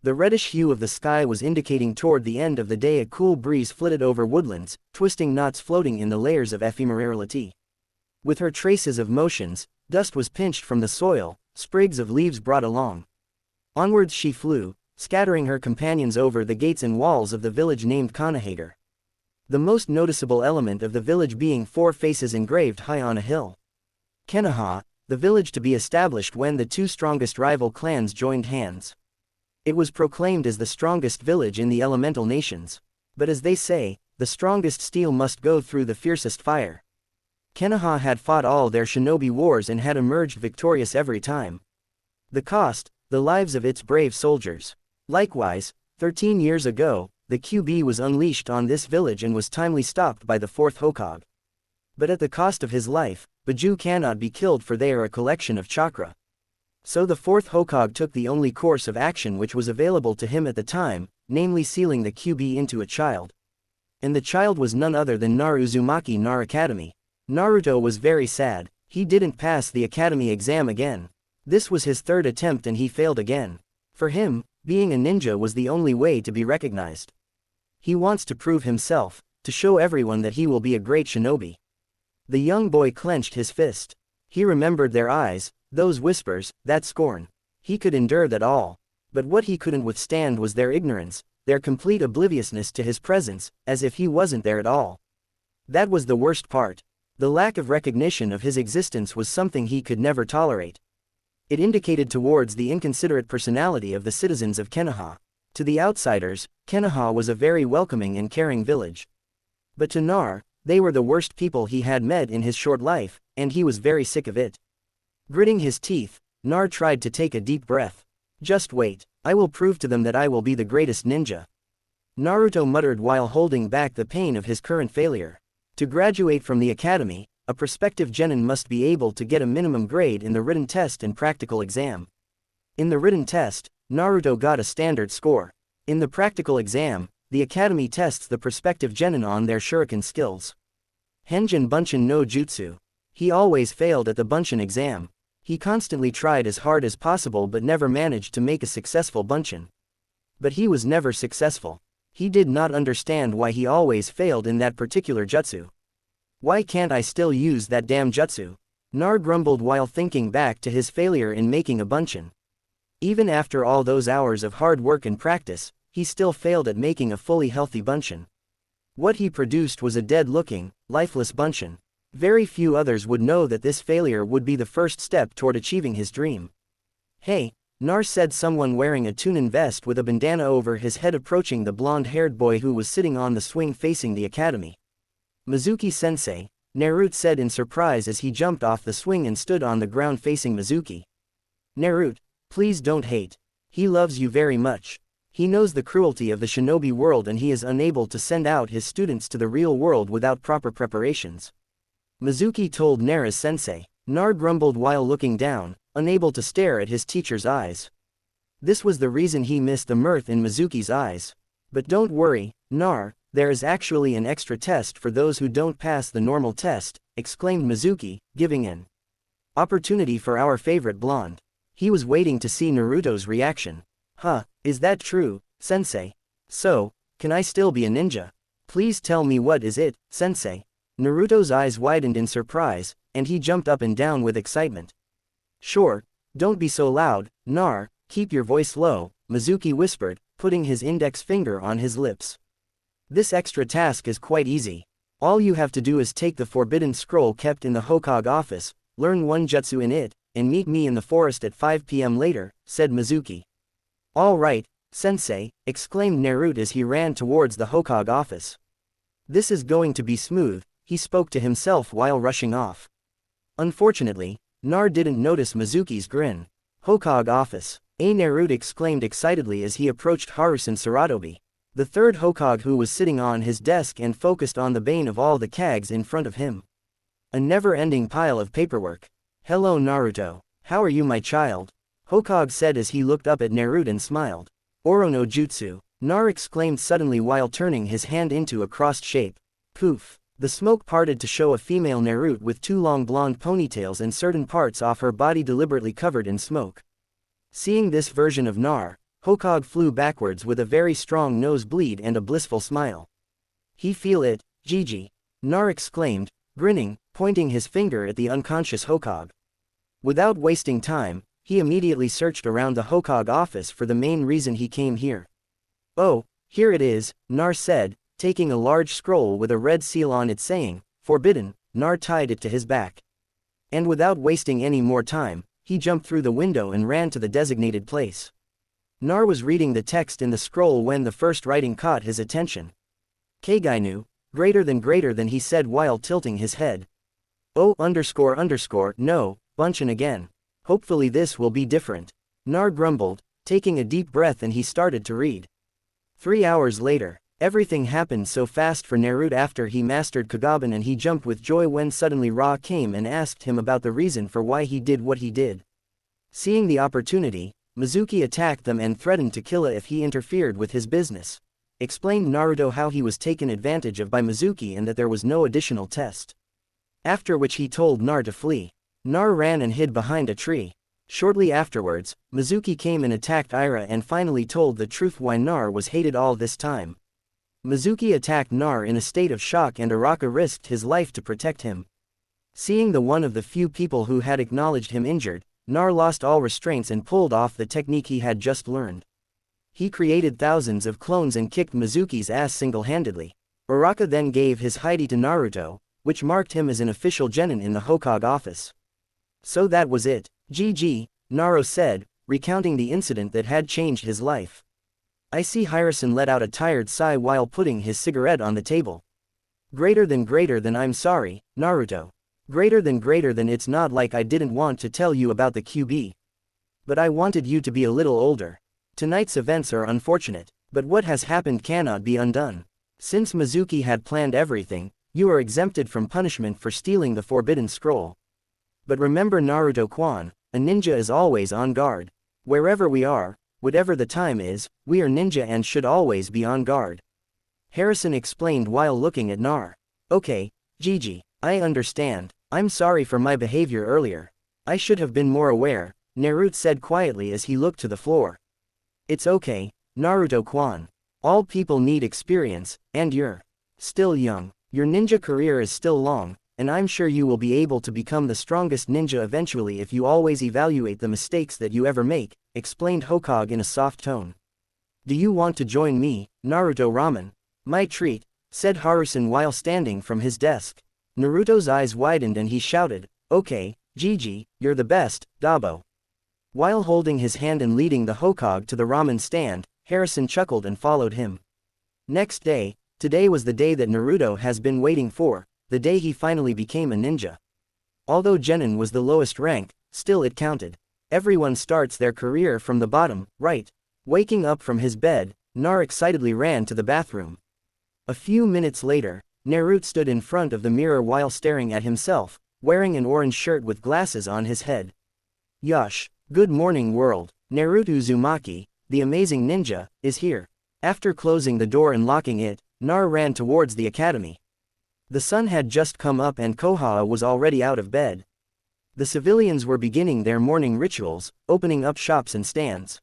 The reddish hue of the sky was indicating toward the end of the day. A cool breeze flitted over woodlands, twisting knots floating in the layers of ephemerality. With her traces of motions, dust was pinched from the soil, sprigs of leaves brought along. Onwards she flew, scattering her companions over the gates and walls of the village named Kanahagar. The most noticeable element of the village being 4 faces engraved high on a hill. Konoha, the village to be established when the 2 strongest rival clans joined hands. It was proclaimed as the strongest village in the elemental nations. But as they say, the strongest steel must go through the fiercest fire. Konoha had fought all their shinobi wars and had emerged victorious every time. The cost, the lives of its brave soldiers. Likewise, 13 years ago, the QB was unleashed on this village and was timely stopped by the 4th Hokage. But at the cost of his life, Biju cannot be killed, for they are a collection of chakra. So the 4th Hokage took the only course of action which was available to him at the time, namely sealing the QB into a child. And the child was none other than Naru Uzumaki Nar Academy. Naruto was very sad. He didn't pass the academy exam again. This was his 3rd attempt and he failed again. For him, being a ninja was the only way to be recognized. He wants to prove himself, to show everyone that he will be a great shinobi. The young boy clenched his fist. He remembered their eyes, those whispers, that scorn. He could endure that all. But what he couldn't withstand was their ignorance, their complete obliviousness to his presence, as if he wasn't there at all. That was the worst part. The lack of recognition of his existence was something he could never tolerate. It indicated towards the inconsiderate personality of the citizens of Konoha. To the outsiders, Konoha was a very welcoming and caring village. But to Nar, they were the worst people he had met in his short life, and he was very sick of it. Gritting his teeth, Nar tried to take a deep breath. Just wait, I will prove to them that I will be the greatest ninja. Naruto muttered while holding back the pain of his current failure. To graduate from the academy, a prospective genin must be able to get a minimum grade in the written test and practical exam. In the written test, Naruto got a standard score. In the practical exam, the academy tests the prospective genin on their shuriken skills. Henjin Bunshin no Jutsu. He always failed at the Bunshin exam. He constantly tried as hard as possible but never managed to make a successful Bunshin. But he was never successful. He did not understand why he always failed in that particular jutsu. Why can't I still use that damn jutsu? Nar grumbled while thinking back to his failure in making a Bunshin. Even after all those hours of hard work and practice, he still failed at making a fully healthy Bunshin. What he produced was a dead-looking, lifeless Bunshin. Very few others would know that this failure would be the first step toward achieving his dream. Hey, Nar said someone wearing a Chunin vest with a bandana over his head approaching the blonde-haired boy who was sitting on the swing facing the academy. Mizuki-sensei, Naruto said in surprise as he jumped off the swing and stood on the ground facing Mizuki. Naruto, please don't hate. He loves you very much. He knows the cruelty of the shinobi world and he is unable to send out his students to the real world without proper preparations. Mizuki told Nara's sensei. Nar grumbled while looking down, unable to stare at his teacher's eyes. This was the reason he missed the mirth in Mizuki's eyes. But don't worry, Nar, there is actually an extra test for those who don't pass the normal test, exclaimed Mizuki, giving an opportunity for our favorite blonde. He was waiting to see Naruto's reaction. Huh, is that true, sensei? So, can I still be a ninja? Please tell me what is it, sensei? Naruto's eyes widened in surprise, and he jumped up and down with excitement. Sure, don't be so loud, Nar, keep your voice low, Mizuki whispered, putting his index finger on his lips. This extra task is quite easy. All you have to do is take the forbidden scroll kept in the Hokage office, learn one jutsu in it, and meet me in the forest at 5 p.m. later, said Mizuki. All right, sensei, exclaimed Naruto as he ran towards the Hokage office. This is going to be smooth, he spoke to himself while rushing off. Unfortunately, Nar didn't notice Mizuki's grin. Hokage office, Naruto exclaimed excitedly as he approached Harusan Saratobi, the 3rd Hokage who was sitting on his desk and focused on the bane of all the Kages in front of him. A never-ending pile of paperwork. Hello Naruto, how are you my child? Hokage said as he looked up at Naruto and smiled. Oro no Jutsu, Nar exclaimed suddenly while turning his hand into a crossed shape. Poof. The smoke parted to show a female Naruto with 2 long blonde ponytails and certain parts off her body deliberately covered in smoke. Seeing this version of Nar, Hokage flew backwards with a very strong nosebleed and a blissful smile. He feel it, Gigi. Nar exclaimed, grinning, pointing his finger at the unconscious Hokage. Without wasting time, he immediately searched around the Hokage office for the main reason he came here. Oh, here it is, Nar said, taking a large scroll with a red seal on it saying, "Forbidden." Nar tied it to his back. And without wasting any more time, he jumped through the window and ran to the designated place. Nar was reading the text in the scroll when the first writing caught his attention. Kagainu, greater than he said while tilting his head. Oh no, Bunchen again. Hopefully this will be different. Nar grumbled, taking a deep breath, and he started to read. 3 hours later, everything happened so fast for Naruto after he mastered Kagaban, and he jumped with joy when suddenly Ra came and asked him about the reason for why he did what he did. Seeing the opportunity, Mizuki attacked them and threatened to kill if he interfered with his business. Explained Naruto how he was taken advantage of by Mizuki and that there was no additional test. After which he told Nar to flee. Nar ran and hid behind a tree. Shortly afterwards, Mizuki came and attacked Ira and finally told the truth why Nar was hated all this time. Mizuki attacked Nar in a state of shock and Araka risked his life to protect him. Seeing the one of the few people who had acknowledged him injured, Nar lost all restraints and pulled off the technique he had just learned. He created thousands of clones and kicked Mizuki's ass single-handedly. Araka then gave his Heidi to Naruto, which marked him as an official genin in the Hokage office. So that was it, GG, Naruto said, recounting the incident that had changed his life. I see. Hirusen let out a tired sigh while putting his cigarette on the table. Greater than I'm sorry, Naruto. Greater than it's not like I didn't want to tell you about the QB. But I wanted you to be a little older. Tonight's events are unfortunate, but what has happened cannot be undone. Since Mizuki had planned everything, you are exempted from punishment for stealing the Forbidden Scroll. But remember Naruto-kwan, a ninja is always on guard. Wherever we are, whatever the time is, we are ninja and should always be on guard. Hirusen explained while looking at Nar. Okay, Gigi, I understand. I'm sorry for my behavior earlier. I should have been more aware, Naruto said quietly as he looked to the floor. It's okay, Naruto-kwan. All people need experience, and you're still young. Your ninja career is still long, and I'm sure you will be able to become the strongest ninja eventually if you always evaluate the mistakes that you ever make, explained Hokage in a soft tone. Do you want to join me, Naruto Ramen? My treat, said Hirusen while standing from his desk. Naruto's eyes widened and he shouted, okay, Gigi, you're the best, Dabo. While holding his hand and leading the Hokage to the ramen stand, Hirusen chuckled and followed him. Next day, today was the day that Naruto has been waiting for, the day he finally became a ninja. Although Genin was the lowest rank, still it counted. Everyone starts their career from the bottom, right? Waking up from his bed, Nar excitedly ran to the bathroom. A few minutes later, Naruto stood in front of the mirror while staring at himself, wearing an orange shirt with glasses on his head. Yosh, good morning world. Naruto Uzumaki, the amazing ninja, is here. After closing the door and locking it, Nar ran towards the academy. The sun had just come up and Konoha was already out of bed. The civilians were beginning their morning rituals, opening up shops and stands.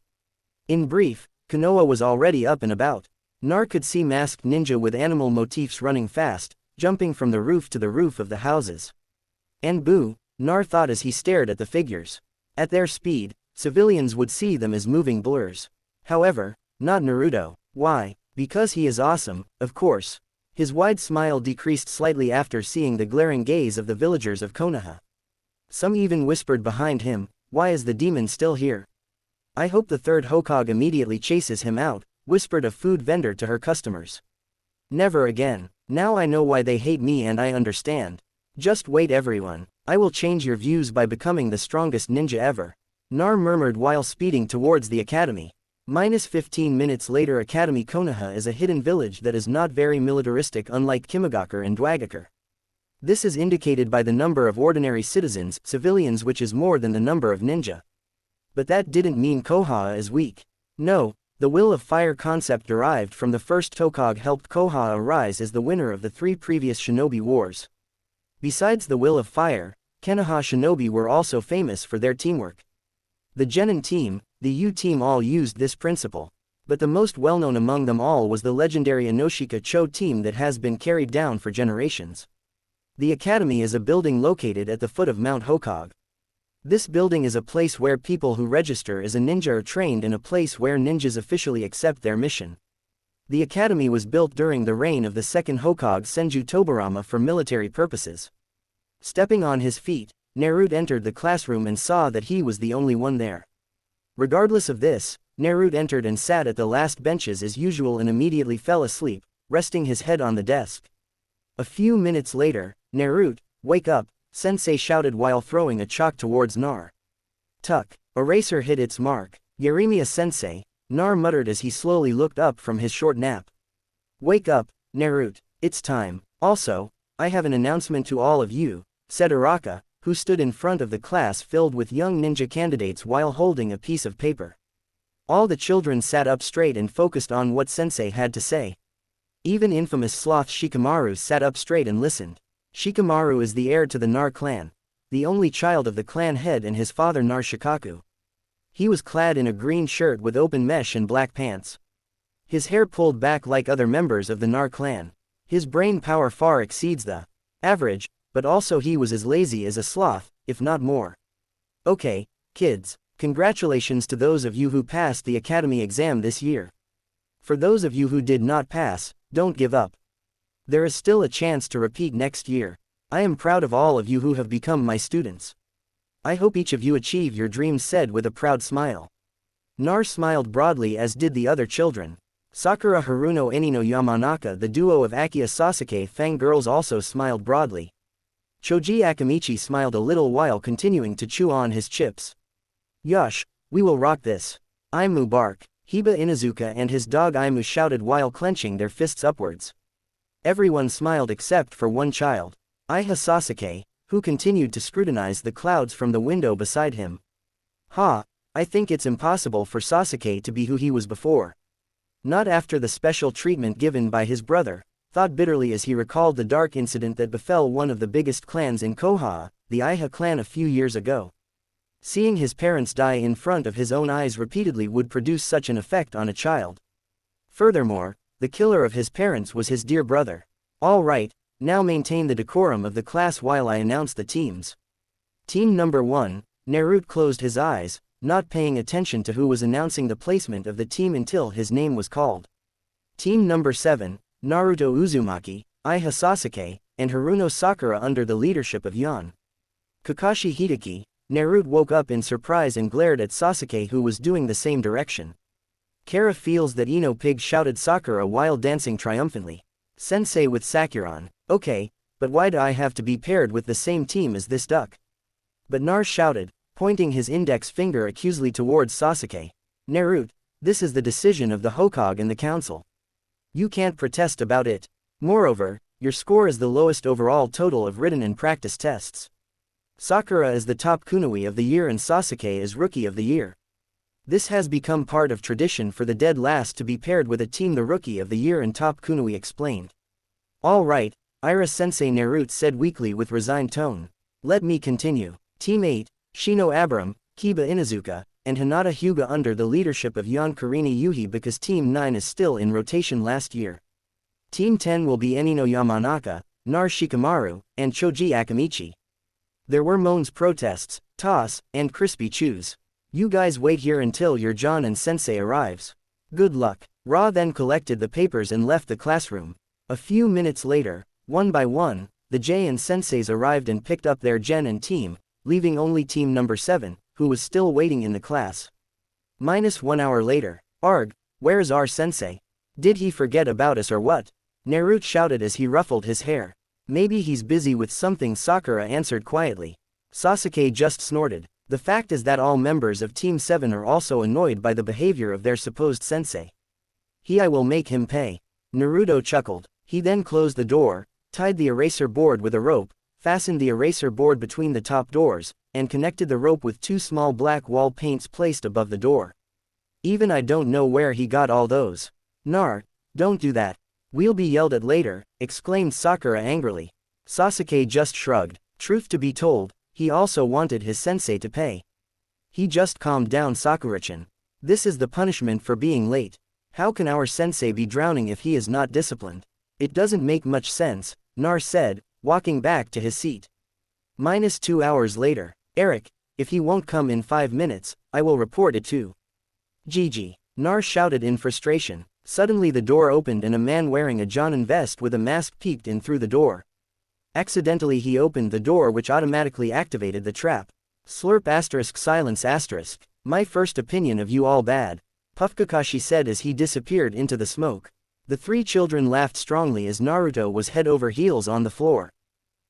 In brief, Konoha was already up and about. Nar could see masked ninja with animal motifs running fast, jumping from the roof to the roof of the houses. And boo, Nar thought as he stared at the figures. At their speed, civilians would see them as moving blurs. However, not Naruto. Why? Because he is awesome, of course. His wide smile decreased slightly after seeing the glaring gaze of the villagers of Konoha. Some even whispered behind him, why is the demon still here? I hope the third Hokage immediately chases him out, whispered a food vendor to her customers. Never again. Now I know why they hate me and I understand. Just wait everyone. I will change your views by becoming the strongest ninja ever. Nar murmured while speeding towards the academy. -15 minutes later, Academy Konoha is a hidden village that is not very militaristic, unlike Kimagakure and Dwagakure. This is indicated by the number of ordinary citizens, civilians, which is more than the number of ninja. But that didn't mean Konoha is weak. No, the will of fire concept derived from the first Hokage helped Konoha rise as the winner of the 3 previous shinobi wars. Besides the will of fire, Konoha shinobi were also famous for their teamwork. The Genin team, the U team all used this principle. But the most well-known among them all was the legendary Inoshika Cho team that has been carried down for generations. The academy is a building located at the foot of Mount Hokage. This building is a place where people who register as a ninja are trained and a place where ninjas officially accept their mission. The academy was built during the reign of the second Hokage Senju Tobarama for military purposes. Stepping on his feet, Naruto entered the classroom and saw that he was the only one there. Regardless of this, Naruto entered and sat at the last benches as usual and immediately fell asleep, resting his head on the desk. A few minutes later, "Naruto, wake up," Sensei shouted while throwing a chalk towards Nar. Tuck. Eraser hit its mark. "Yerimiya Sensei," Nar muttered as he slowly looked up from his short nap. "Wake up, Naruto, it's time. Also, I have an announcement to all of you," said Araka, who stood in front of the class filled with young ninja candidates while holding a piece of paper. All the children sat up straight and focused on what Sensei had to say. Even infamous sloth Shikamaru sat up straight and listened. Shikamaru is the heir to the Nar clan, the only child of the clan head and his father Nar Shikaku. He was clad in a green shirt with open mesh and black pants. His hair pulled back like other members of the Nar clan. His brain power far exceeds the average, but also he was as lazy as a sloth, if not more. Okay, kids, congratulations to those of you who passed the academy exam this year. For those of you who did not pass, don't give up. There is still a chance to repeat next year. I am proud of all of you who have become my students. I hope each of you achieve your dreams, said with a proud smile. Nar smiled broadly, as did the other children. Sakura Haruno Enino Yamanaka, the duo of Akiya Sasuke fangirls, also smiled broadly. Choji Akamichi smiled a little while continuing to chew on his chips. "Yosh, we will rock this. Aimu bark," Hiba Inuzuka and his dog Aimu shouted while clenching their fists upwards. Everyone smiled except for one child, Iha Sasuke, who continued to scrutinize the clouds from the window beside him. I think it's impossible for Sasuke to be who he was before. Not after the special treatment given by his brother, thought bitterly as he recalled the dark incident that befell one of the biggest clans in Koha, the Iha clan, a few years ago. Seeing his parents die in front of his own eyes repeatedly would produce such an effect on a child. Furthermore, the killer of his parents was his dear brother. All right, now maintain the decorum of the class while I announce the teams. Team number 1, Naruto closed his eyes, not paying attention to who was announcing the placement of the team until his name was called. Team number 7, Naruto Uzumaki, Iha Sasuke, and Haruno Sakura under the leadership of Yan Kakashi Hideki. Naruto woke up in surprise and glared at Sasuke, who was doing the same direction. Kara feels that Ino Pig, shouted Sakura while dancing triumphantly. Sensei with Sakuran. Okay, but why do I have to be paired with the same team as this duck? But Nar shouted, pointing his index finger accusingly towards Sasuke. Naruto, this is the decision of the Hokage and the council. You can't protest about it. Moreover, your score is the lowest overall total of written and practice tests. Sakura is the top Kunoichi of the year and Sasuke is Rookie of the Year. This has become part of tradition for the dead last to be paired with a team. The Rookie of the Year and top Kunoichi explained. All right, Ira-sensei, Naruto said weakly with resigned tone. Let me continue. Team 8, Shino Abaram, Kiba Inuzuka, and Hinata Hyuga under the leadership of Yan Karini Yuhi, because Team 9 is still in rotation last year. Team 10 will be Enino Yamanaka, Nar Shikamaru, and Choji Akamichi. There were moans, protests, toss, and crispy chews. You guys wait here until your John and Sensei arrives. Good luck. Ra then collected the papers and left the classroom. A few minutes later, one by one, the J and Senseis arrived and picked up their Gen and team, leaving only team number 7, who was still waiting in the class. -1 hour later. Arg, where's our Sensei? Did he forget about us or what? Naruto shouted as he ruffled his hair. Maybe he's busy with something, Sakura answered quietly. Sasuke just snorted. The fact is that all members of Team 7 are also annoyed by the behavior of their supposed sensei. I will make him pay. Naruto chuckled. He then closed the door, tied the eraser board with a rope, fastened the eraser board between the top doors, and connected the rope with 2 small black wall paints placed above the door. Even I don't know where he got all those. Nar, don't do that. We'll be yelled at later, exclaimed Sakura angrily. Sasuke just shrugged. Truth to be told, he also wanted his sensei to pay. He just calmed down, Sakura-chan. This is the punishment for being late. How can our sensei be drowning if he is not disciplined? It doesn't make much sense, Nar said, walking back to his seat. -2 hours later. Eric, if he won't come in 5 minutes, I will report it to Gigi. Nar shouted in frustration. Suddenly the door opened and a man wearing a Chunin vest with a mask peeked in through the door. Accidentally he opened the door, which automatically activated the trap. Slurp ** silence *. My first opinion of you all bad. Puff Kakashi said as he disappeared into the smoke. The 3 children laughed strongly as Naruto was head over heels on the floor.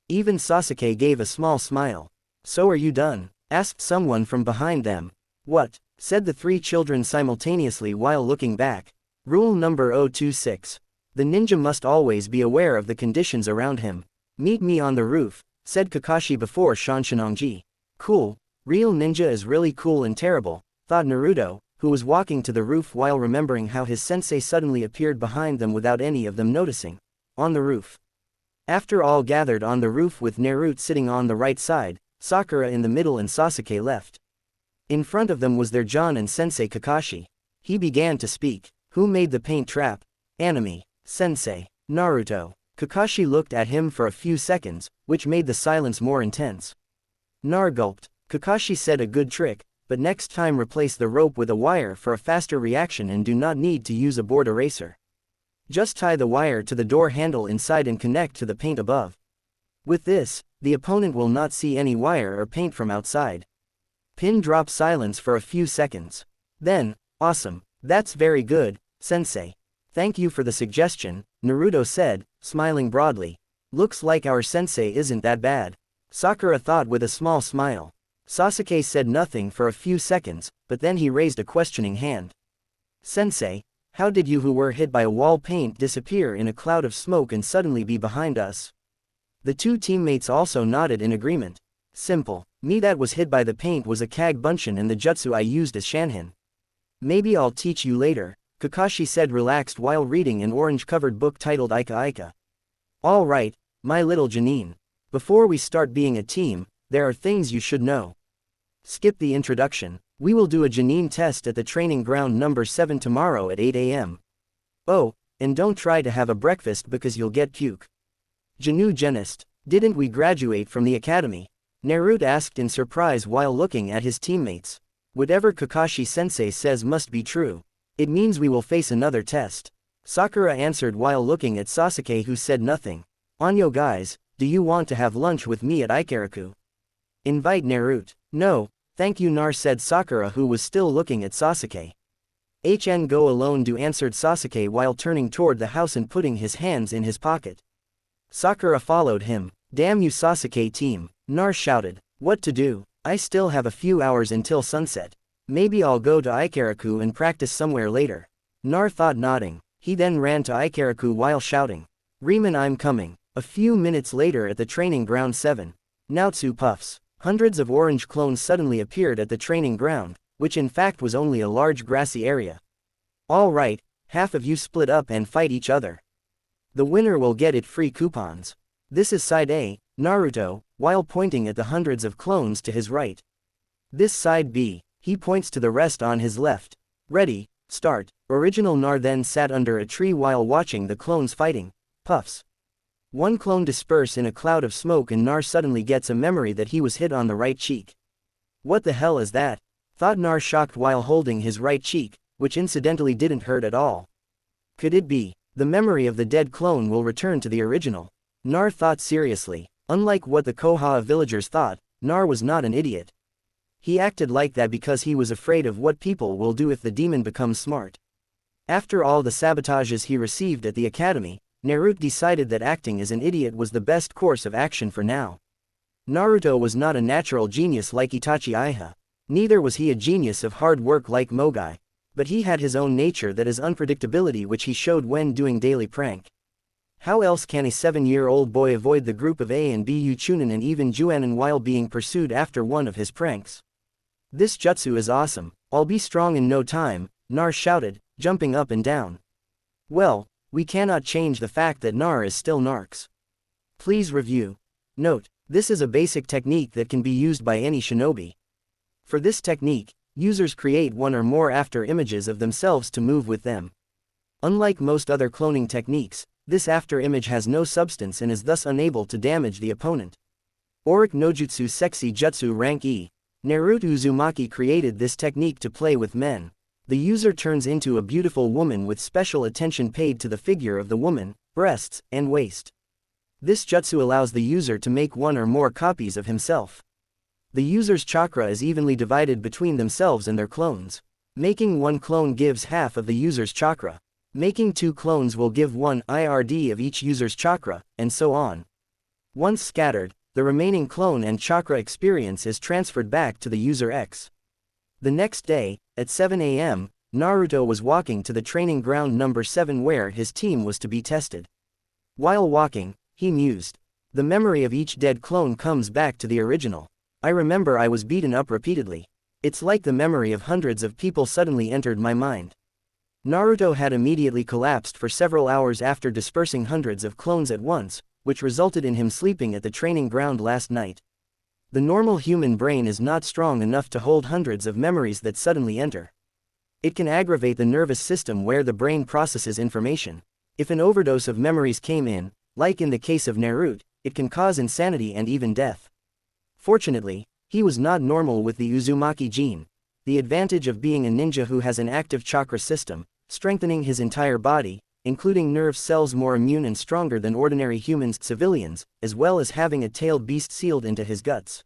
Even Sasuke gave a small smile. So are you done? Asked someone from behind them. What? Said the 3 children simultaneously while looking back. Rule number 026. The ninja must always be aware of the conditions around him. Meet me on the roof, said Kakashi before Shanshanongji. Cool. Real ninja is really cool and terrible, thought Naruto, who was walking to the roof while remembering how his sensei suddenly appeared behind them without any of them noticing. On the roof. After all gathered on the roof with Naruto sitting on the right side, Sakura in the middle and Sasuke left. In front of them was their John and Sensei Kakashi. He began to speak. Who made the paint trap? Anime. Sensei. Naruto. Kakashi looked at him for a few seconds, which made the silence more intense. Nar gulped. Kakashi said a good trick, but next time replace the rope with a wire for a faster reaction and do not need to use a board eraser. Just tie the wire to the door handle inside and connect to the paint above. With this, the opponent will not see any wire or paint from outside. Pin drop silence for a few seconds. Then, awesome. That's very good, Sensei. Thank you for the suggestion, Naruto said, smiling broadly. Looks like our sensei isn't that bad. Sakura thought with a small smile. Sasuke said nothing for a few seconds, but then he raised a questioning hand. Sensei, how did you who were hit by a wall paint disappear in a cloud of smoke and suddenly be behind us? The 2 teammates also nodded in agreement. Simple. Me that was hit by the paint was a Kage Bunshin and the jutsu I used as Shanhin. Maybe I'll teach you later, Kakashi said relaxed while reading an orange-covered book titled Ika Ika. All right, my little Janine. Before we start being a team, there are things you should know. Skip the introduction. We will do a Janine test at the training ground number 7 tomorrow at 8 AM. Oh, and don't try to have a breakfast because you'll get puke. Janu Genist, didn't we graduate from the academy? Naruto asked in surprise while looking at his teammates. Whatever Kakashi-sensei says must be true. It means we will face another test. Sakura answered while looking at Sasuke, who said nothing. Anyo guys, do you want to have lunch with me at Ikaraku? Invite Naruto. No, thank you, Nar said Sakura, who was still looking at Sasuke. HN go alone do, answered Sasuke while turning toward the house and putting his hands in his pocket. Sakura followed him. Damn you Sasuke team, Nar shouted. What to do? I still have a few hours until sunset. Maybe I'll go to Ikaraku and practice somewhere later. Nar thought, nodding. He then ran to Ikaraku while shouting. Riemann, I'm coming. A few minutes later at the training ground 7. Naotsu puffs. Hundreds of orange clones suddenly appeared at the training ground, which in fact was only a large grassy area. All right, half of you split up and fight each other. The winner will get it free coupons. This is side A, Naruto, while pointing at the hundreds of clones to his right. This side B, he points to the rest on his left. Ready, start. Original Nar then sat under a tree while watching the clones fighting. Puffs. One clone disperse in a cloud of smoke and Nar suddenly gets a memory that he was hit on the right cheek. What the hell is that? Thought Nar, shocked while holding his right cheek, which incidentally didn't hurt at all. Could it be the memory of the dead clone will return to the original? Nar thought seriously. Unlike what the Koha villagers thought, Nar was not an idiot. He acted like that because he was afraid of what people will do if the demon becomes smart. After all the sabotages he received at the academy, Naruto decided that acting as an idiot was the best course of action for now. Naruto was not a natural genius like Itachi Iha. Neither was he a genius of hard work like Mogai. But he had his own nature, that is unpredictability, which he showed when doing daily prank. How else can a 7-year-old boy avoid the group of A and B Chunin and even Juanin while being pursued after one of his pranks? This jutsu is awesome. I'll be strong in no time, Nar shouted, jumping up and down. Well, we cannot change the fact that Nar is still Narcs. Please review. Note, this is a basic technique that can be used by any shinobi. For this technique, users create one or more after images of themselves to move with them. Unlike most other cloning techniques, this after image has no substance and is thus unable to damage the opponent. Oric no Jutsu Sexy Jutsu Rank E. Naruto Uzumaki created this technique to play with men. The user turns into a beautiful woman with special attention paid to the figure of the woman, breasts, and waist. This jutsu allows the user to make one or more copies of himself. The user's chakra is evenly divided between themselves and their clones. Making one clone gives half of the user's chakra. Making two clones will give 1 IRD of each user's chakra, and so on. Once scattered, the remaining clone and chakra experience is transferred back to the user X. The next day, at 7 a.m., Naruto was walking to the training ground number 7 where his team was to be tested. While walking, he mused. The memory of each dead clone comes back to the original. I remember I was beaten up repeatedly. It's like the memory of hundreds of people suddenly entered my mind. Naruto had immediately collapsed for several hours after dispersing hundreds of clones at once, which resulted in him sleeping at the training ground last night. The normal human brain is not strong enough to hold hundreds of memories that suddenly enter. It can aggravate the nervous system where the brain processes information. If an overdose of memories came in, like in the case of Naruto, it can cause insanity and even death. Fortunately, he was not normal with the Uzumaki gene. The advantage of being a ninja who has an active chakra system, strengthening his entire body, including nerve cells more immune and stronger than ordinary humans, civilians, as well as having a tailed beast sealed into his guts.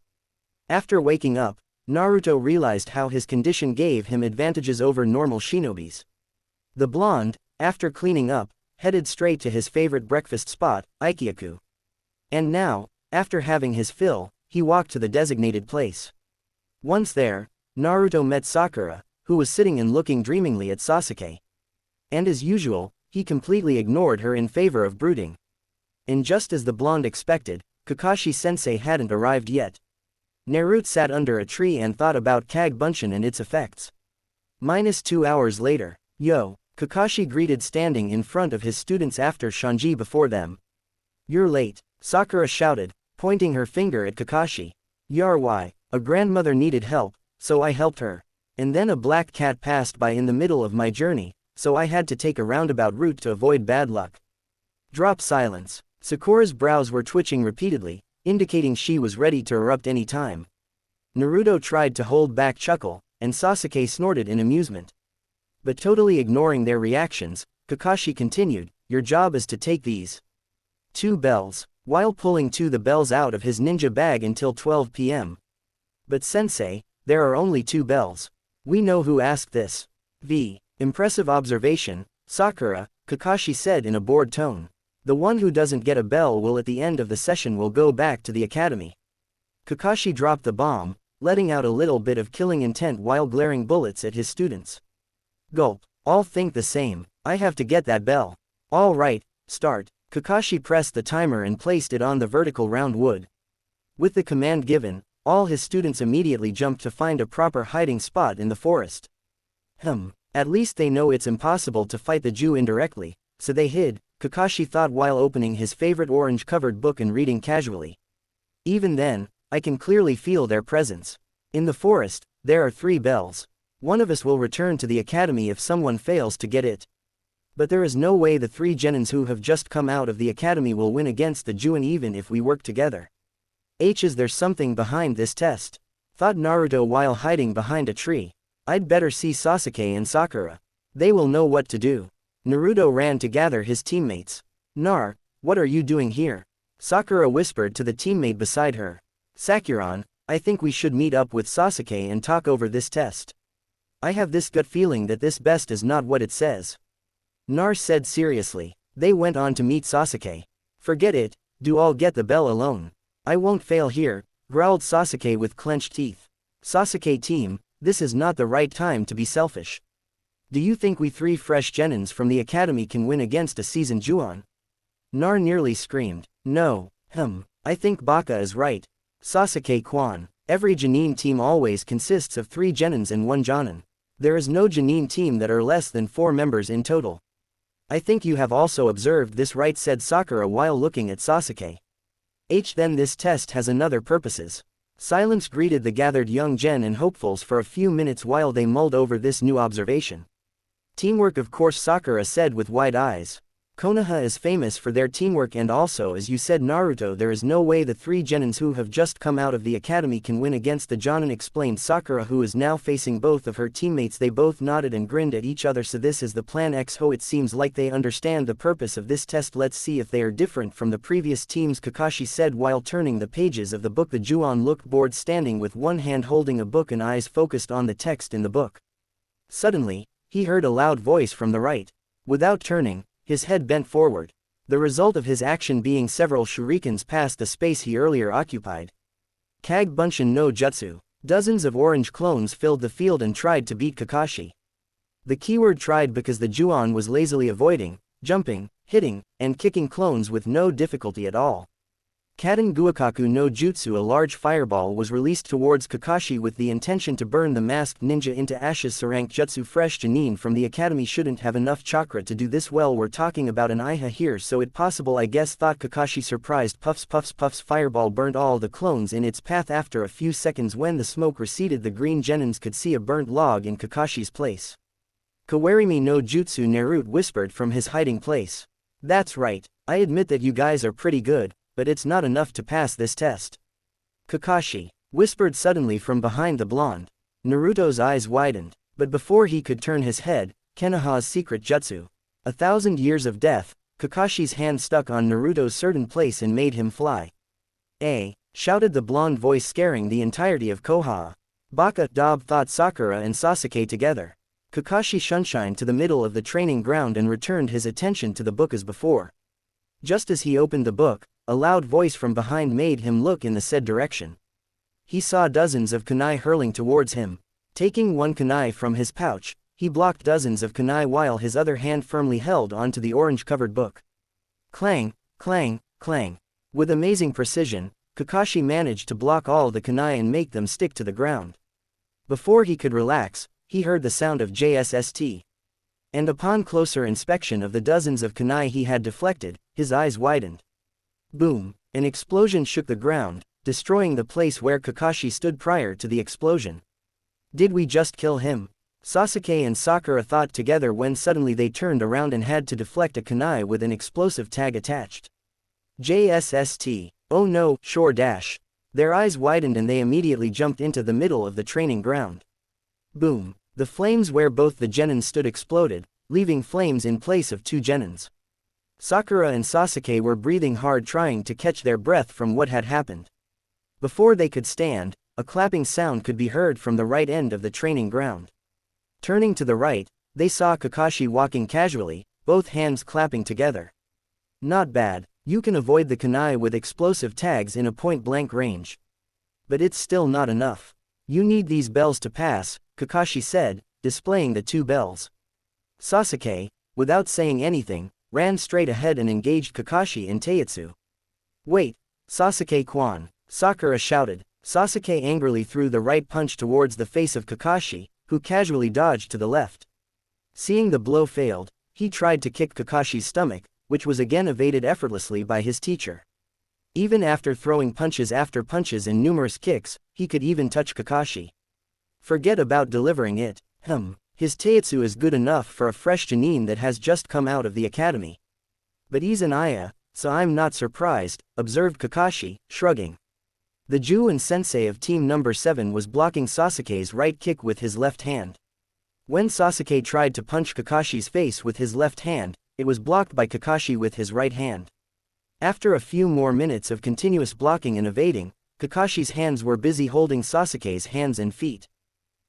After waking up, Naruto realized how his condition gave him advantages over normal shinobis. The blonde, after cleaning up, headed straight to his favorite breakfast spot, Ikyaku. And now, after having his fill, he walked to the designated place. Once there, Naruto met Sakura, who was sitting and looking dreamingly at Sasuke. And as usual, he completely ignored her in favor of brooding. And just as the blonde expected, Kakashi-sensei hadn't arrived yet. Naruto sat under a tree and thought about Kage Bunshin and its effects. -2 hours later, "Yo," Kakashi greeted standing in front of his students after Shanji before them. "You're late," Sakura shouted, pointing her finger at Kakashi. "Yar why, a grandmother needed help, so I helped her. And then a black cat passed by in the middle of my journey, so I had to take a roundabout route to avoid bad luck." Drop silence. Sakura's brows were twitching repeatedly, indicating she was ready to erupt any time. Naruto tried to hold back chuckle, and Sasuke snorted in amusement. But totally ignoring their reactions, Kakashi continued, "Your job is to take these 2 bells, while pulling the bells out of his ninja bag until 12 p.m. "But sensei, there are only 2 bells. We know who asked this." Impressive observation, Sakura, Kakashi said in a bored tone. "The one who doesn't get a bell will at the end of the session will go back to the academy." Kakashi dropped the bomb, letting out a little bit of killing intent while glaring bullets at his students. Gulp. All think the same. I have to get that bell. All right, start. Kakashi pressed the timer and placed it on the vertical round wood. With the command given, all his students immediately jumped to find a proper hiding spot in the forest. At least they know it's impossible to fight the Jew indirectly, so they hid, Kakashi thought while opening his favorite orange-covered book and reading casually. Even then, I can clearly feel their presence. In the forest, there are 3 bells. One of us will return to the academy if someone fails to get it. But there is no way the 3 genins who have just come out of the academy will win against the Juin even if we work together. Is there something behind this test? Thought Naruto while hiding behind a tree. I'd better see Sasuke and Sakura. They will know what to do. Naruto ran to gather his teammates. What are you doing here? Sakura whispered to the teammate beside her. Sakuran, I think we should meet up with Sasuke and talk over this test. I have this gut feeling that this best is not what it says. Said seriously. They went on to meet Sasuke. Forget it, do all get the bell alone. I won't fail here, growled Sasuke with clenched teeth. Sasuke team, this is not the right time to be selfish. Do you think we 3 fresh genins from the academy can win against a seasoned Juon? Nearly screamed. No, I think Baka is right. Sasuke Kwan. Every Jonin team always consists of 3 genins and 1 jonin. There is no Jonin team that are less than 4 members in total. I think you have also observed this right, said Sakura while looking at Sasuke. Then this test has another purposes. Silence greeted the gathered young gen and hopefuls for a few minutes while they mulled over this new observation. Teamwork, of course, Sakura said with wide eyes. Konoha is famous for their teamwork, and also, as you said, Naruto, there is no way the three genins who have just come out of the academy can win against the Jonin, explained Sakura, who is now facing both of her teammates. They both nodded and grinned at each other. So this is the plan XO. It seems like they understand the purpose of this test. Let's see if they are different from the previous teams, Kakashi said while turning the pages of the book. The Juon looked bored, standing with one hand holding a book and eyes focused on the text in the book. Suddenly, he heard a loud voice from the right. Without turning, his head bent forward, the result of his action being several shurikens past the space he earlier occupied. Kage Bunshin no Jutsu. Dozens of orange clones filled the field and tried to beat Kakashi. The keyword tried because the Juon was lazily avoiding, jumping, hitting, and kicking clones with no difficulty at all. Kaden Guakaku no Jutsu. A large fireball was released towards Kakashi with the intention to burn the masked ninja into ashes. Sarank Jutsu. Fresh Chunin from the academy shouldn't have enough chakra to do this. Well, we're talking about an Iha here, so it possible, I guess, thought Kakashi, surprised. Puffs puffs puffs. Fireball burned all the clones in its path. After a few seconds, when the smoke receded, the green genins could see a burnt log in Kakashi's place. Kawarimi no Jutsu. Naruto whispered from his hiding place. That's right, I admit that you guys are pretty good, but it's not enough to pass this test. Kakashi whispered suddenly from behind the blonde. Naruto's eyes widened, but before he could turn his head, Konoha's secret jutsu. 1,000 years of death. Kakashi's hand stuck on Naruto's certain place and made him fly. Shouted the blonde voice, scaring the entirety of Konoha. Baka Dob, thought Sakura and Sasuke together. Kakashi shunshined to the middle of the training ground and returned his attention to the book as before. Just as he opened the book, a loud voice from behind made him look in the said direction. He saw dozens of kunai hurling towards him. Taking one kunai from his pouch, he blocked dozens of kunai while his other hand firmly held onto the orange-covered book. Clang, clang, clang. With amazing precision, Kakashi managed to block all the kunai and make them stick to the ground. Before he could relax, he heard the sound of JSST. And upon closer inspection of the dozens of kunai he had deflected, his eyes widened. Boom! An explosion shook the ground, destroying the place where Kakashi stood prior to the explosion. Did we just kill him? Sasuke and Sakura thought together when suddenly they turned around and had to deflect a kunai with an explosive tag attached. JSST. Oh no, sure dash. Their eyes widened and they immediately jumped into the middle of the training ground. Boom! The flames where both the genins stood exploded, leaving flames in place of two genins. Sakura and Sasuke were breathing hard, trying to catch their breath from what had happened. Before they could stand, a clapping sound could be heard from the right end of the training ground. Turning to the right, they saw Kakashi walking casually, both hands clapping together. Not bad, you can avoid the kunai with explosive tags in a point-blank range. But it's still not enough. You need these bells to pass, Kakashi said, displaying the two bells. Sasuke, without saying anything, ran straight ahead and engaged Kakashi in taijutsu. Wait, Sasuke-kwan, Sakura shouted. Sasuke angrily threw the right punch towards the face of Kakashi, who casually dodged to the left. Seeing the blow failed, he tried to kick Kakashi's stomach, which was again evaded effortlessly by his teacher. Even after throwing punches after punches and numerous kicks, he could even touch Kakashi. Forget about delivering it. His taijutsu is good enough for a fresh Chunin that has just come out of the academy. But he's an Aya, so I'm not surprised, observed Kakashi, shrugging. The Juin sensei of team number 7 was blocking Sasuke's right kick with his left hand. When Sasuke tried to punch Kakashi's face with his left hand, it was blocked by Kakashi with his right hand. After a few more minutes of continuous blocking and evading, Kakashi's hands were busy holding Sasuke's hands and feet.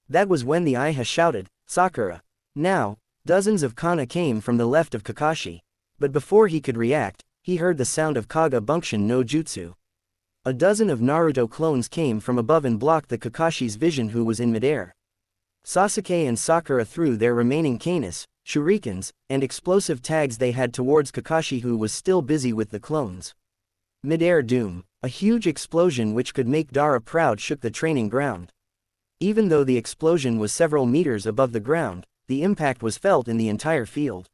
That was when the Iha shouted, Sakura. Now, dozens of kana came from the left of Kakashi. But before he could react, he heard the sound of Kage Bunshin no Jutsu. A dozen of Naruto clones came from above and blocked the Kakashi's vision, who was in midair. Sasuke and Sakura threw their remaining kanes, shurikens, and explosive tags they had towards Kakashi, who was still busy with the clones. Midair doom, a huge explosion which could make Dara proud, shook the training ground. Even though the explosion was several meters above the ground, the impact was felt in the entire field.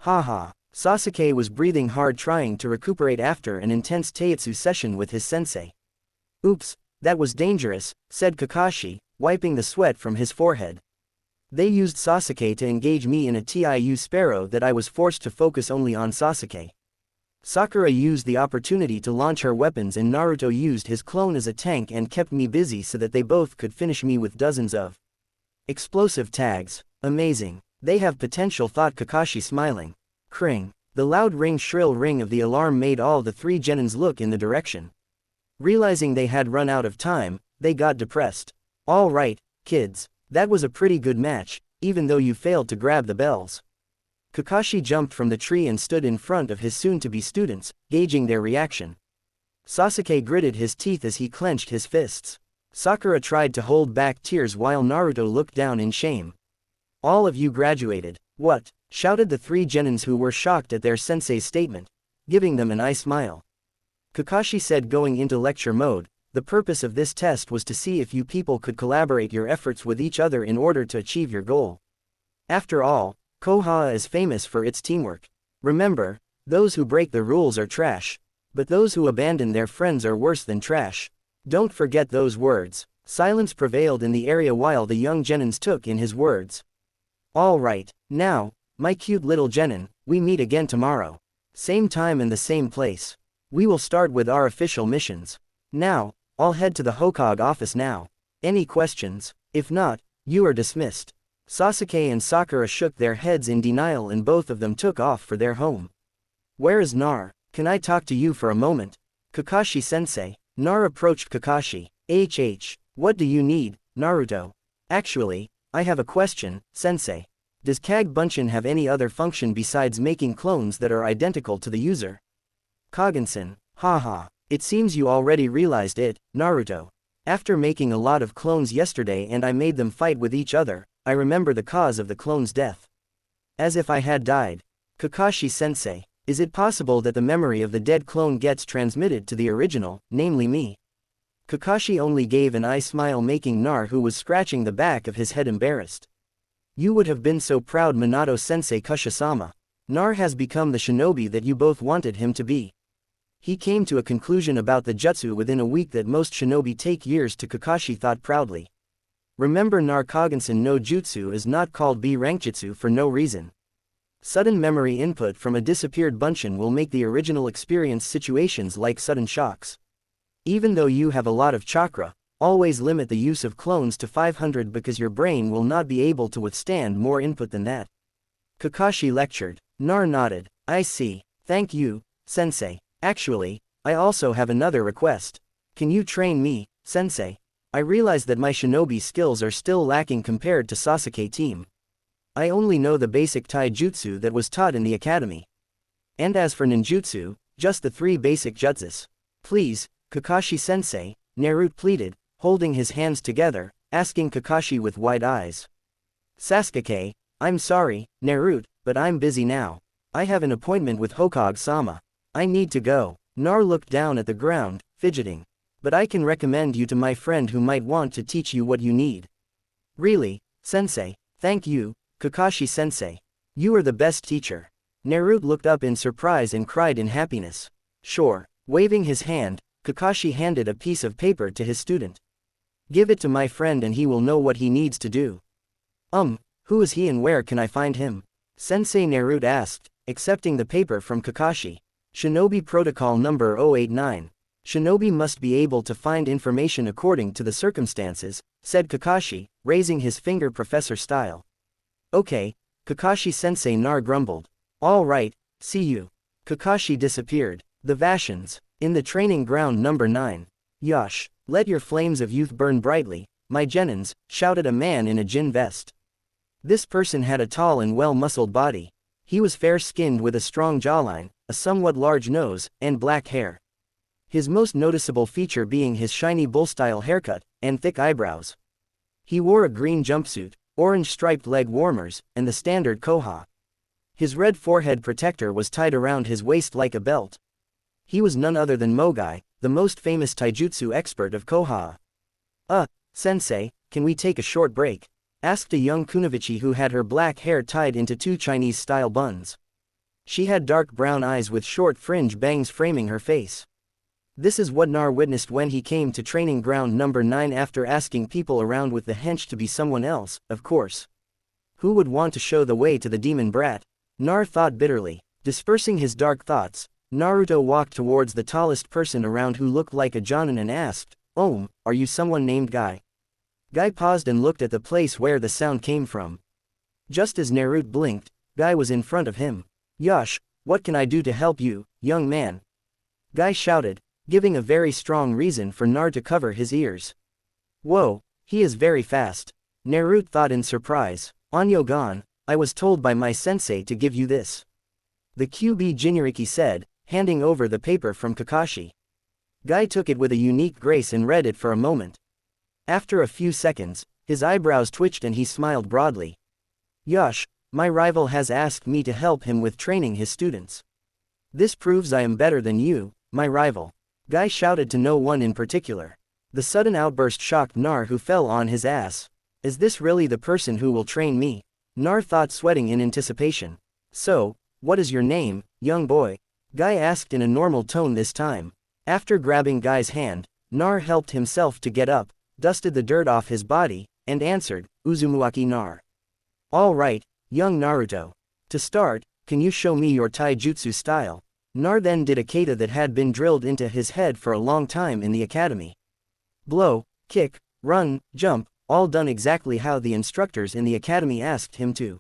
Haha, Sasuke was breathing hard, trying to recuperate after an intense taijutsu session with his sensei. Oops, That was dangerous, said Kakashi, wiping the sweat from his forehead. They used Sasuke to engage me in a TIU Sparrow that I was forced to focus only on Sasuke. Sakura used the opportunity to launch her weapons and Naruto used his clone as a tank and kept me busy so that they both could finish me with dozens of explosive tags. Amazing. They have potential, thought Kakashi, smiling. Kring. The loud shrill ring of the alarm made all the three genins look in the direction. Realizing they had run out of time, they got depressed. All right, kids, that was a pretty good match, even though you failed to grab the bells. Kakashi jumped from the tree and stood in front of his soon-to-be students, gauging their reaction. Sasuke gritted his teeth as he clenched his fists. Sakura tried to hold back tears while Naruto looked down in shame. All of you graduated. What? Shouted the three genins who were shocked at their sensei's statement, giving them an eye smile. Kakashi said, going into lecture mode, the purpose of this test was to see if you people could collaborate your efforts with each other in order to achieve your goal. After all, Konoha is famous for its teamwork. Remember, those who break the rules are trash, but those who abandon their friends are worse than trash. Don't forget those words. Silence prevailed in the area while the young genins took in his words. All right, now, my cute little genin, we meet again tomorrow. Same time and the same place. We will start with our official missions. Now, I'll head to the Hokage office now. Any questions? If not, you are dismissed. Sasuke and Sakura shook their heads in denial and both of them took off for their home. Where is Nar? Can I talk to you for a moment? Kakashi-sensei. Nar approached Kakashi. What do you need, Naruto? Actually, I have a question, sensei. Does Kage Bunshin have any other function besides making clones that are identical to the user? Kagen-san. Haha. It seems you already realized it, Naruto. After making a lot of clones yesterday and I made them fight with each other, I remember the cause of the clone's death. As if I had died. Kakashi-sensei, is it possible that the memory of the dead clone gets transmitted to the original, namely me? Kakashi only gave an eye smile, making Nar, who was scratching the back of his head, embarrassed. You would have been so proud, Minato-sensei. Kusha-sama. Nar has become the shinobi that you both wanted him to be. He came to a conclusion about the jutsu within a week that most shinobi take years to. Kakashi thought proudly. Remember, Nar Kagen-san no jutsu is not called B-rankjutsu for no reason. Sudden memory input from a disappeared Bunshin will make the original experience situations like sudden shocks. Even though you have a lot of chakra, always limit the use of clones to 500 because your brain will not be able to withstand more input than that. Kakashi lectured. Nar nodded. I see. Thank you, sensei. Actually, I also have another request. Can you train me, sensei? I realize that my shinobi skills are still lacking compared to Sasuke team. I only know the basic taijutsu that was taught in the academy. And as for ninjutsu, just the 3 basic jutsus. Please, Kakashi-sensei, Naruto pleaded, holding his hands together, asking Kakashi with wide eyes. Sasuke, I'm sorry, Naruto, but I'm busy now. I have an appointment with Hokage-sama. I need to go. Nar looked down at the ground, fidgeting. But I can recommend you to my friend who might want to teach you what you need. Really, sensei? Thank you, Kakashi-sensei. You are the best teacher. Naruto looked up in surprise and cried in happiness. Sure. Waving his hand, Kakashi handed a piece of paper to his student. Give it to my friend and he will know what he needs to do. Who is he and where can I find him? Sensei, Naruto asked, accepting the paper from Kakashi. Shinobi Protocol number 089. Shinobi must be able to find information according to the circumstances, said Kakashi, raising his finger professor style. Okay, Kakashi-sensei, Nar grumbled. All right, see you. Kakashi disappeared. The Vashons. In the training ground number 9. Yosh, let your flames of youth burn brightly, my genins, shouted a man in a jin vest. This person had a tall and well-muscled body. He was fair-skinned with a strong jawline, a somewhat large nose, and black hair. His most noticeable feature being his shiny bull-style haircut, and thick eyebrows. He wore a green jumpsuit, orange striped leg warmers, and the standard koha. His red forehead protector was tied around his waist like a belt. He was none other than Mogai, the most famous taijutsu expert of Koha. Sensei, can we take a short break? Asked a young kunoichi who had her black hair tied into 2 Chinese-style buns. She had dark brown eyes with short fringe bangs framing her face. This is what Nar witnessed when he came to training ground number 9 after asking people around with the hench to be someone else, of course. Who would want to show the way to the demon brat? Nar thought bitterly. Dispersing his dark thoughts, Naruto walked towards the tallest person around who looked like a Jonin and asked, are you someone named Guy? Guy paused and looked at the place where the sound came from. Just as Naruto blinked, Guy was in front of him. Yosh, what can I do to help you, young man? Guy shouted, giving a very strong reason for Nar to cover his ears. Whoa, he is very fast. Naruto thought in surprise. Onyogan, I was told by my sensei to give you this. The QB Jinuriki said, handing over the paper from Kakashi. Guy took it with a unique grace and read it for a moment. After a few seconds, his eyebrows twitched and he smiled broadly. Yosh, my rival has asked me to help him with training his students. This proves I am better than you, my rival. Guy shouted to no one in particular. The sudden outburst shocked Nar, who fell on his ass. Is this really the person who will train me? Nar thought, sweating in anticipation. So, what is your name, young boy? Guy asked in a normal tone this time. After grabbing Guy's hand, Nar helped himself to get up, dusted the dirt off his body, and answered, Uzumuaki Nar. All right, young Naruto. To start, can you show me your taijutsu style? Nar then did a kata that had been drilled into his head for a long time in the academy. Blow, kick, run, jump, all done exactly how the instructors in the academy asked him to.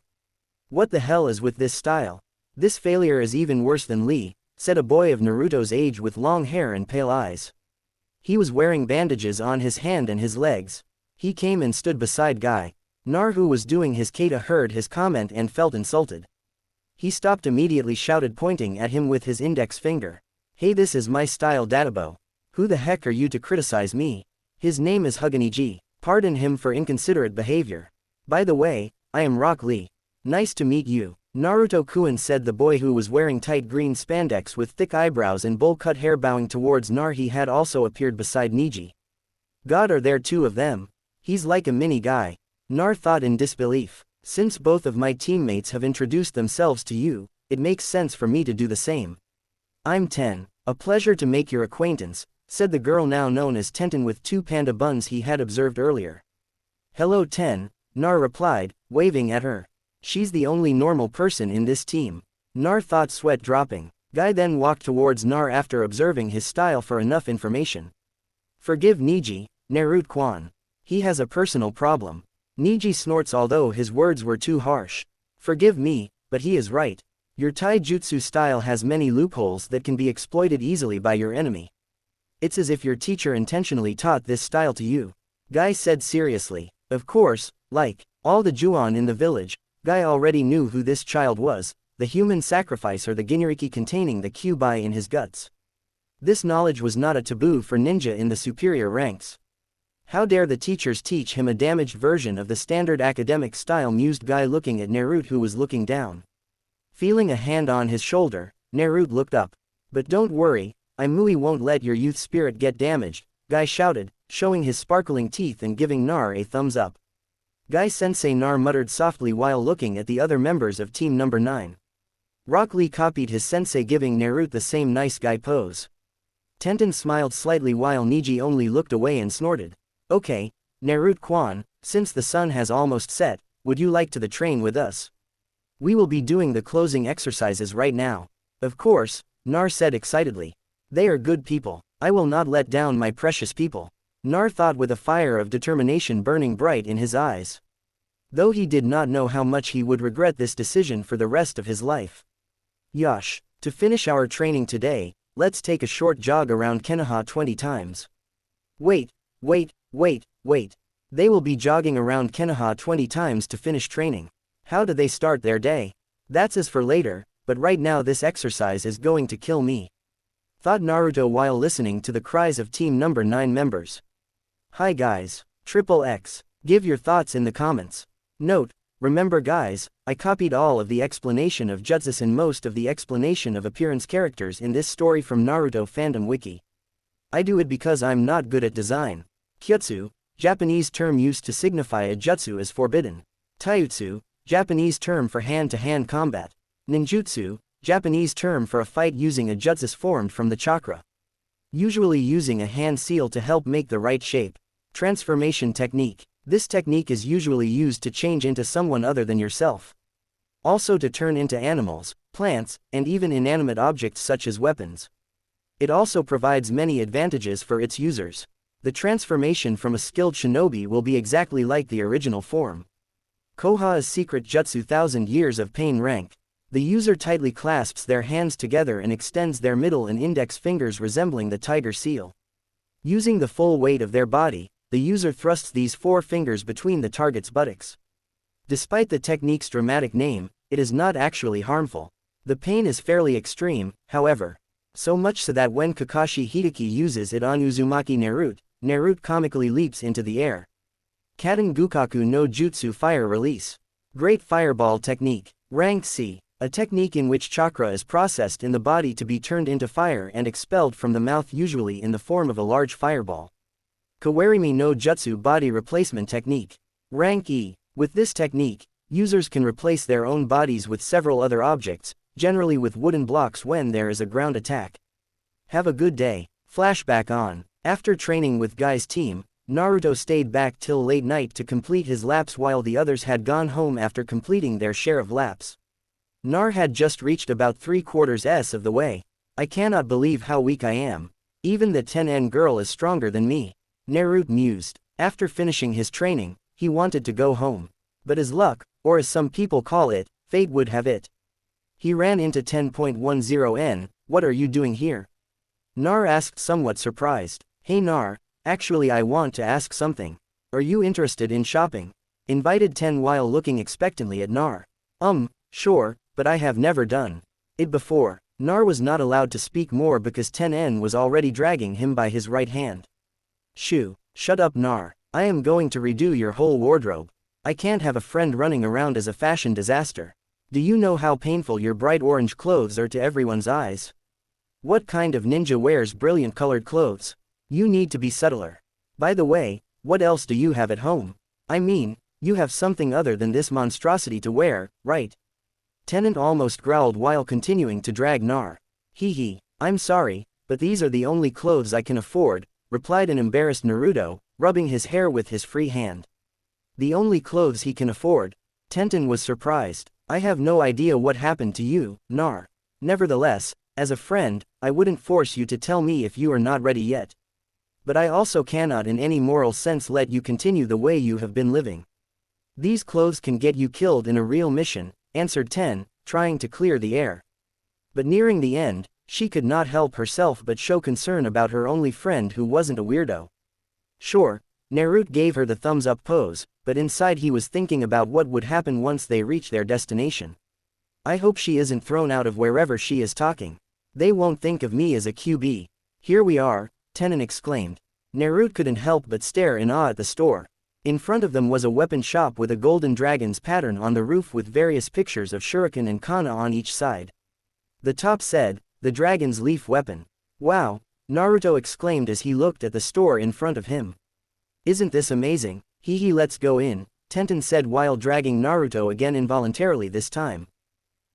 What the hell is with this style? This failure is even worse than Lee, said a boy of Naruto's age with long hair and pale eyes. He was wearing bandages on his hand and his legs. He came and stood beside Guy. Nar, who was doing his kata, heard his comment and felt insulted. He stopped immediately, shouted, pointing at him with his index finger. Hey, this is my style, Databo. Who the heck are you to criticize me? His name is Huganiji. Pardon him for inconsiderate behavior. By the way, I am Rock Lee. Nice to meet you. Naruto-kun, said the boy who was wearing tight green spandex with thick eyebrows and bowl-cut hair, bowing towards Nar. He had also appeared beside Niji. God, are there two of them? He's like a mini Guy. Nar thought in disbelief. Since both of my teammates have introduced themselves to you, it makes sense for me to do the same. I'm Ten. A pleasure to make your acquaintance, said the girl now known as Tenten with two panda buns he had observed earlier. Hello Ten, Nar replied, waving at her. She's the only normal person in this team. Nar thought, sweat dropping. Guy then walked towards Nar after observing his style for enough information. Forgive Niji, Naruto-kwan. He has a personal problem. Niji snorts, although his words were too harsh. Forgive me, but he is right. Your taijutsu style has many loopholes that can be exploited easily by your enemy. It's as if your teacher intentionally taught this style to you. Guy said seriously. Of course, like all the Juon in the village, Guy already knew who this child was, the human sacrifice or the Ginriki containing the Kyuubi in his guts. This knowledge was not a taboo for ninja in the superior ranks. How dare the teachers teach him a damaged version of the standard academic style, mused Guy, looking at Naruto, who was looking down. Feeling a hand on his shoulder, Naruto looked up. But don't worry, Imui won't let your youth spirit get damaged, Guy shouted, showing his sparkling teeth and giving Nar a thumbs up. Guy-sensei, Nar muttered softly while looking at the other members of team number 9. Rock Lee copied his sensei, giving Naruto the same nice guy pose. Tenten smiled slightly while Niji only looked away and snorted. Okay, Naruto-kwan, since the sun has almost set, would you like to train with us? We will be doing the closing exercises right now. Of course, Nar said excitedly. They are good people. I will not let down my precious people. Nar thought with a fire of determination burning bright in his eyes. Though he did not know how much he would regret this decision for the rest of his life. Yosh, to finish our training today, let's take a short jog around Konoha 20 times. Wait. They will be jogging around Konoha 20 times to finish training. How do they start their day? That's as for later, but right now this exercise is going to kill me. Thought Naruto while listening to the cries of team number 9 members. Hi guys. XXX. Give your thoughts in the comments. Note, remember guys, I copied all of the explanation of jutsus and most of the explanation of appearance characters in this story from Naruto fandom wiki. I do it because I'm not good at design. Kyutsu, Japanese term used to signify a jutsu as forbidden. Taijutsu, Japanese term for hand-to-hand combat. Ninjutsu, Japanese term for a fight using a jutsus formed from the chakra. usually using a hand seal to help make the right shape. Transformation technique. This technique is usually used to change into someone other than yourself. Also to turn into animals, plants, and even inanimate objects such as weapons. It also provides many advantages for its users. The transformation from a skilled shinobi will be exactly like the original form. Koha's secret jutsu 1000 years of pain rank. The user tightly clasps their hands together and extends their middle and index fingers resembling the tiger seal. Using the full weight of their body, the user thrusts these four fingers between the target's buttocks. Despite the technique's dramatic name, it is not actually harmful. The pain is fairly extreme, however. So much so that when Kakashi Hideki uses it on Uzumaki Naruto comically leaps into the air. Katen Gukaku no Jutsu Fire Release. Great Fireball Technique. Rank C. A technique in which chakra is processed in the body to be turned into fire and expelled from the mouth, usually in the form of a large fireball. Kawarimi no Jutsu Body Replacement Technique. Rank E. With this technique, users can replace their own bodies with several other objects, generally with wooden blocks when there is a ground attack. Have a good day. Flashback on. After training with Guy's team, Naruto stayed back till late night to complete his laps while the others had gone home after completing their share of laps. Nar had just reached about 3/4 of the way. I cannot believe how weak I am. Even the 10N girl is stronger than me. Naruto mused. After finishing his training, he wanted to go home. But as luck, or as some people call it, fate would have it. He ran into 10.10N, "What are you doing here?" Nar asked, somewhat surprised. "Hey Nar, actually I want to ask something. Are you interested in shopping?" Invited 10 while looking expectantly at Nar. Sure, but I have never done it before." Nar was not allowed to speak more because 10N was already dragging him by his right hand. "Shoo, shut up Nar. I am going to redo your whole wardrobe. I can't have a friend running around as a fashion disaster. Do you know how painful your bright orange clothes are to everyone's eyes? What kind of ninja wears brilliant colored clothes? You need to be subtler. By the way, what else do you have at home? I mean, you have something other than this monstrosity to wear, right?" Tenant almost growled while continuing to drag Nar. "Hee, I'm sorry, but these are the only clothes I can afford," replied an embarrassed Naruto, rubbing his hair with his free hand. "The only clothes he can afford?" Tenten was surprised. "I have no idea what happened to you, Nar. Nevertheless, as a friend, I wouldn't force you to tell me if you are not ready yet. But I also cannot in any moral sense let you continue the way you have been living. These clothes can get you killed in a real mission," answered Ten, trying to clear the air. But nearing the end, she could not help herself but show concern about her only friend who wasn't a weirdo. Sure, Naruto gave her the thumbs-up pose, but inside he was thinking about what would happen once they reach their destination. "I hope she isn't thrown out of wherever she is talking. They won't think of me as a QB. Here we are," Tenon exclaimed. Naruto couldn't help but stare in awe at the store. In front of them was a weapon shop with a golden dragon's pattern on the roof with various pictures of shuriken and kana on each side. The top said, "The Dragon's Leaf Weapon." "Wow," Naruto exclaimed as he looked at the store in front of him. "Isn't this amazing? Hee, let's go in," Tenten said while dragging Naruto again involuntarily this time.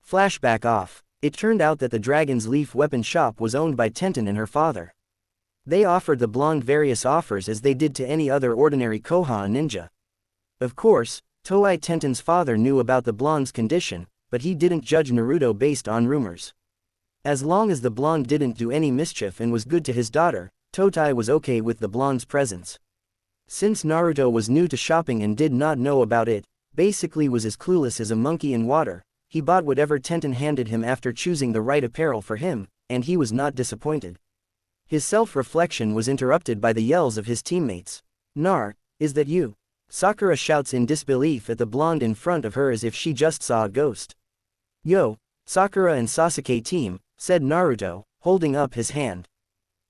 Flashback off. It turned out that the Dragon's Leaf Weapon shop was owned by Tenten and her father. They offered the blonde various offers as they did to any other ordinary Koha ninja. Of course, Toei Tenten's father knew about the blonde's condition, but he didn't judge Naruto based on rumors. As long as the blonde didn't do any mischief and was good to his daughter, Toei was okay with the blonde's presence. Since Naruto was new to shopping and did not know about it, basically was as clueless as a monkey in water, he bought whatever Tenten handed him after choosing the right apparel for him, and he was not disappointed. His self-reflection was interrupted by the yells of his teammates. "Nar, is that you?" Sakura shouts in disbelief at the blonde in front of her as if she just saw a ghost. "Yo, Sakura and Sasuke team," said Naruto, holding up his hand.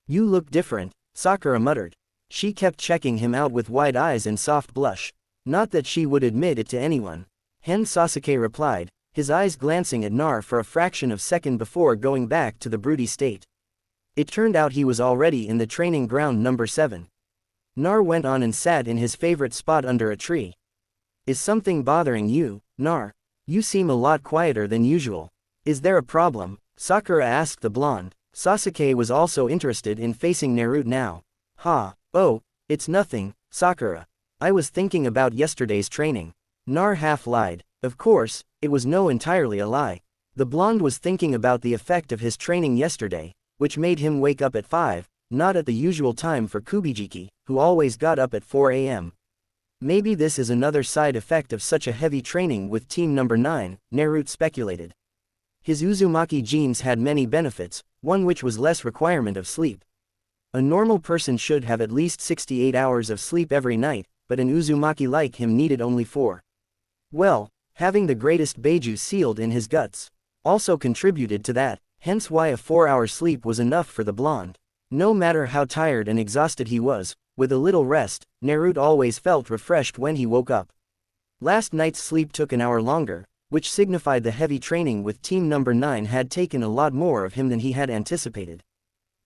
"You look different," Sakura muttered. She kept checking him out with wide eyes and soft blush. Not that she would admit it to anyone. Hen Sasuke replied, his eyes glancing at Nar for a fraction of a second before going back to the broody state. It turned out he was already in the training ground number 7. Nar went on and sat in his favorite spot under a tree. "Is something bothering you, Nar? You seem a lot quieter than usual. Is there a problem?" Sakura asked the blonde. Sasuke was also interested in facing Naruto now. Oh, it's nothing, Sakura. I was thinking about yesterday's training. Nar half lied. Of course, it was no entirely a lie. The blonde was thinking about the effect of his training yesterday, which made him wake up at 5, not at the usual time for Kubijiki, who always got up at 4 a.m. Maybe this is another side effect of such a heavy training with Team Number 9, Naruto speculated. His Uzumaki genes had many benefits, one which was less requirement of sleep. A normal person should have at least 68 hours of sleep every night, but an Uzumaki like him needed only 4. Well, having the greatest Beiju sealed in his guts also contributed to that, hence why a 4-hour sleep was enough for the blonde. No matter how tired and exhausted he was, with a little rest, Naruto always felt refreshed when he woke up. Last night's sleep took an hour longer, which signified the heavy training with Team Number 9 had taken a lot more of him than he had anticipated.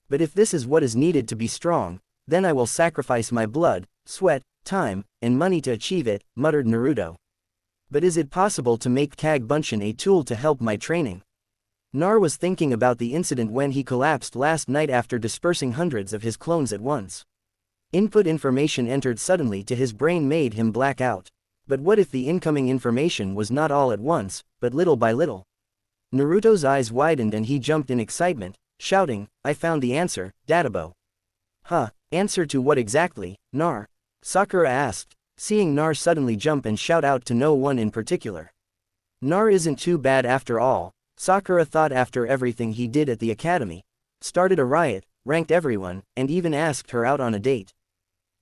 But if this is what is needed to be strong, then I will sacrifice my blood, sweat, time, and money to achieve it, muttered Naruto. But is it possible to make Kage Bunshin a tool to help my training? Nar was thinking about the incident when he collapsed last night after dispersing hundreds of his clones at once. Input information entered suddenly to his brain made him black out. But what if the incoming information was not all at once, but little by little? Naruto's eyes widened and he jumped in excitement, shouting, I found the answer, Dadabo. Huh, answer to what exactly, Nar? Sakura asked, seeing Nar suddenly jump and shout out to no one in particular. Nar isn't too bad after all, Sakura thought after everything he did at the academy. Started a riot, ranked everyone, and even asked her out on a date.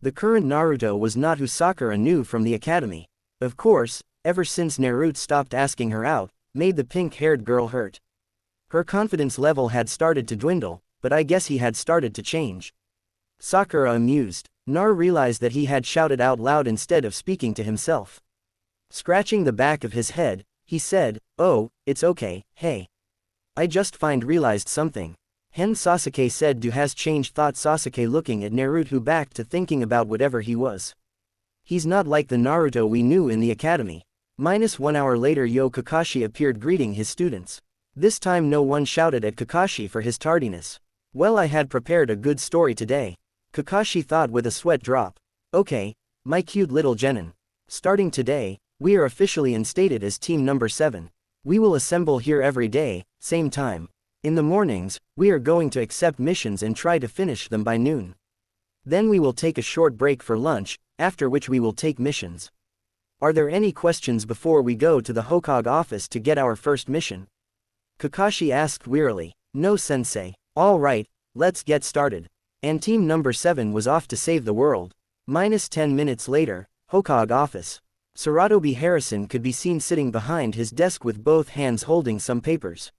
The current Naruto was not who Sakura knew from the academy. Of course, ever since Naruto stopped asking her out, made the pink-haired girl hurt. Her confidence level had started to dwindle, but I guess he had started to change. Sakura amused. Nar realized that he had shouted out loud instead of speaking to himself. Scratching the back of his head, he said, oh, it's okay, hey. I just realized something. Hen Sasuke said do has changed thought Sasuke looking at Naruto who back to thinking about whatever he was. He's not like the Naruto we knew in the academy. -1 hour later Kakashi appeared greeting his students. This time no one shouted at Kakashi for his tardiness. Well, I had prepared a good story today. Kakashi thought with a sweat drop. Okay, my cute little genin. Starting today, we are officially instated as Team Number 7. We will assemble here every day, same time. In the mornings, we are going to accept missions and try to finish them by noon. Then we will take a short break for lunch, after which we will take missions. Are there any questions before we go to the Hokage office to get our first mission? Kakashi asked wearily. No sensei. All right, let's get started. And Team Number 7 was off to save the world. -10 minutes later, Hokage office. Saratobi Harrison could be seen sitting behind his desk with both hands holding some papers.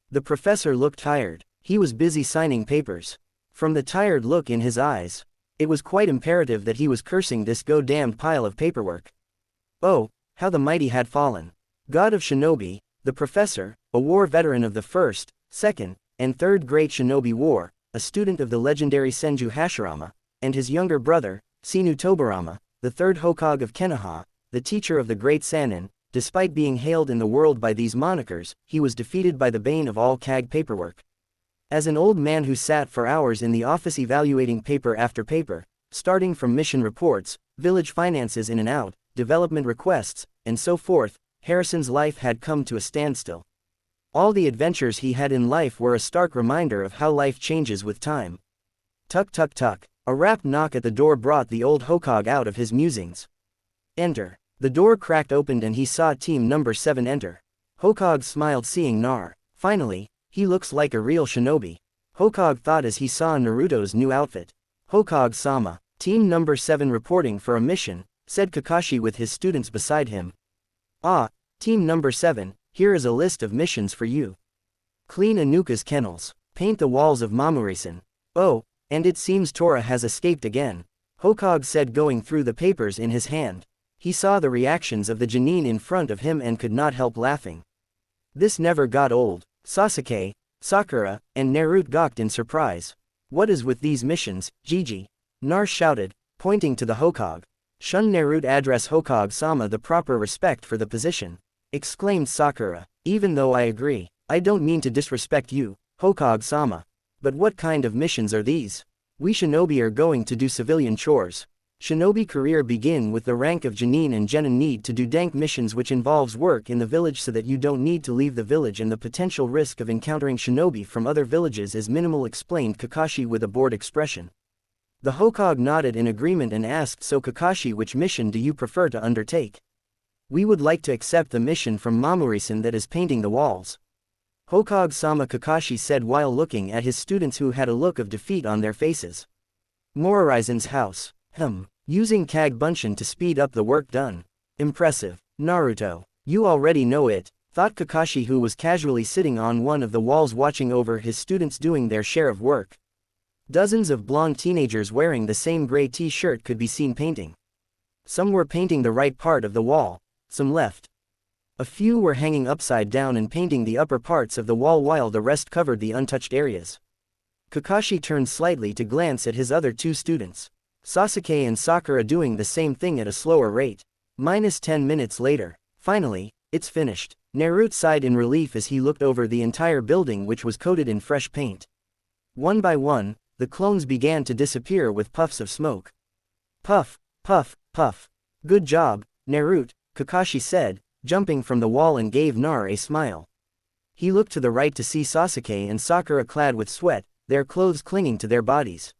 The professor looked tired. He was busy signing papers. From the tired look in his eyes, it was quite imperative that he was cursing this go-damned pile of paperwork. Oh, how the mighty had fallen. God of Shinobi, the professor, a war veteran of the First, Second, and Third Great Shinobi War, a student of the legendary Senju Hashirama, and his younger brother, Sinu Tobarama, the third Hokage of Konoha, the teacher of the Great Sannin. Despite being hailed in the world by these monikers, he was defeated by the bane of all Kage paperwork. As an old man who sat for hours in the office evaluating paper after paper, starting from mission reports, village finances in and out, development requests, and so forth, Harrison's life had come to a standstill. All the adventures he had in life were a stark reminder of how life changes with time. Tuck tuck tuck. A rap knock at the door brought the old Hokage out of his musings. Enter. The door cracked open and he saw Team Number 7 enter. Hokage smiled seeing Nar. Finally, he looks like a real shinobi. Hokage thought as he saw Naruto's new outfit. Hokage-sama, Team Number 7 reporting for a mission, said Kakashi with his students beside him. Ah, Team Number 7, here is a list of missions for you. Clean Anuka's kennels. Paint the walls of Mamurisen. Oh, and it seems Tora has escaped again. Hokage said going through the papers in his hand. He saw the reactions of the Chunin in front of him and could not help laughing. This never got old. Sasuke, Sakura, and Naruto gawked in surprise. What is with these missions, Gigi? Nar shouted, pointing to the Hokage. Shun Naruto address Hokage-sama the proper respect for the position. Exclaimed Sakura. Even though I agree, I don't mean to disrespect you, Hokage-sama. But what kind of missions are these? We shinobi are going to do civilian chores. Shinobi career begin with the rank of Genin and Genin need to do dank missions which involves work in the village so that you don't need to leave the village and the potential risk of encountering shinobi from other villages is minimal, explained Kakashi with a bored expression. The Hokage nodded in agreement and asked, so Kakashi, which mission do you prefer to undertake? We would like to accept the mission from Mamori-san that is painting the walls. Hokage-sama, Kakashi said while looking at his students who had a look of defeat on their faces. Moririzen's house. Using Kage Bunshin to speed up the work done. Impressive. Naruto. You already know it, thought Kakashi, who was casually sitting on one of the walls watching over his students doing their share of work. Dozens of blonde teenagers wearing the same gray t-shirt could be seen painting. Some were painting the right part of the wall, some left. A few were hanging upside down and painting the upper parts of the wall while the rest covered the untouched areas. Kakashi turned slightly to glance at his other two students. Sasuke and Sakura doing the same thing at a slower rate. -10 minutes later. Finally, it's finished. Naruto sighed in relief as he looked over the entire building, which was coated in fresh paint. One by one, the clones began to disappear with puffs of smoke. Puff, puff, puff. Good job, Naruto, Kakashi said, jumping from the wall and gave Nar a smile. He looked to the right to see Sasuke and Sakura clad with sweat, their clothes clinging to their bodies.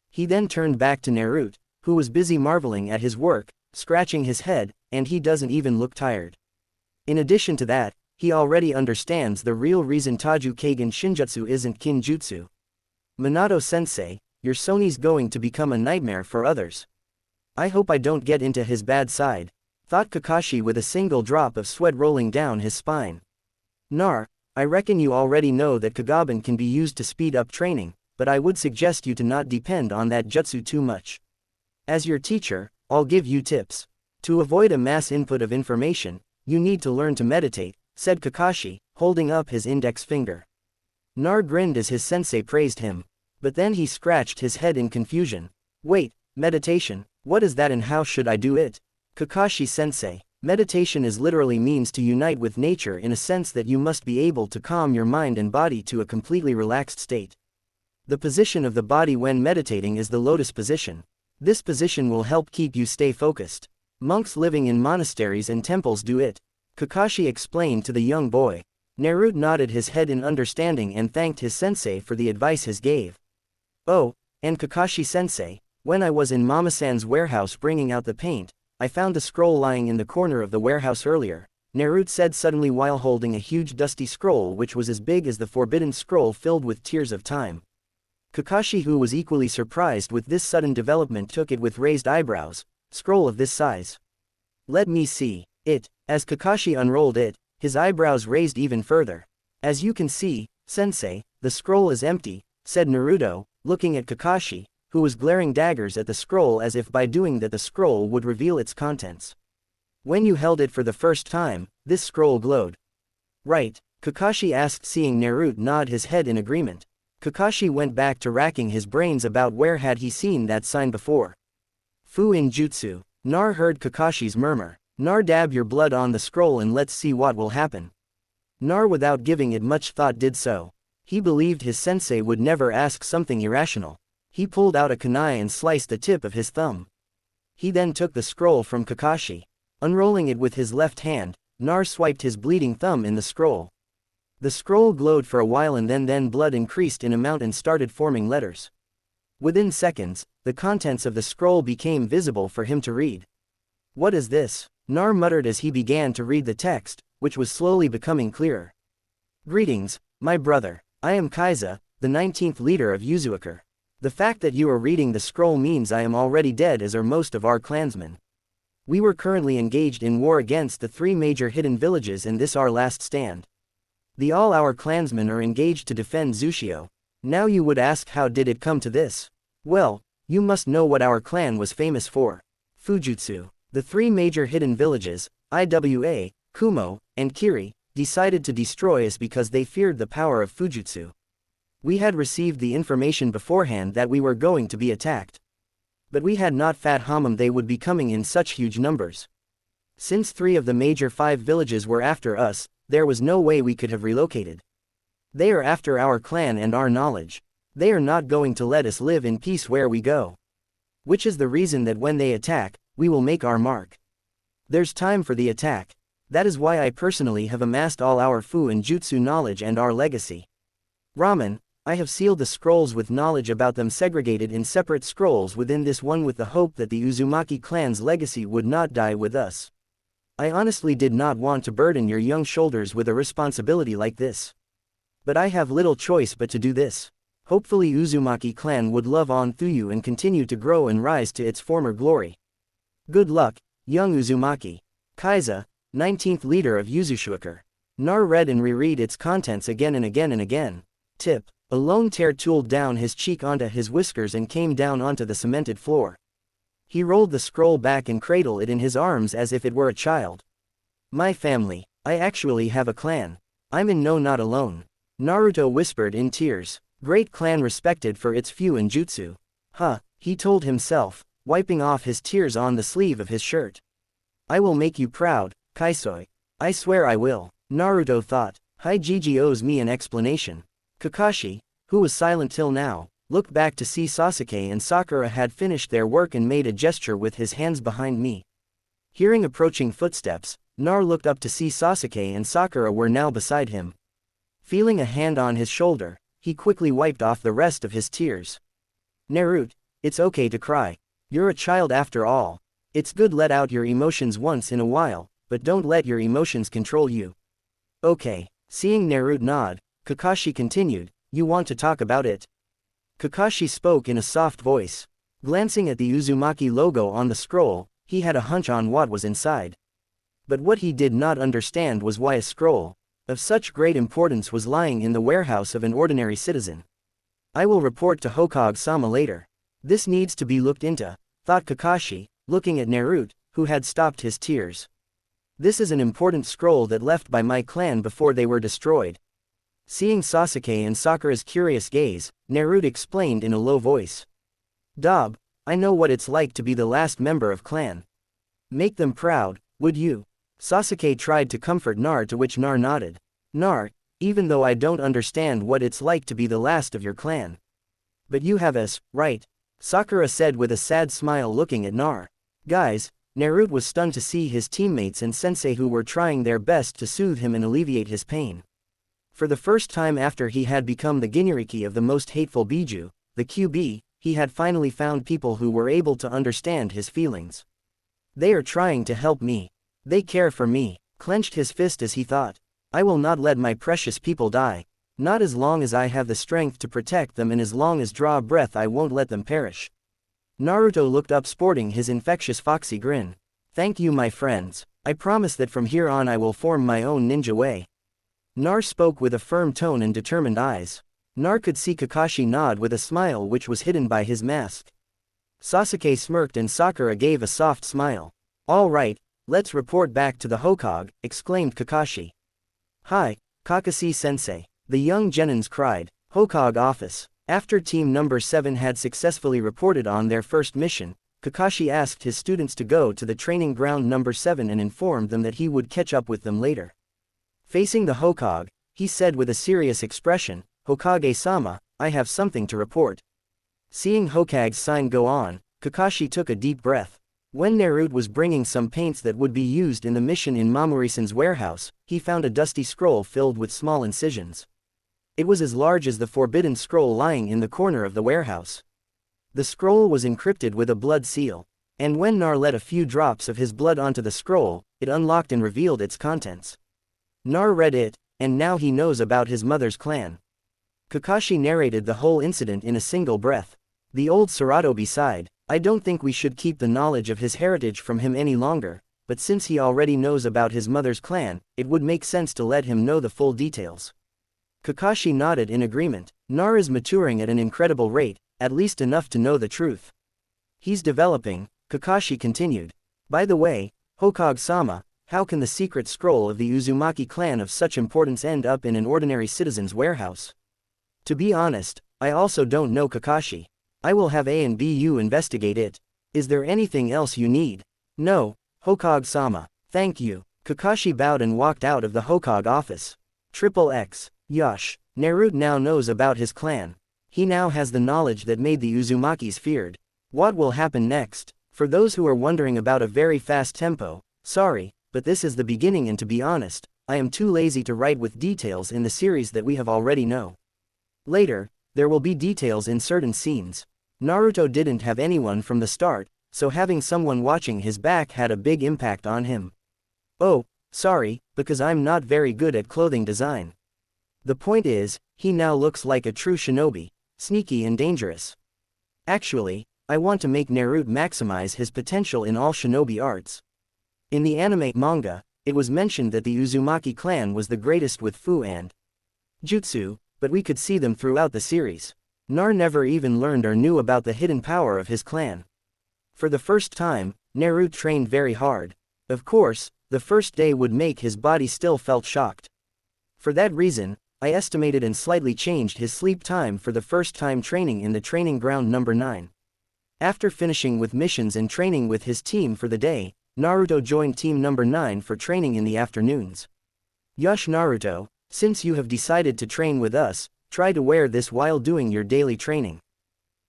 He then turned back to Naruto, who was busy marveling at his work, scratching his head, and he doesn't even look tired. In addition to that, he already understands the real reason Taju Kagen Shinjutsu isn't Kinjutsu. Minato-sensei, your Sony's going to become a nightmare for others. I hope I don't get into his bad side, thought Kakashi with a single drop of sweat rolling down his spine. Nar, I reckon you already know that Kagaban can be used to speed up training, but I would suggest you to not depend on that jutsu too much. As your teacher, I'll give you tips. To avoid a mass input of information, you need to learn to meditate, said Kakashi, holding up his index finger. Nar grinned as his sensei praised him, but then he scratched his head in confusion. Wait, meditation, what is that and how should I do it? Kakashi-sensei, meditation is literally means to unite with nature in a sense that you must be able to calm your mind and body to a completely relaxed state. The position of the body when meditating is the lotus position. This position will help keep you stay focused. Monks living in monasteries and temples do it, Kakashi explained to the young boy. Naruto nodded his head in understanding and thanked his sensei for the advice he gave. Oh, and Kakashi-sensei, when I was in Mama-san's warehouse bringing out the paint, I found the scroll lying in the corner of the warehouse earlier, Naruto said suddenly while holding a huge dusty scroll which was as big as the forbidden scroll filled with tears of time. Kakashi, who was equally surprised with this sudden development, took it with raised eyebrows. Scroll of this size. Let me see it. As Kakashi unrolled it, his eyebrows raised even further. As you can see, sensei, the scroll is empty, said Naruto, looking at Kakashi, who was glaring daggers at the scroll as if by doing that the scroll would reveal its contents. When you held it for the first time, this scroll glowed. Right, Kakashi asked, seeing Naruto nod his head in agreement. Kakashi went back to racking his brains about where had he seen that sign before. Fu-in Jutsu. Nar heard Kakashi's murmur. Nar, dab your blood on the scroll and let's see what will happen. Nar, without giving it much thought, did so. He believed his sensei would never ask something irrational. He pulled out a kunai and sliced the tip of his thumb. He then took the scroll from Kakashi. Unrolling it with his left hand, Nar swiped his bleeding thumb in the scroll. The scroll glowed for a while and then blood increased in amount and started forming letters. Within seconds, the contents of the scroll became visible for him to read. What is this? Nar muttered as he began to read the text, which was slowly becoming clearer. Greetings, my brother. I am Kaiza, the 19th leader of Uzuaker. The fact that you are reading the scroll means I am already dead, as are most of our clansmen. We were currently engaged in war against the 3 major hidden villages and this our last stand. All our clansmen are engaged to defend Zushio. Now you would ask, how did it come to this? Well, you must know what our clan was famous for. Fujutsu. The 3 major hidden villages, Iwa, Kumo, and Kiri, decided to destroy us because they feared the power of Fujutsu. We had received the information beforehand that we were going to be attacked. But we had not fathomed they would be coming in such huge numbers. Since 3 of the major 5 villages were after us, there was no way we could have relocated. They are after our clan and our knowledge. They are not going to let us live in peace where we go. Which is the reason that when they attack, we will make our mark. There's time for the attack. That is why I personally have amassed all our Fu and Jutsu knowledge and our legacy. Ramen, I have sealed the scrolls with knowledge about them segregated in separate scrolls within this one with the hope that the Uzumaki clan's legacy would not die with us. I honestly did not want to burden your young shoulders with a responsibility like this. But I have little choice but to do this. Hopefully Uzumaki clan would love on through you and continue to grow and rise to its former glory. Good luck, young Uzumaki. Kaiza, 19th leader of Yuzushuaker. Nar read and reread its contents again and again and again. Tip. A lone tear tooled down his cheek onto his whiskers and came down onto the cemented floor. He rolled the scroll back and cradled it in his arms as if it were a child. My family. I actually have a clan. I'm in no not alone. Naruto whispered in tears. Great clan respected for its Fu and Jutsu. Huh, he told himself, wiping off his tears on the sleeve of his shirt. I will make you proud, Kaisoi. I swear I will. Naruto thought. Hijiji owes me an explanation. Kakashi, who was silent till now, looked back to see Sasuke and Sakura had finished their work and made a gesture with his hands behind me. Hearing approaching footsteps, Nar looked up to see Sasuke and Sakura were now beside him. Feeling a hand on his shoulder, he quickly wiped off the rest of his tears. Naruto, it's okay to cry. You're a child after all. It's good let out your emotions once in a while, but don't let your emotions control you. Okay. Seeing Naruto nod, Kakashi continued, you want to talk about it? Kakashi spoke in a soft voice. Glancing at the Uzumaki logo on the scroll, he had a hunch on what was inside. But what he did not understand was why a scroll of such great importance was lying in the warehouse of an ordinary citizen. I will report to Hokage-sama later. This needs to be looked into, thought Kakashi, looking at Naruto, who had stopped his tears. This is an important scroll that left by my clan before they were destroyed. Seeing Sasuke and Sakura's curious gaze, Naruto explained in a low voice. Dob, I know what it's like to be the last member of clan. Make them proud, would you? Sasuke tried to comfort Nar, to which Nar nodded. Nar, even though I don't understand what it's like to be the last of your clan. But you have us, right? Sakura said with a sad smile looking at Nar. Guys, Naruto was stunned to see his teammates and sensei who were trying their best to soothe him and alleviate his pain. For the first time after he had become the Ginriki of the most hateful Biju, the QB, he had finally found people who were able to understand his feelings. They are trying to help me. They care for me. Clenched his fist as he thought. I will not let my precious people die. Not as long as I have the strength to protect them, and as long as draw breath I won't let them perish. Naruto looked up sporting his infectious foxy grin. Thank you my friends. I promise that from here on I will form my own ninja way. Nar spoke with a firm tone and determined eyes. Nar could see Kakashi nod with a smile which was hidden by his mask. Sasuke smirked and Sakura gave a soft smile. All right, let's report back to the Hokage, exclaimed Kakashi. Hi, Kakashi-sensei, the young Genins cried. Hokage office. After team number 7 had successfully reported on their first mission, Kakashi asked his students to go to the training ground number 7 and informed them that he would catch up with them later. Facing the Hokage, he said with a serious expression, Hokage-sama, I have something to report. Seeing Hokage's sign go on, Kakashi took a deep breath. When Naruto was bringing some paints that would be used in the mission in Mamori-san's warehouse, he found a dusty scroll filled with small incisions. It was as large as the forbidden scroll lying in the corner of the warehouse. The scroll was encrypted with a blood seal, and when Nar let a few drops of his blood onto the scroll, it unlocked and revealed its contents. Nar read it, and now he knows about his mother's clan. Kakashi narrated the whole incident in a single breath. The old Saratobi sighed. I don't think we should keep the knowledge of his heritage from him any longer, but since he already knows about his mother's clan, it would make sense to let him know the full details. Kakashi nodded in agreement. Nar is maturing at an incredible rate, at least enough to know the truth. He's developing, Kakashi continued. By the way, Hokage-sama, how can the secret scroll of the Uzumaki clan of such importance end up in an ordinary citizen's warehouse? To be honest, I also don't know Kakashi. I will have A and BU investigate it. Is there anything else you need? No, Hokage-sama, thank you. Kakashi bowed and walked out of the Hokage office. XXX. Yosh. Naruto now knows about his clan. He now has the knowledge that made the Uzumakis feared. What will happen next? For those who are wondering about a very fast tempo, sorry, but this is the beginning, and to be honest, I am too lazy to write with details in the series that we have already know. Later, there will be details in certain scenes. Naruto didn't have anyone from the start, so having someone watching his back had a big impact on him. Oh, sorry, because I'm not very good at clothing design. The point is, he now looks like a true shinobi, sneaky and dangerous. Actually, I want to make Naruto maximize his potential in all shinobi arts. In the anime manga, it was mentioned that the Uzumaki clan was the greatest with Fu and Jutsu, but we could see them throughout the series. Nar never even learned or knew about the hidden power of his clan. For the first time, Naruto trained very hard. Of course, the first day would make his body still felt shocked. For that reason, I estimated and slightly changed his sleep time for the first time training in the training ground number 9. After finishing with missions and training with his team for the day, Naruto joined team number 9 for training in the afternoons. Yosh Naruto, since you have decided to train with us, try to wear this while doing your daily training.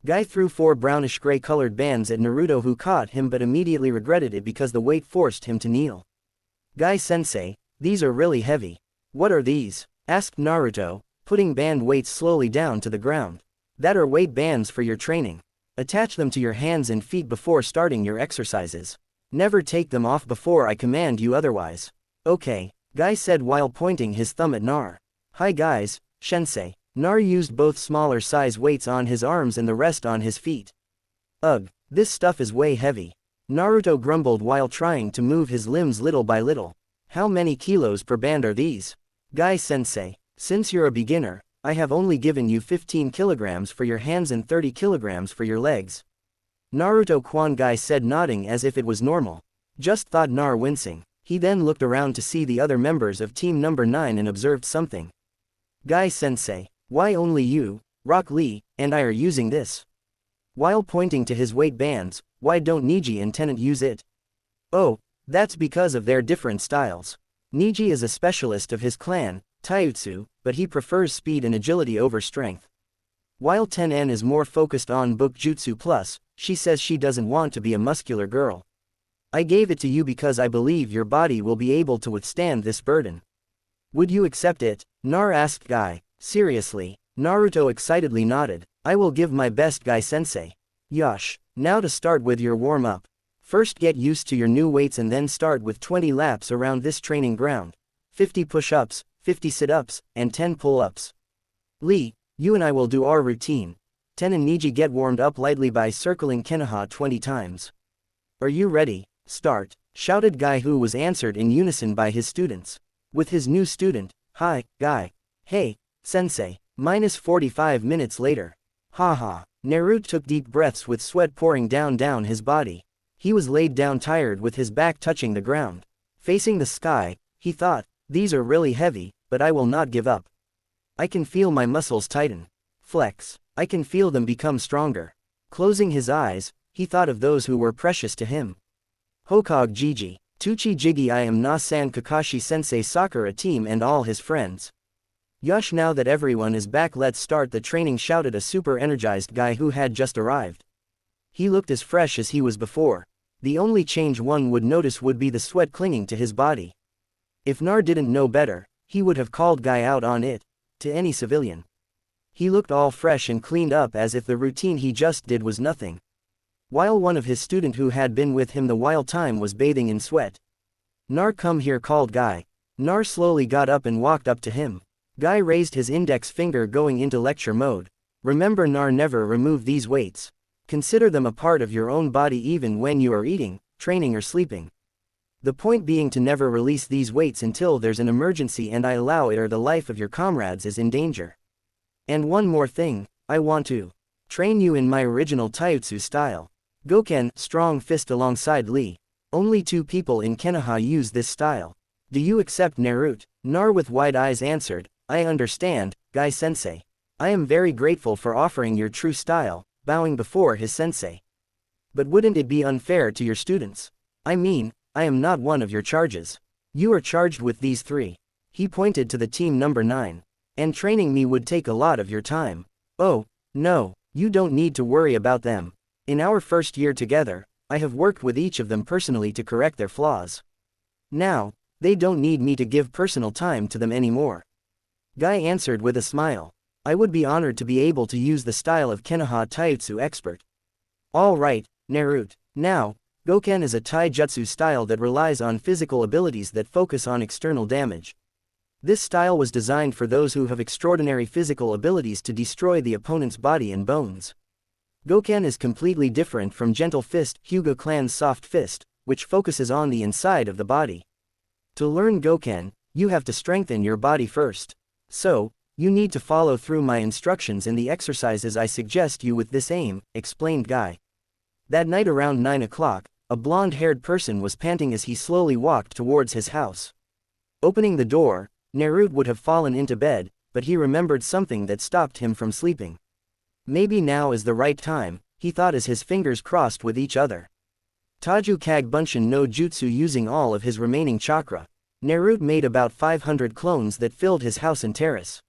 Guy threw 4 brownish-gray colored bands at Naruto, who caught him but immediately regretted it because the weight forced him to kneel. Guy-sensei, these are really heavy. What are these? Asked Naruto, putting band weights slowly down to the ground. That are weight bands for your training. Attach them to your hands and feet before starting your exercises. Never take them off before I command you otherwise. Okay, Guy said while pointing his thumb at Nar. Hi guys, Sensei. Nar used both smaller size weights on his arms and the rest on his feet. Ugh, this stuff is way heavy. Naruto grumbled while trying to move his limbs little by little. How many kilos per band are these? Guy-sensei, since you're a beginner, I have only given you 15 kilograms for your hands and 30 kilograms for your legs. Naruto-kwan, Guy said, nodding as if it was normal. Just thought Nar, wincing. He then looked around to see the other members of team number 9 and observed something. Guy-sensei, why only you, Rock Lee, and I are using this? While pointing to his weight bands, why don't Neji and Tennant use it? Oh, that's because of their different styles. Neji is a specialist of his clan, Taijutsu, but he prefers speed and agility over strength. While Tenen is more focused on book jutsu plus, she says she doesn't want to be a muscular girl. I gave it to you because I believe your body will be able to withstand this burden. Would you accept it? Nar asked Guy. Seriously? Naruto excitedly nodded. I will give my best, Guy-sensei. Yosh, now to start with your warm-up. First get used to your new weights and then start with 20 laps around this training ground. 50 push-ups, 50 sit-ups, and 10 pull-ups. Lee, you and I will do our routine. Ten and Neji get warmed up lightly by circling Konoha 20 times. Are you ready? Start, shouted Guy, who was answered in unison by his students. With his new student, hi, Guy. Hey, sensei. Minus 45 minutes later. Haha. Naruto took deep breaths with sweat pouring down his body. He was laid down tired with his back touching the ground. Facing the sky, he thought, these are really heavy, but I will not give up. I can feel my muscles tighten. Flex. I can feel them become stronger. Closing his eyes, he thought of those who were precious to him. Hokage Gigi, Tuchi Jigi, I am Na-san, Kakashi Sensei, Sakura team and all his friends. Yosh, now that everyone is back, let's start the training, shouted a super energized Guy who had just arrived. He looked as fresh as he was before. The only change one would notice would be the sweat clinging to his body. If Nar didn't know better, he would have called Guy out on it, to any civilian. He looked all fresh and cleaned up as if the routine he just did was nothing. While one of his student who had been with him the while time was bathing in sweat. Nar, come here, called Guy. Nar slowly got up and walked up to him. Guy raised his index finger, going into lecture mode. Remember, Nar, never remove these weights. Consider them a part of your own body even when you are eating, training or sleeping. The point being to never release these weights until there's an emergency and I allow it, or the life of your comrades is in danger. And one more thing, I want to train you in my original taijutsu style. Goken, strong fist alongside Lee. Only 2 people in Konoha use this style. Do you accept, Naruto? Nar with wide eyes answered, I understand, Guy-sensei. I am very grateful for offering your true style, bowing before his sensei. But wouldn't it be unfair to your students? I mean, I am not one of your charges. You are charged with these 3. He pointed to the team number 9. And training me would take a lot of your time. Oh, No, you don't need to worry about them. In our first year together, I have worked with each of them personally to correct their flaws. Now, they don't need me to give personal time to them anymore. Guy answered with a smile. I would be honored to be able to use the style of Konoha Taijutsu expert. All right, Naruto. Now, Goken is a taijutsu style that relies on physical abilities that focus on external damage. This style was designed for those who have extraordinary physical abilities to destroy the opponent's body and bones. Goken is completely different from Gentle Fist, Hyuga Clan's Soft Fist, which focuses on the inside of the body. To learn Goken, you have to strengthen your body first. So, you need to follow through my instructions in the exercises I suggest you with this aim, explained Guy. That night around 9 o'clock, a blonde-haired person was panting as he slowly walked towards his house. Opening the door, Naruto would have fallen into bed, but he remembered something that stopped him from sleeping. Maybe now is the right time, he thought as his fingers crossed with each other. Taju Kage Bunshin no Jutsu. Using all of his remaining chakra, Naruto made about 500 clones that filled his house and terrace.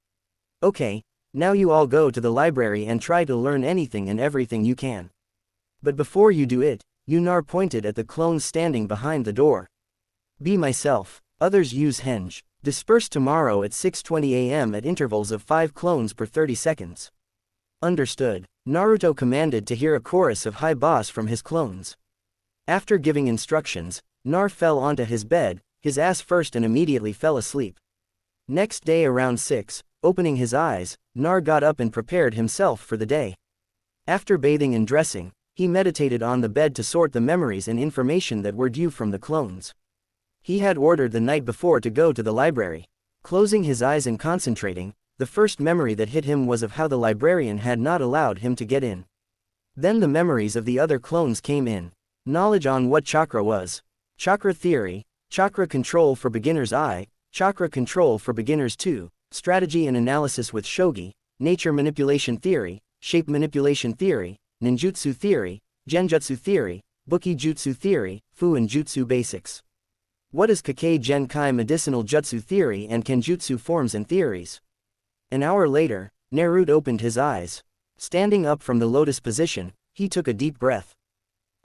Okay, now you all go to the library and try to learn anything and everything you can. But before you do it, Yunar pointed at the clones standing behind the door. Be myself, others use henge. Disperse tomorrow at 6:20 a.m. at intervals of 5 clones per 30 seconds. Understood. Naruto commanded to hear a chorus of "Hi boss" from his clones. After giving instructions, Nar fell onto his bed, his ass first, and immediately fell asleep. Next day around 6, opening his eyes, Nar got up and prepared himself for the day. After bathing and dressing, he meditated on the bed to sort the memories and information that were due from the clones. He had ordered the night before to go to the library. Closing his eyes and concentrating, the first memory that hit him was of how the librarian had not allowed him to get in. Then the memories of the other clones came in. Knowledge on what chakra was. Chakra theory, chakra control for beginners I, chakra control for beginners 2, strategy and analysis with shogi, nature manipulation theory, shape manipulation theory, ninjutsu theory, genjutsu theory, buki jutsu theory, fu and jutsu basics. What is Kakei Genkai medicinal jutsu theory and kenjutsu forms and theories? An hour later, Naruto opened his eyes. Standing up from the lotus position, he took a deep breath.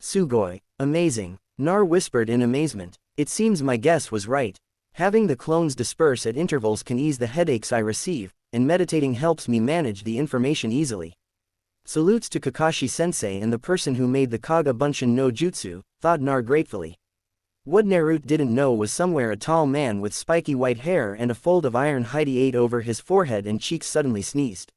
Sugoi, amazing, Nar whispered in amazement. It seems my guess was right. Having the clones disperse at intervals can ease the headaches I receive, and meditating helps me manage the information easily. Salutes to Kakashi-sensei and the person who made the Kaga Bunshin no Jutsu, thought Nar gratefully. What Naruto didn't know was somewhere a tall man with spiky white hair and a fold of iron hide ate over his forehead and cheeks suddenly sneezed.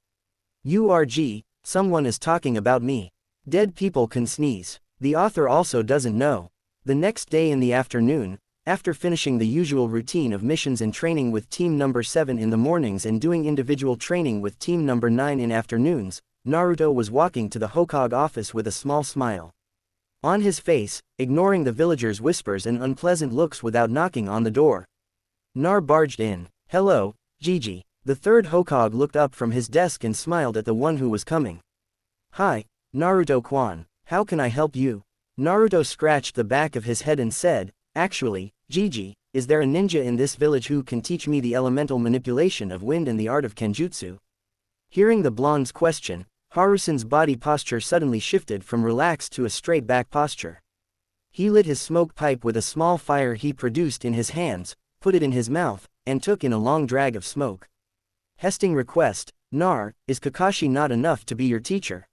URG, someone is talking about me. Dead people can sneeze. The author also doesn't know. The next day in the afternoon, after finishing the usual routine of missions and training with Team Number 7 in the mornings and doing individual training with Team Number 9 in afternoons, Naruto was walking to the Hokage office with a small smile on his face, ignoring the villagers' whispers and unpleasant looks without knocking on the door. Nar barged in. Hello, Gigi. The third Hokage looked up from his desk and smiled at the one who was coming. Hi, Naruto-kwan, how can I help you? Naruto scratched the back of his head and said, actually, Gigi, is there a ninja in this village who can teach me the elemental manipulation of wind and the art of kenjutsu? Hearing the blonde's question, Harusen's body posture suddenly shifted from relaxed to a straight back posture. He lit his smoke pipe with a small fire he produced in his hands, put it in his mouth, and took in a long drag of smoke. Hesting request, Nar, is Kakashi not enough to be your teacher?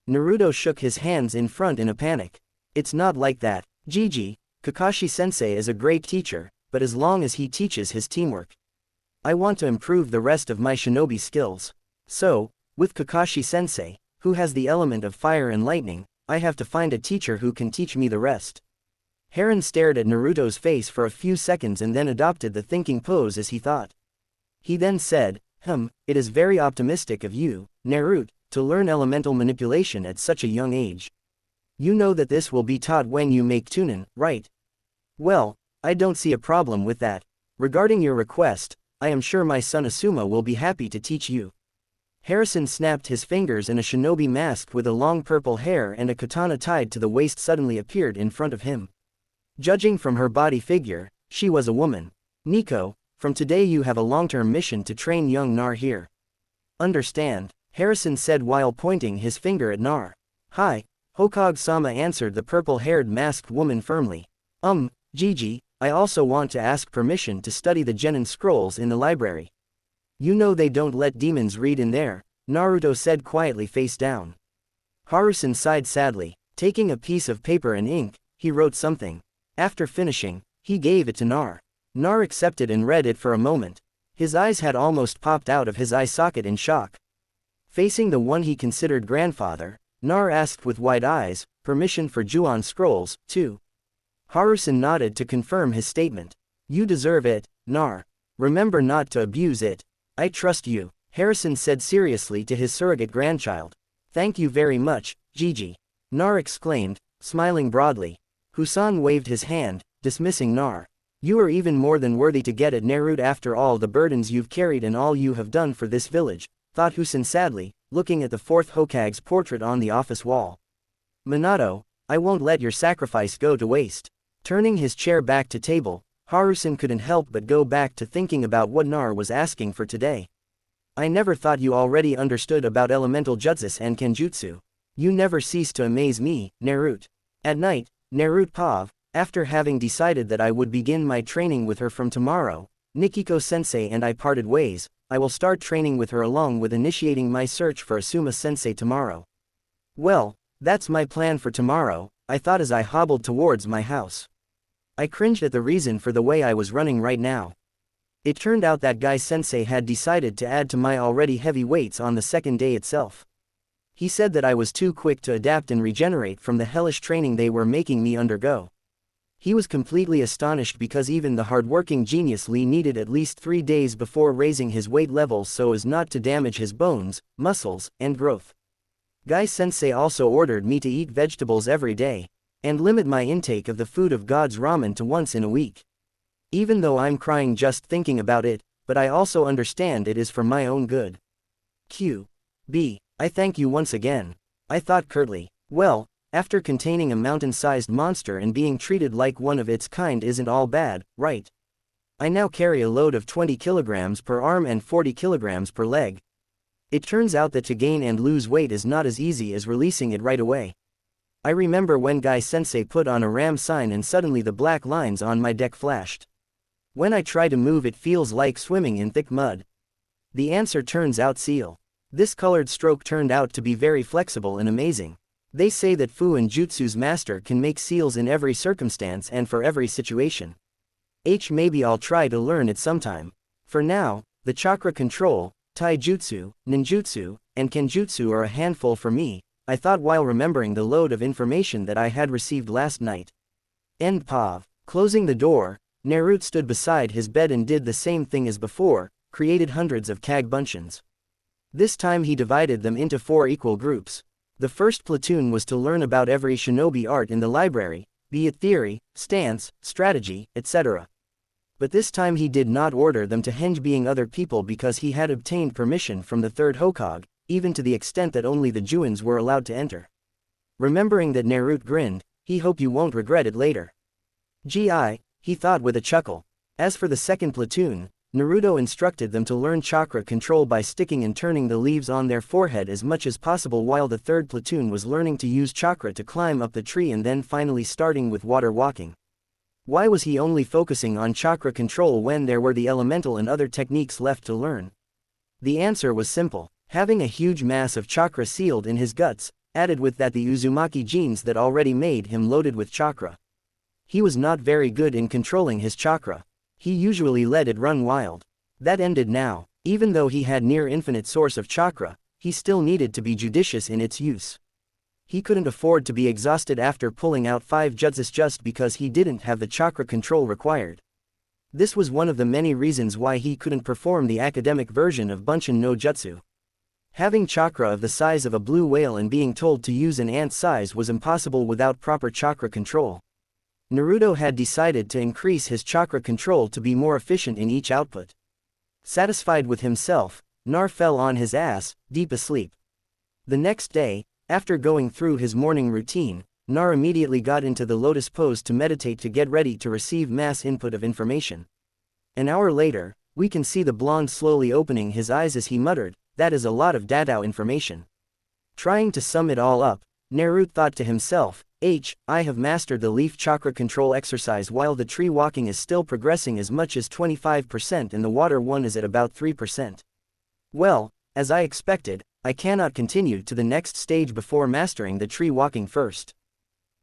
Naruto shook his hands in front in a panic. It's not like that, Gigi, Kakashi-sensei is a great teacher, but as long as he teaches his teamwork. I want to improve the rest of my shinobi skills. So, with Kakashi-sensei, who has the element of fire and lightning, I have to find a teacher who can teach me the rest. Heron stared at Naruto's face for a few seconds and then adopted the thinking pose as he thought. He then said, it is very optimistic of you, Naruto, to learn elemental manipulation at such a young age. You know that this will be taught when you make Chunin, right? Well, I don't see a problem with that. Regarding your request, I am sure my son Asuma will be happy to teach you. Harrison snapped his fingers and a shinobi mask with a long purple hair and a katana tied to the waist suddenly appeared in front of him. Judging from her body figure, she was a woman. Nico, from today you have a long-term mission to train young Nar here. Understand? Harrison said while pointing his finger at Nar. Hi, Hokage-sama, answered the purple-haired masked woman firmly. Gigi, I also want to ask permission to study the Genin scrolls in the library. You know they don't let demons read in there, Naruto said quietly face down. Harusan sighed sadly. Taking a piece of paper and ink, he wrote something. After finishing, he gave it to Nar. Nar accepted and read it for a moment. His eyes had almost popped out of his eye socket in shock. Facing the one he considered grandfather, Nar asked with wide eyes, permission for Juon scrolls, too. Harusan nodded to confirm his statement. You deserve it, Nar. Remember not to abuse it. I trust you, Harrison said seriously to his surrogate grandchild. Thank you very much, Gigi. Nar exclaimed, smiling broadly. Husan waved his hand, dismissing Nar. You are even more than worthy to get at Naruto after all the burdens you've carried and all you have done for this village, thought Husan sadly, looking at the fourth Hokage's portrait on the office wall. Minato, I won't let your sacrifice go to waste. Turning his chair back to table, Harusan couldn't help but go back to thinking about what Nar was asking for today. I never thought you already understood about elemental jutsus and kenjutsu. You never cease to amaze me, Naruto. At night, Naruto, after having decided that I would begin my training with her from tomorrow, Nikiko-sensei and I parted ways. I will start training with her along with initiating my search for Asuma-sensei tomorrow. Well, that's my plan for tomorrow, I thought as I hobbled towards my house. I cringed at the reason for the way I was running right now. It turned out that Guy-sensei had decided to add to my already heavy weights on the second day itself. He said that I was too quick to adapt and regenerate from the hellish training they were making me undergo. He was completely astonished because even the hard-working genius Lee needed at least 3 days before raising his weight levels so as not to damage his bones, muscles, and growth. Guy-sensei also ordered me to eat vegetables every day, and limit my intake of the food of God's ramen to once in a week. Even though I'm crying just thinking about it, but I also understand it is for my own good. Q.B. I thank you once again. I thought curtly. Well, after containing a mountain-sized monster and being treated like one of its kind isn't all bad, right? I now carry a load of 20 kilograms per arm and 40 kilograms per leg. It turns out that to gain and lose weight is not as easy as releasing it right away. I remember when Guy-sensei put on a ram sign and suddenly the black lines on my deck flashed. When I try to move it feels like swimming in thick mud. The answer turns out seal. This colored stroke turned out to be very flexible and amazing. They say that Fu and Jutsu's master can make seals in every circumstance and for every situation. Maybe I'll try to learn it sometime. For now, the chakra control, taijutsu, ninjutsu, and kenjutsu are a handful for me, I thought while remembering the load of information that I had received last night. End POV. Closing the door, Naruto stood beside his bed and did the same thing as before, created hundreds of Kage Bunshins. This time he divided them into 4 equal groups. The first platoon was to learn about every shinobi art in the library, be it theory, stance, strategy, etc. But this time he did not order them to henge being other people because he had obtained permission from the third Hokage, even to the extent that only the Juins were allowed to enter. Remembering that Naruto grinned, he hoped you won't regret it later. He thought with a chuckle. As for the second platoon, Naruto instructed them to learn chakra control by sticking and turning the leaves on their forehead as much as possible while the third platoon was learning to use chakra to climb up the tree and then finally starting with water walking. Why was he only focusing on chakra control when there were the elemental and other techniques left to learn? The answer was simple. Having a huge mass of chakra sealed in his guts, added with that the Uzumaki genes that already made him loaded with chakra. He was not very good in controlling his chakra. He usually let it run wild. That ended now. Even though he had near infinite source of chakra, he still needed to be judicious in its use. He couldn't afford to be exhausted after pulling out 5 jutsus just because he didn't have the chakra control required. This was one of the many reasons why he couldn't perform the academic version of Bunshin no Jutsu. Having chakra of the size of a blue whale and being told to use an ant's size was impossible without proper chakra control. Naruto had decided to increase his chakra control to be more efficient in each output. Satisfied with himself, Nar fell on his ass, deep asleep. The next day, after going through his morning routine, Nar immediately got into the lotus pose to meditate to get ready to receive mass input of information. An hour later, we can see the blonde slowly opening his eyes as he muttered, that is a lot of Dadao information. Trying to sum it all up, Naruto thought to himself, I have mastered the leaf chakra control exercise while the tree walking is still progressing as much as 25% and the water one is at about 3%. Well, as I expected, I cannot continue to the next stage before mastering the tree walking first.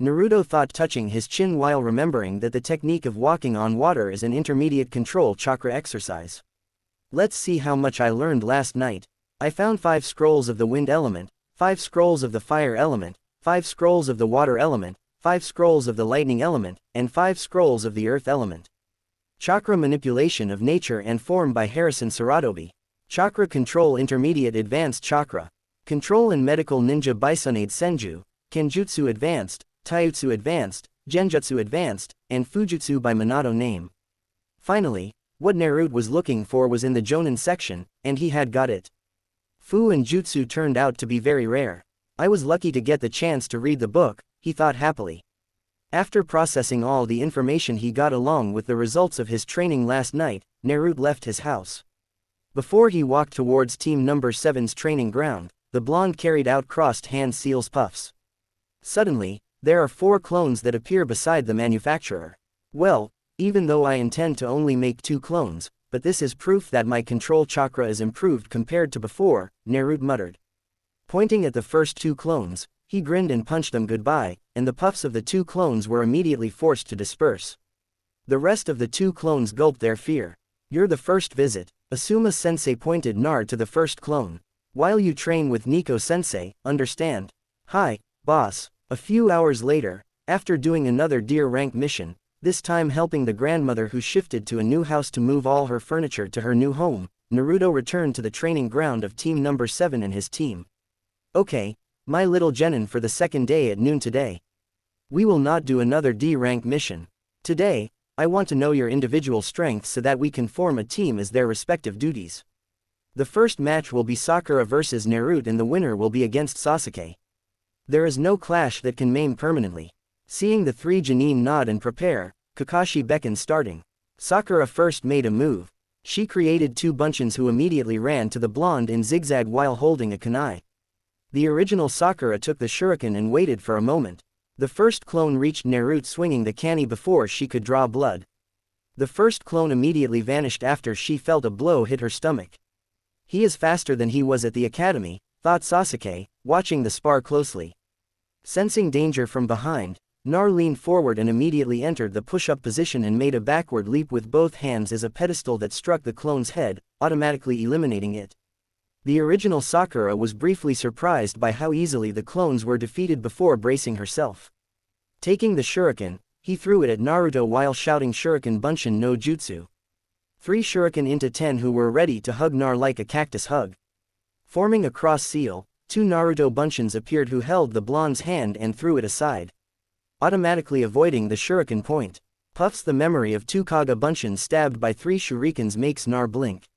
Naruto thought, touching his chin while remembering that the technique of walking on water is an intermediate control chakra exercise. Let's see how much I learned last night. I found 5 scrolls of the wind element, 5 scrolls of the fire element, 5 scrolls of the water element, 5 scrolls of the lightning element, and 5 scrolls of the earth element. Chakra Manipulation of Nature and Form by Harrison Saratobi. Chakra Control Intermediate Advanced Chakra. Control and Medical Ninja Bisunade Senju, Kenjutsu Advanced, Taijutsu Advanced, Genjutsu Advanced, and Fujutsu by Minato name. Finally, what Naruto was looking for was in the Jonin section, and he had got it. Fu and Jutsu turned out to be very rare. I was lucky to get the chance to read the book, he thought happily. After processing all the information he got along with the results of his training last night, Naruto left his house. Before he walked towards Team Number 7's training ground, the blonde carried out crossed hand seals puffs. Suddenly, there are 4 clones that appear beside the manufacturer. Well, even though I intend to only make 2 clones, but this is proof that my control chakra is improved compared to before, Naruto muttered. Pointing at the first 2 clones, he grinned and punched them goodbye, and the puffs of the 2 clones were immediately forced to disperse. The rest of the 2 clones gulped their fear. You're the first visit, Asuma-sensei pointed Nar to the first clone. While you train with Nico-sensei, understand? Hi, boss. A few hours later, after doing another deer rank mission, this time helping the grandmother who shifted to a new house to move all her furniture to her new home, Naruto returned to the training ground of Team Number 7 and his team. Okay, my little genin, for the second day at noon today. We will not do another D rank mission. Today, I want to know your individual strengths so that we can form a team as their respective duties. The first match will be Sakura versus Naruto and the winner will be against Sasuke. There is no clash that can maim permanently. Seeing the 3 genin nod and prepare, Kakashi beckoned, starting. Sakura first made a move. She created 2 bunchins who immediately ran to the blonde in zigzag while holding a kunai. The original Sakura took the shuriken and waited for a moment. The first clone reached Naruto swinging the kani before she could draw blood. The first clone immediately vanished after she felt a blow hit her stomach. He is faster than he was at the academy, thought Sasuke, watching the spar closely. Sensing danger from behind, Nar leaned forward and immediately entered the push-up position and made a backward leap with both hands as a pedestal that struck the clone's head, automatically eliminating it. The original Sakura was briefly surprised by how easily the clones were defeated before bracing herself. Taking the shuriken, he threw it at Naruto while shouting Shuriken Bunshin no Jutsu. 3 shuriken into 10 who were ready to hug Nar like a cactus hug. Forming a cross seal, 2 Naruto bunchins appeared who held the blonde's hand and threw it aside, automatically avoiding the shuriken point. Puffs. The memory of 2 Kaga bunchins stabbed by 3 shurikens makes Nar blink.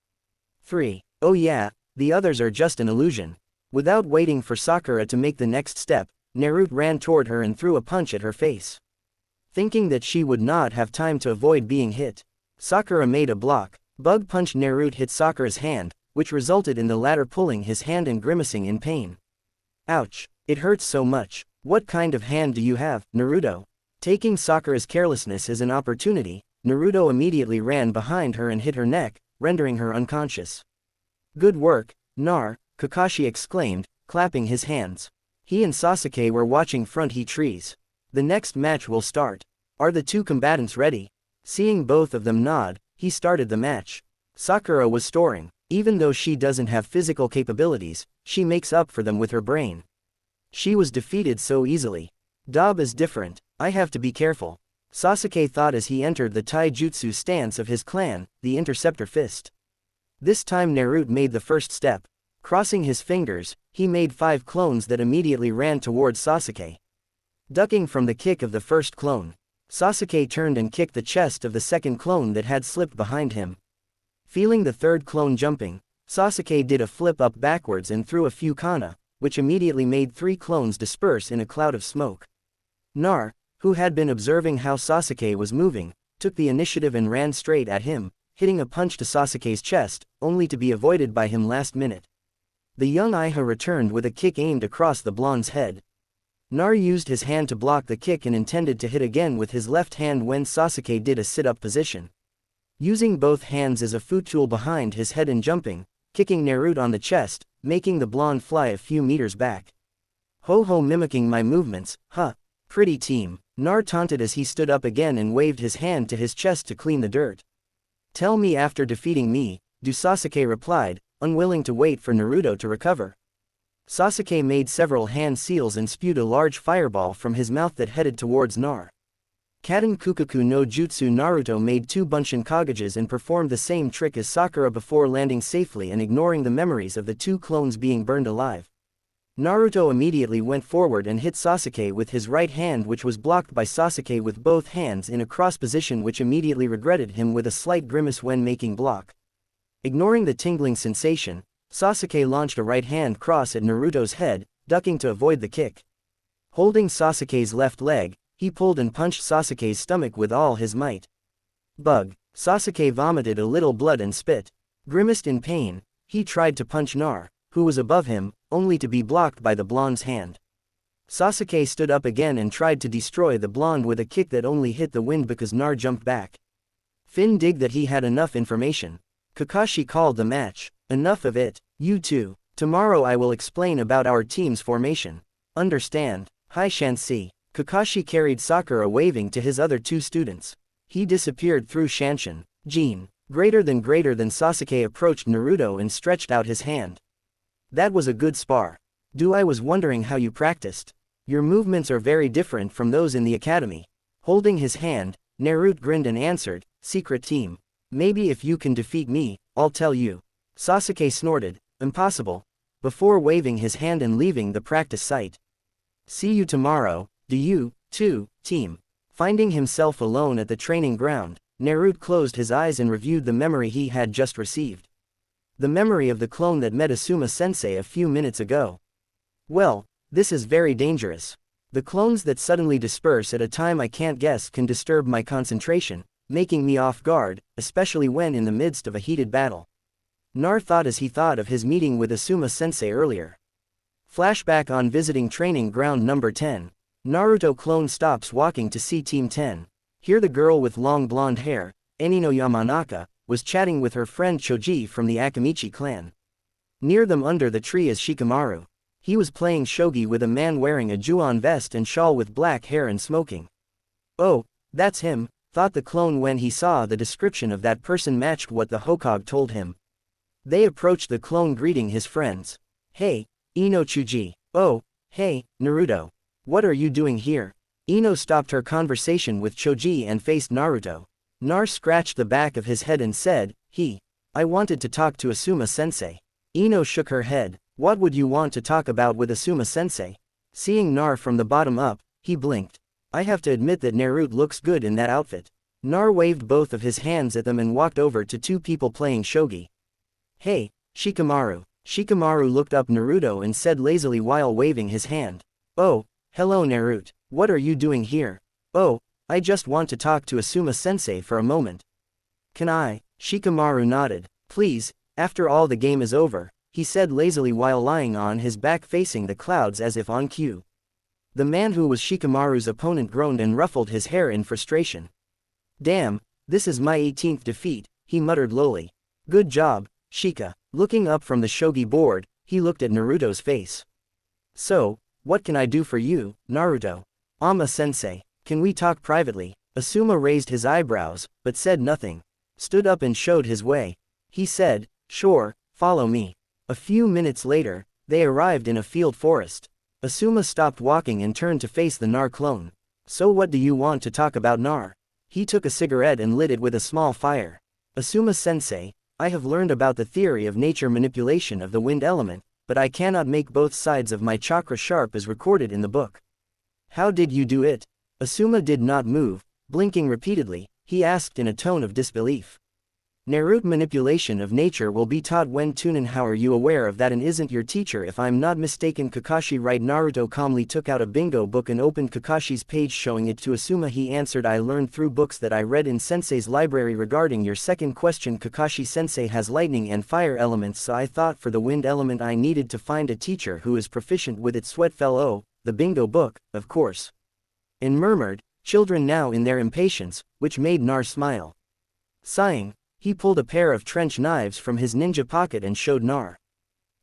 3. Oh yeah, the others are just an illusion. Without waiting for Sakura to make the next step, Naruto ran toward her and threw a punch at her face. Thinking that she would not have time to avoid being hit, Sakura made a block. Bug punch. Naruto hit Sakura's hand, which resulted in the latter pulling his hand and grimacing in pain. Ouch, it hurts so much. What kind of hand do you have, Naruto? Taking Sakura's carelessness as an opportunity, Naruto immediately ran behind her and hit her neck, rendering her unconscious. Good work, Nar, Kakashi exclaimed, clapping his hands. He and Sasuke were watching front he trees. The next match will start. Are the 2 combatants ready? Seeing both of them nod, he started the match. Sakura was storing. Even though she doesn't have physical capabilities, she makes up for them with her brain. She was defeated so easily. Dab is different, I have to be careful, Sasuke thought as he entered the taijutsu stance of his clan, the Interceptor Fist. This time Naruto made the first step. Crossing his fingers, he made 5 clones that immediately ran towards Sasuke. Ducking from the kick of the first clone, Sasuke turned and kicked the chest of the second clone that had slipped behind him. Feeling the third clone jumping, Sasuke did a flip up backwards and threw a few kana, which immediately made 3 clones disperse in a cloud of smoke. Nar, who had been observing how Sasuke was moving, took the initiative and ran straight at him, hitting a punch to Sasuke's chest, only to be avoided by him last minute. The young Iha returned with a kick aimed across the blonde's head. Nar used his hand to block the kick and intended to hit again with his left hand when Sasuke did a sit-up position. Using both hands as a foot tool behind his head and jumping, kicking Naruto on the chest, making the blonde fly a few meters back. Ho ho, mimicking my movements, huh? Pretty team. Nar taunted as he stood up again and waved his hand to his chest to clean the dirt. Tell me after defeating me, do, Sasuke replied, unwilling to wait for Naruto to recover. Sasuke made several hand seals and spewed a large fireball from his mouth that headed towards Nar. Kaden Kukaku no Jutsu. Naruto made 2 Bunshin Kagages and performed the same trick as Sakura before landing safely and ignoring the memories of the 2 clones being burned alive. Naruto immediately went forward and hit Sasuke with his right hand, which was blocked by Sasuke with both hands in a cross position, which immediately regretted him with a slight grimace when making block. Ignoring the tingling sensation, Sasuke launched a right hand cross at Naruto's head, ducking to avoid the kick. Holding Sasuke's left leg, he pulled and punched Sasuke's stomach with all his might. Bug. Sasuke vomited a little blood and spit. Grimaced in pain, he tried to punch Nar, who was above him, only to be blocked by the blonde's hand. Sasuke stood up again and tried to destroy the blonde with a kick that only hit the wind because Nar jumped back. Finn digged that he had enough information. Kakashi called the match. Enough of it, you two. Tomorrow I will explain about our team's formation. Understand? Hi Shansi. Kakashi carried Sakura waving to his other 2 students. He disappeared through Shanshin. Jin. Greater than Sasuke approached Naruto and stretched out his hand. That was a good spar. I was wondering how you practiced. Your movements are very different from those in the academy. Holding his hand, Naruto grinned and answered, secret team. Maybe if you can defeat me, I'll tell you. Sasuke snorted, impossible, before waving his hand and leaving the practice site. See you tomorrow, do you, too, team. Finding himself alone at the training ground, Naruto closed his eyes and reviewed the memory he had just received. The memory of the clone that met Asuma-sensei a few minutes ago. Well, this is very dangerous. The clones that suddenly disperse at a time I can't guess can disturb my concentration, making me off guard, especially when in the midst of a heated battle. Nar thought as he thought of his meeting with Asuma-sensei earlier. Flashback on visiting training ground number 10. Naruto clone stops walking to see Team 10. Here the girl with long blonde hair, Enino Yamanaka, was chatting with her friend Choji from the Akamichi clan. Near them under the tree is Shikamaru. He was playing shogi with a man wearing a Juon vest and shawl with black hair and smoking. Oh, that's him, thought the clone when he saw the description of that person matched what the Hokage told him. They approached the clone greeting his friends. Hey, Ino Chuji. Oh, hey, Naruto. What are you doing here? Ino stopped her conversation with Choji and faced Naruto. Nar scratched the back of his head and said, I wanted to talk to Asuma-sensei. Ino shook her head. What would you want to talk about with Asuma-sensei? Seeing Nar from the bottom up, he blinked. I have to admit that Naruto looks good in that outfit. Nar waved both of his hands at them and walked over to 2 people playing shogi. Hey, Shikamaru. Shikamaru looked up Naruto and said lazily while waving his hand. Oh, hello Naruto. What are you doing here? Oh, I just want to talk to Asuma-sensei for a moment. Can I? Shikamaru nodded. Please, after all the game is over, he said lazily while lying on his back facing the clouds as if on cue. The man who was Shikamaru's opponent groaned and ruffled his hair in frustration. Damn, this is my 18th defeat, he muttered lowly. Good job, Shika. Looking up from the shogi board, he looked at Naruto's face. So, what can I do for you, Naruto? Ama-sensei, can we talk privately? Asuma raised his eyebrows, but said nothing. Stood up and showed his way. He said, sure, follow me. A few minutes later, they arrived in a field forest. Asuma stopped walking and turned to face the Nar clone. So what do you want to talk about Nar? He took a cigarette and lit it with a small fire. Asuma-sensei, I have learned about the theory of nature manipulation of the wind element, but I cannot make both sides of my chakra sharp as recorded in the book. How did you do it? Asuma did not move, blinking repeatedly, he asked in a tone of disbelief. Naruto manipulation of nature will be taught when Chunin. How are you aware of that and isn't your teacher if I'm not mistaken? Kakashi right. Naruto calmly took out a bingo book and opened Kakashi's page showing it to Asuma. He answered, I learned through books that I read in Sensei's library. Regarding your second question, Kakashi Sensei has lightning and fire elements, so I thought for the wind element I needed to find a teacher who is proficient with it. Sweat fell. Oh, the bingo book, of course. And murmured, children now in their impatience, which made Nar smile. Sighing, he pulled a pair of trench knives from his ninja pocket and showed Nar.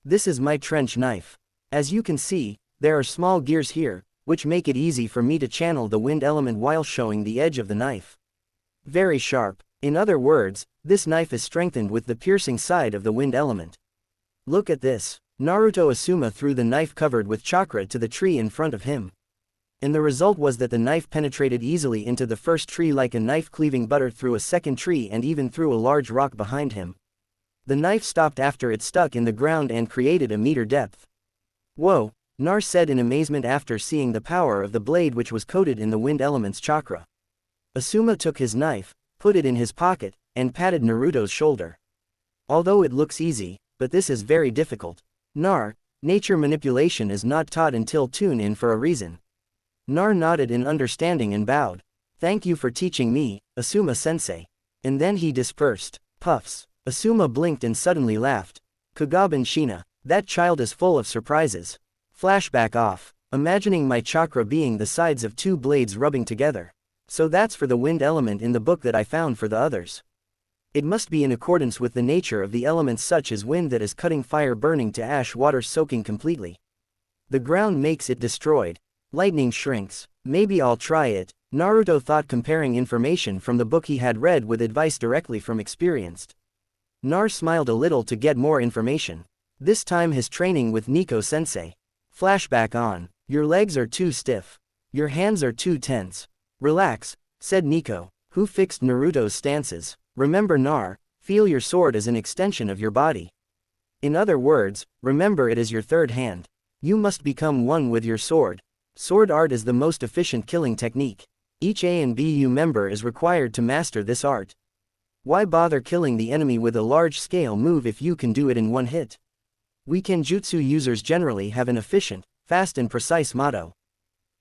This is my trench knife. As you can see, there are small gears here, which make it easy for me to channel the wind element while showing the edge of the knife. Very sharp. In other words, this knife is strengthened with the piercing side of the wind element. Look at this. Naruto Asuma threw the knife covered with chakra to the tree in front of him. And the result was that the knife penetrated easily into the first tree like a knife cleaving butter through a second tree and even through a large rock behind him. The knife stopped after it stuck in the ground and created a meter depth. Whoa, Nar said in amazement after seeing the power of the blade which was coated in the wind element's chakra. Asuma took his knife, put it in his pocket, and patted Naruto's shoulder. Although it looks easy, but this is very difficult. Nar, nature manipulation is not taught until Chunin for a reason. Nar nodded in understanding and bowed. Thank you for teaching me, Asuma-sensei. And then he dispersed. Puffs. Asuma blinked and suddenly laughed. Kagabun Shina, that child is full of surprises. Flashback off. Imagining my chakra being the sides of two blades rubbing together. So that's for the wind element in the book that I found for the others. It must be in accordance with the nature of the elements such as wind that is cutting fire burning to ash water soaking completely. The ground makes it destroyed. Lightning shrinks. Maybe I'll try it, Naruto thought, comparing information from the book he had read with advice directly from experienced. Nar smiled a little to get more information. This time his training with Nico-sensei. Flashback on. Your legs are too stiff. Your hands are too tense. Relax, said Nico, who fixed Naruto's stances. Remember Nar, feel your sword as an extension of your body. In other words, remember it is your third hand. You must become one with your sword. Sword art is the most efficient killing technique. Each A and BU member is required to master this art. Why bother killing the enemy with a large-scale move if you can do it in one hit? We Kenjutsu users generally have an efficient, fast and precise motto.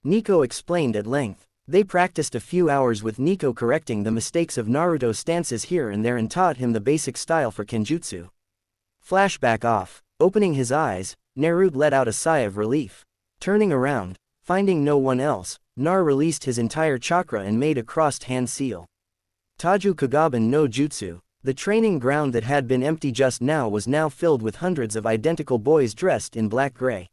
Nico explained at length. They practiced a few hours with Nico correcting the mistakes of Naruto's stances here and there and taught him the basic style for Kenjutsu. Flashback off. Opening his eyes, Naruto let out a sigh of relief. Turning around, finding no one else, Nar released his entire chakra and made a crossed hand seal. Taju Kagabun no Jutsu, the training ground that had been empty just now was now filled with hundreds of identical boys dressed in black-gray.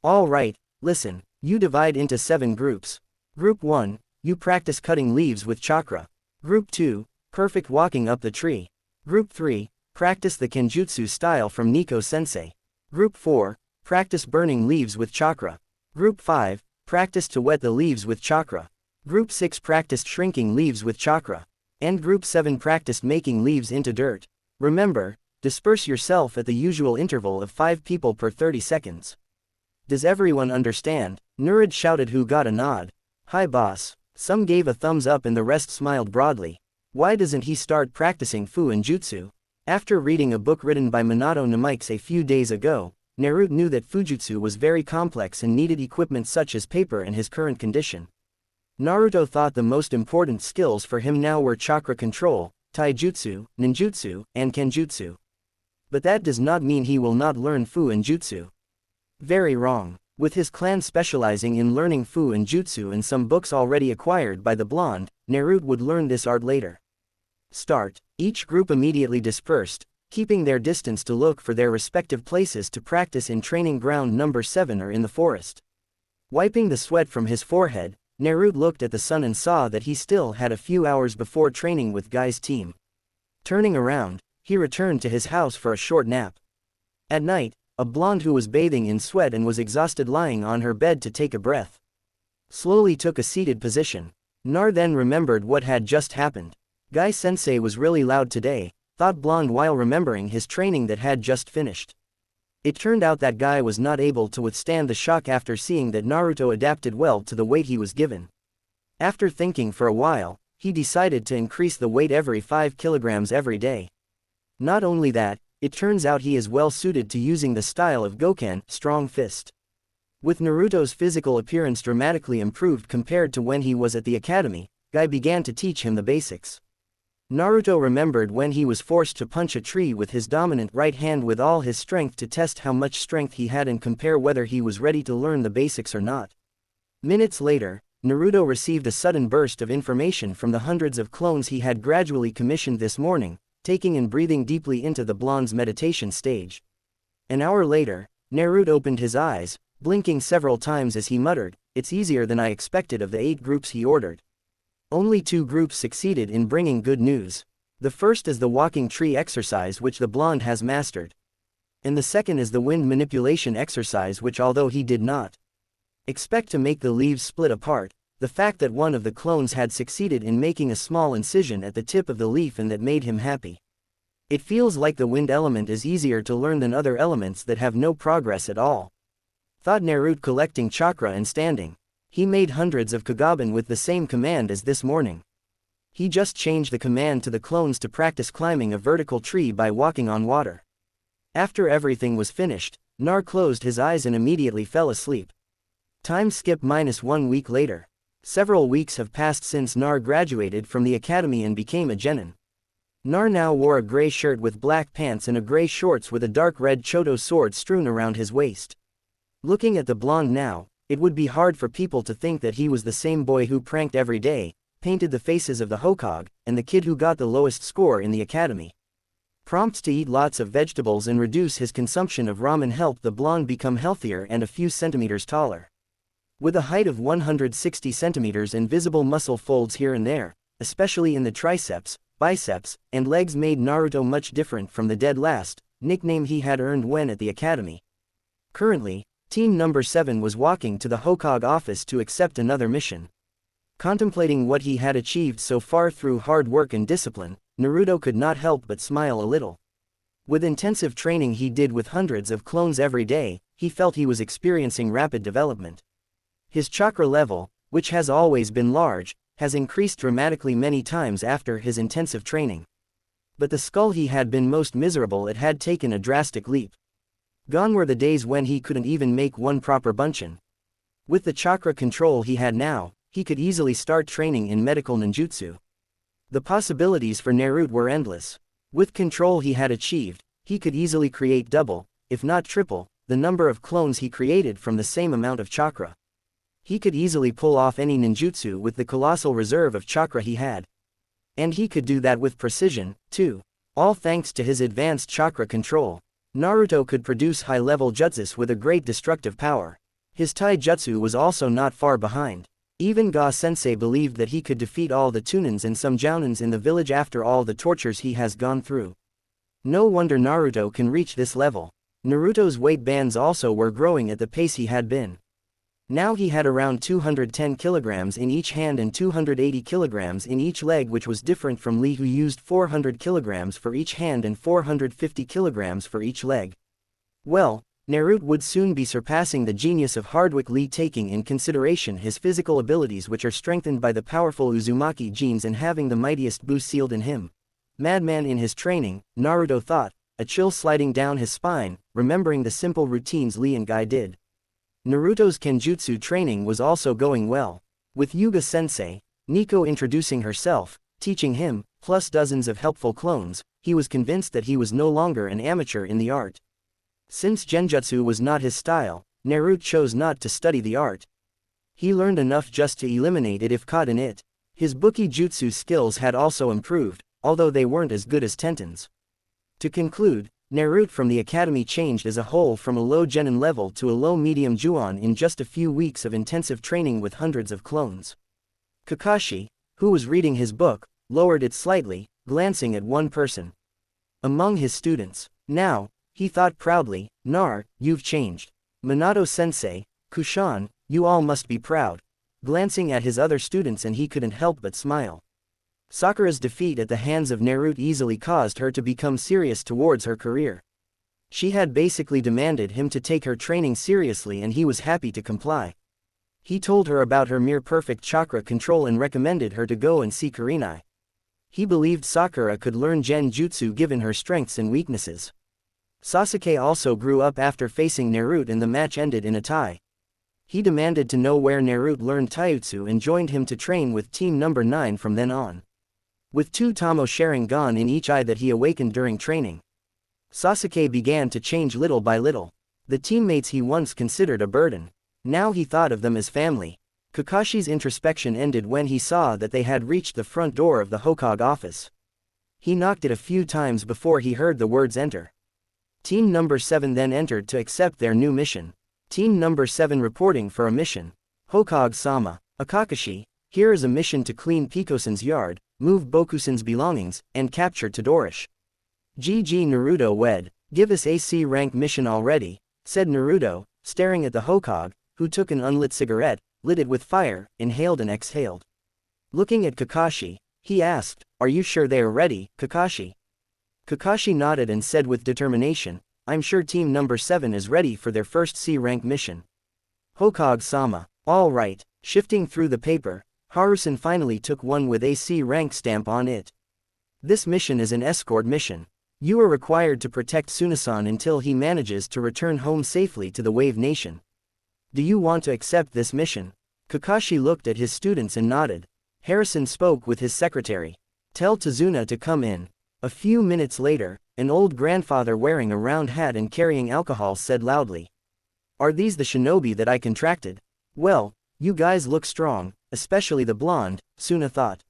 All right, listen, you divide into 7 groups. Group 1, you practice cutting leaves with chakra. Group 2, perfect walking up the tree. Group 3, practice the Kenjutsu style from Nico-sensei. Group 4, practice burning leaves with chakra. Group 5, practice to wet the leaves with chakra. Group 6 practiced shrinking leaves with chakra. And Group 7 practiced making leaves into dirt. Remember, disperse yourself at the usual interval of 5 people per 30 seconds. Does everyone understand? Nurad shouted, who got a nod. Hi boss. Some gave a thumbs up and the rest smiled broadly. Why doesn't he start practicing Fu and Jutsu? After reading a book written by Minato Namikes a few days ago, Naruto knew that Fujutsu was very complex and needed equipment such as paper in his current condition. Naruto thought the most important skills for him now were chakra control, taijutsu, ninjutsu, and kenjutsu. But that does not mean he will not learn Fu and Jutsu. Very wrong. With his clan specializing in learning Fu and Jutsu and some books already acquired by the blonde, Naruto would learn this art later. Start. Each group immediately dispersed, keeping their distance to look for their respective places to practice in training ground number 7 or in the forest. Wiping the sweat from his forehead, Naruto looked at the sun and saw that he still had a few hours before training with Guy's team. Turning around, he returned to his house for a short nap. At night, a blonde who was bathing in sweat and was exhausted lying on her bed to take a breath. Slowly took a seated position. Nar then remembered what had just happened. Guy-sensei was really loud today, thought blonde while remembering his training that had just finished. It turned out that Guy was not able to withstand the shock after seeing that Naruto adapted well to the weight he was given. After thinking for a while, he decided to increase the weight every 5 kilograms every day. Not only that, it turns out he is well suited to using the style of Goken, strong fist. With Naruto's physical appearance dramatically improved compared to when he was at the academy, Guy began to teach him the basics. Naruto remembered when he was forced to punch a tree with his dominant right hand with all his strength to test how much strength he had and compare whether he was ready to learn the basics or not. Minutes later, Naruto received a sudden burst of information from the hundreds of clones he had gradually commissioned this morning, taking and breathing deeply into the blonde's meditation stage. An hour later, Naruto opened his eyes, blinking several times as he muttered, "It's easier than I expected." Of the 8 groups he ordered, only 2 groups succeeded in bringing good news. The first is the walking tree exercise, which the blonde has mastered. And the second is the wind manipulation exercise, which although he did not expect to make the leaves split apart, the fact that one of the clones had succeeded in making a small incision at the tip of the leaf and that made him happy. It feels like the wind element is easier to learn than other elements that have no progress at all, thought Naruto, collecting chakra and standing. He made hundreds of Kagaben with the same command as this morning. He just changed the command to the clones to practice climbing a vertical tree by walking on water. After everything was finished, Nar closed his eyes and immediately fell asleep. Time skip -1 week later. Several weeks have passed since Nar graduated from the academy and became a genin. Nar now wore a gray shirt with black pants and a gray shorts with a dark red Choto sword strewn around his waist. Looking at the blonde now, it would be hard for people to think that he was the same boy who pranked every day, painted the faces of the Hokage, and the kid who got the lowest score in the academy. Prompts to eat lots of vegetables and reduce his consumption of ramen helped the blonde become healthier and a few centimeters taller. With a height of 160 centimeters and visible muscle folds here and there, especially in the triceps, biceps, and legs, made Naruto much different from the dead last nickname he had earned when at the academy. Currently, Team Number 7 was walking to the Hokage office to accept another mission. Contemplating what he had achieved so far through hard work and discipline, Naruto could not help but smile a little. With intensive training he did with hundreds of clones every day, he felt he was experiencing rapid development. His chakra level, which has always been large, has increased dramatically many times after his intensive training. But the skull he had been most miserable at had taken a drastic leap. Gone were the days when he couldn't even make one proper bunchin. With the chakra control he had now, he could easily start training in medical ninjutsu. The possibilities for Naruto were endless. With control he had achieved, he could easily create double, if not triple, the number of clones he created from the same amount of chakra. He could easily pull off any ninjutsu with the colossal reserve of chakra he had. And he could do that with precision, too. All thanks to his advanced chakra control. Naruto could produce high-level jutsus with a great destructive power. His taijutsu was also not far behind. Even Ga-sensei believed that he could defeat all the Chunins and some Jounins in the village after all the tortures he has gone through. No wonder Naruto can reach this level. Naruto's weight bands also were growing at the pace he had been. Now he had around 210 kilograms in each hand and 280 kilograms in each leg, which was different from Lee, who used 400 kilograms for each hand and 450 kilograms for each leg. Well, Naruto would soon be surpassing the genius of Hardwick Lee, taking in consideration his physical abilities, which are strengthened by the powerful Uzumaki genes and having the mightiest boost sealed in him. Madman in his training, Naruto thought, a chill sliding down his spine, remembering the simple routines Lee and Guy did. Naruto's kenjutsu training was also going well. With Yuga-sensei, Nico introducing herself, teaching him, plus dozens of helpful clones, he was convinced that he was no longer an amateur in the art. Since genjutsu was not his style, Naruto chose not to study the art. He learned enough just to eliminate it if caught in it. His Buki jutsu skills had also improved, although they weren't as good as Tenten's. To conclude, Naruto from the academy changed as a whole from a low genin level to a low-medium Juon in just a few weeks of intensive training with hundreds of clones. Kakashi, who was reading his book, lowered it slightly, glancing at one person among his students. Now, he thought proudly, Nar, you've changed. Minato-sensei, Kushan, you all must be proud. Glancing at his other students, and he couldn't help but smile. Sakura's defeat at the hands of Naruto easily caused her to become serious towards her career. She had basically demanded him to take her training seriously, and he was happy to comply. He told her about her near-perfect chakra control and recommended her to go and see Kurenai. He believed Sakura could learn Genjutsu given her strengths and weaknesses. Sasuke also grew up after facing Naruto and the match ended in a tie. He demanded to know where Naruto learned taijutsu and joined him to train with Team Number 9 from then on. With 2 Tamo Sharingan in each eye that he awakened during training, Sasuke began to change little by little. The teammates he once considered a burden, now he thought of them as family. Kakashi's introspection ended when he saw that they had reached the front door of the Hokage office. He knocked it a few times before he heard the words enter. Team Number 7 then entered to accept their new mission. Team Number 7 reporting for a mission. Hokage-sama, Kakashi, here is a mission to clean Pikosen's yard, move Bokusen's belongings, and capture Todoroshi. GG Naruto wed, give us a C rank mission already, said Naruto, staring at the Hokage, who took an unlit cigarette, lit it with fire, inhaled and exhaled. Looking at Kakashi, he asked, "Are you sure they are ready, Kakashi?" Kakashi nodded and said with determination, "I'm sure Team Number 7 is ready for their first C-rank mission." Hokage-sama, all right. Shifting through the paper, Harusan finally took one with a C-rank stamp on it. This mission is an escort mission. You are required to protect Tsunasan until he manages to return home safely to the Wave Nation. Do you want to accept this mission? Kakashi looked at his students and nodded. Harrison spoke with his secretary. Tell Tazuna to come in. A few minutes later, an old grandfather wearing a round hat and carrying alcohol said loudly, "Are these the shinobi that I contracted? Well, you guys look strong, especially the blonde," Suna thought.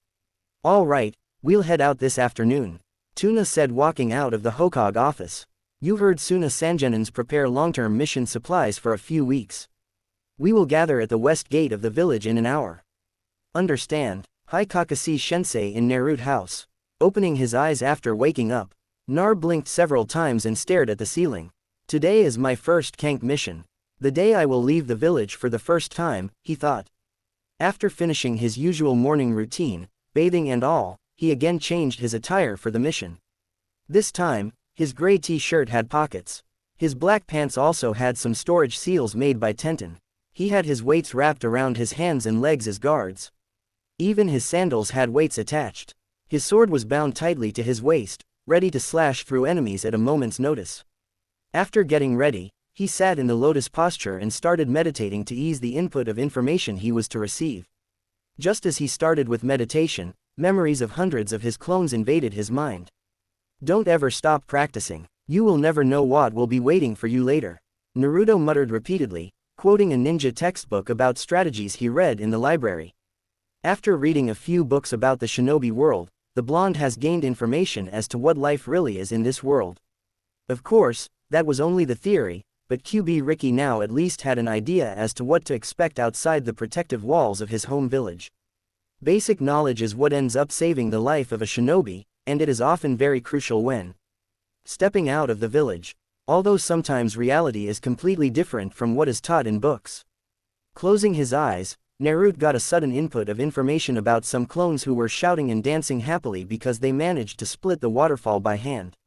"All right, we'll head out this afternoon," Tuna said walking out of the Hokage office. "You heard Suna Sangenins prepare long-term mission supplies for a few weeks. We will gather at the west gate of the village in an hour." Understand. Hi Kakashi Sensei in Naruto house. Opening his eyes after waking up, Nar blinked several times and stared at the ceiling. Today is my first Kank mission. The day I will leave the village for the first time, he thought. After finishing his usual morning routine, bathing and all, he again changed his attire for the mission. This time, his gray t-shirt had pockets. His black pants also had some storage seals made by Tenten. He had his weights wrapped around his hands and legs as guards. Even his sandals had weights attached. His sword was bound tightly to his waist, ready to slash through enemies at a moment's notice. After getting ready, he sat in the lotus posture and started meditating to ease the input of information he was to receive. Just as he started with meditation, memories of hundreds of his clones invaded his mind. Don't ever stop practicing. You will never know what will be waiting for you later, Naruto muttered repeatedly, quoting a ninja textbook about strategies he read in the library. After reading a few books about the shinobi world, the blonde has gained information as to what life really is in this world. Of course, that was only the theory, but QB Ricky now at least had an idea as to what to expect outside the protective walls of his home village. Basic knowledge is what ends up saving the life of a shinobi, and it is often very crucial when stepping out of the village, although sometimes reality is completely different from what is taught in books. Closing his eyes, Naruto got a sudden input of information about some clones who were shouting and dancing happily because they managed to split the waterfall by hand.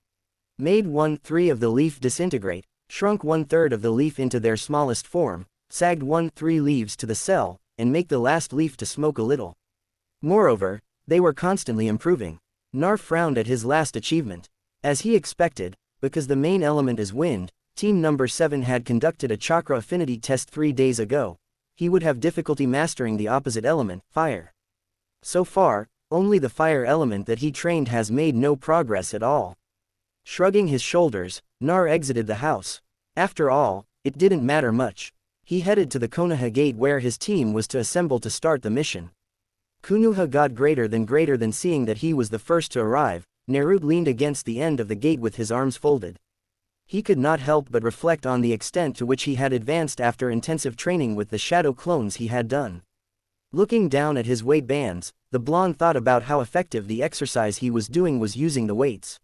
Made 1/3 of the leaf disintegrate, shrunk 1/3 of the leaf into their smallest form, sagged 1/3 leaves to the cell, and make the last leaf to smoke a little. Moreover, they were constantly improving. Nar frowned at his last achievement. As he expected, because the main element is wind, Team Number 7 had conducted a chakra affinity test 3 days ago. He would have difficulty mastering the opposite element, fire. So far, only the fire element that he trained has made no progress at all. Shrugging his shoulders, Nar exited the house. After all, it didn't matter much. He headed to the Konoha gate where his team was to assemble to start the mission. Konoha got greater than seeing that he was the first to arrive. Naruto leaned against the end of the gate with his arms folded. He could not help but reflect on the extent to which he had advanced after intensive training with the shadow clones he had done. Looking down at his weight bands, the blonde thought about how effective the exercise he was doing was using the weights.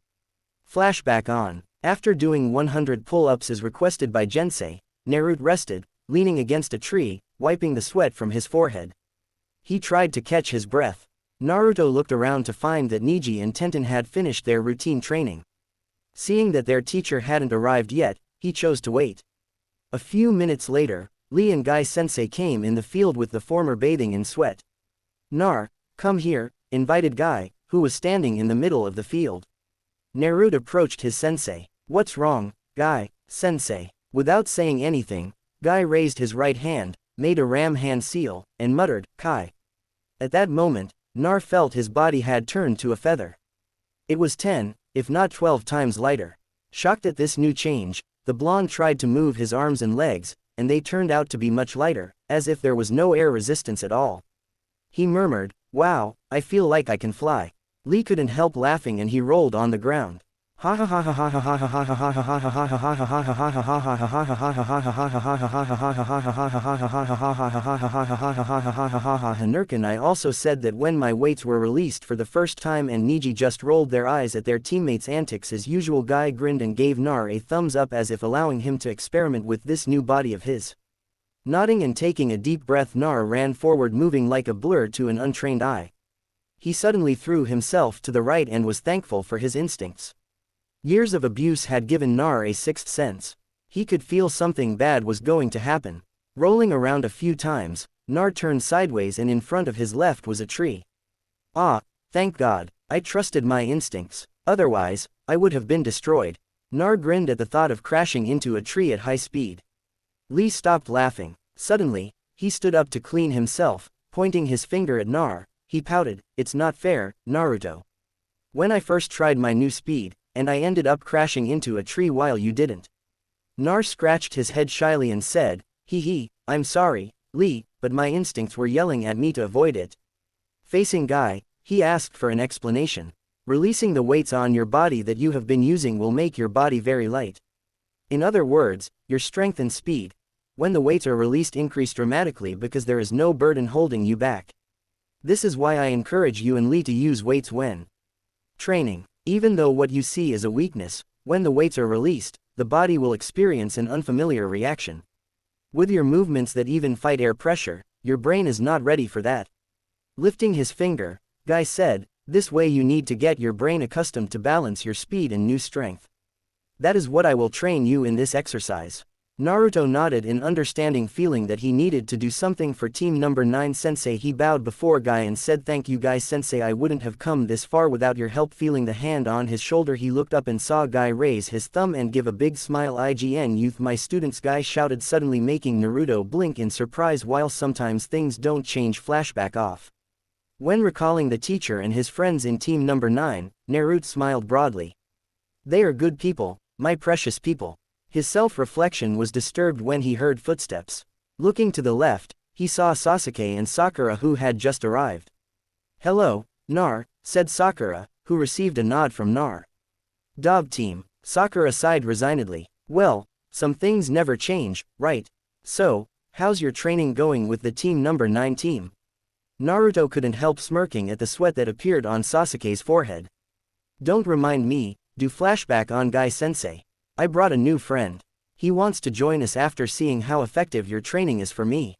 Flashback on. After doing 100 pull-ups as requested by Jensei, Naruto rested, leaning against a tree, wiping the sweat from his forehead. He tried to catch his breath. Naruto looked around to find that Neji and Tenten had finished their routine training. Seeing that their teacher hadn't arrived yet, he chose to wait. A few minutes later, Lee and Guy Sensei came in the field with the former bathing in sweat. Nar, come here, invited Guy, who was standing in the middle of the field. Naruto approached his sensei. "What's wrong, Guy, sensei?" Without saying anything, Guy raised his right hand, made a ram hand seal, and muttered, "Kai." At that moment, Nar felt his body had turned to a feather. It was 10, if not 12 times lighter. Shocked at this new change, the blonde tried to move his arms and legs, and they turned out to be much lighter, as if there was no air resistance at all. He murmured, "Wow, I feel like I can fly." Lee couldn't help laughing and he rolled on the ground. Nurkin, I also said that when my weights were released for the first time, and Niji just rolled their eyes at their teammates' antics as usual. Guy grinned and gave Nar a thumbs up as if allowing him to experiment with this new body of his. Nodding and taking a deep breath, Nar ran forward, moving like a blur to an untrained eye. He suddenly threw himself to the right and was thankful for his instincts. Years of abuse had given Nar a sixth sense. He could feel something bad was going to happen. Rolling around a few times, Nar turned sideways and in front of his left was a tree. "Ah, thank God, I trusted my instincts. Otherwise, I would have been destroyed." Nar grinned at the thought of crashing into a tree at high speed. Lee stopped laughing. Suddenly, he stood up to clean himself, pointing his finger at Nar. He pouted, "It's not fair, Naruto. When I first tried my new speed, and I ended up crashing into a tree while you didn't." Nar scratched his head shyly and said, "Hee, I'm sorry, Lee, but my instincts were yelling at me to avoid it." Facing Guy, he asked for an explanation. "Releasing the weights on your body that you have been using will make your body very light. In other words, your strength and speed, when the weights are released, increase dramatically because there is no burden holding you back. This is why I encourage you and Lee to use weights when training. Even though what you see is a weakness, when the weights are released, the body will experience an unfamiliar reaction. With your movements that even fight air pressure, your brain is not ready for that." Lifting his finger, Guy said, "This way you need to get your brain accustomed to balance your speed and new strength. That is what I will train you in this exercise." Naruto nodded in understanding, feeling that he needed to do something for Team Number 9 Sensei. He bowed before Guy and said, "Thank you Guy Sensei, I wouldn't have come this far without your help." Feeling the hand on his shoulder, he looked up and saw Guy raise his thumb and give a big smile. "IGN youth, my students," Guy shouted, suddenly making Naruto blink in surprise. While sometimes things don't change, flashback off. When recalling the teacher and his friends in Team Number 9, Naruto smiled broadly. "They are good people, my precious people." His self-reflection was disturbed when he heard footsteps. Looking to the left, he saw Sasuke and Sakura, who had just arrived. "Hello, Nar," said Sakura, who received a nod from Nar. "Dob team," Sakura sighed resignedly. "Well, some things never change, right? So, how's your training going with the Team Number 9 team?" Naruto couldn't help smirking at the sweat that appeared on Sasuke's forehead. "Don't remind me, do flashback on Guy Sensei. I brought a new friend. He wants to join us after seeing how effective your training is for me."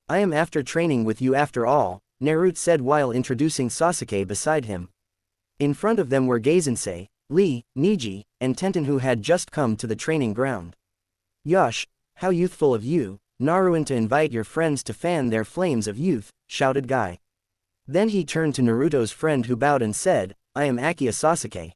"I am after training with you after all," Naruto said while introducing Sasuke beside him. In front of them were Gaizensei, Lee, Niji, and Tenten, who had just come to the training ground. "Yosh, how youthful of you, Naruto, to invite your friends to fan their flames of youth," shouted Guy. Then he turned to Naruto's friend, who bowed and said, "I am Akiya Sasuke.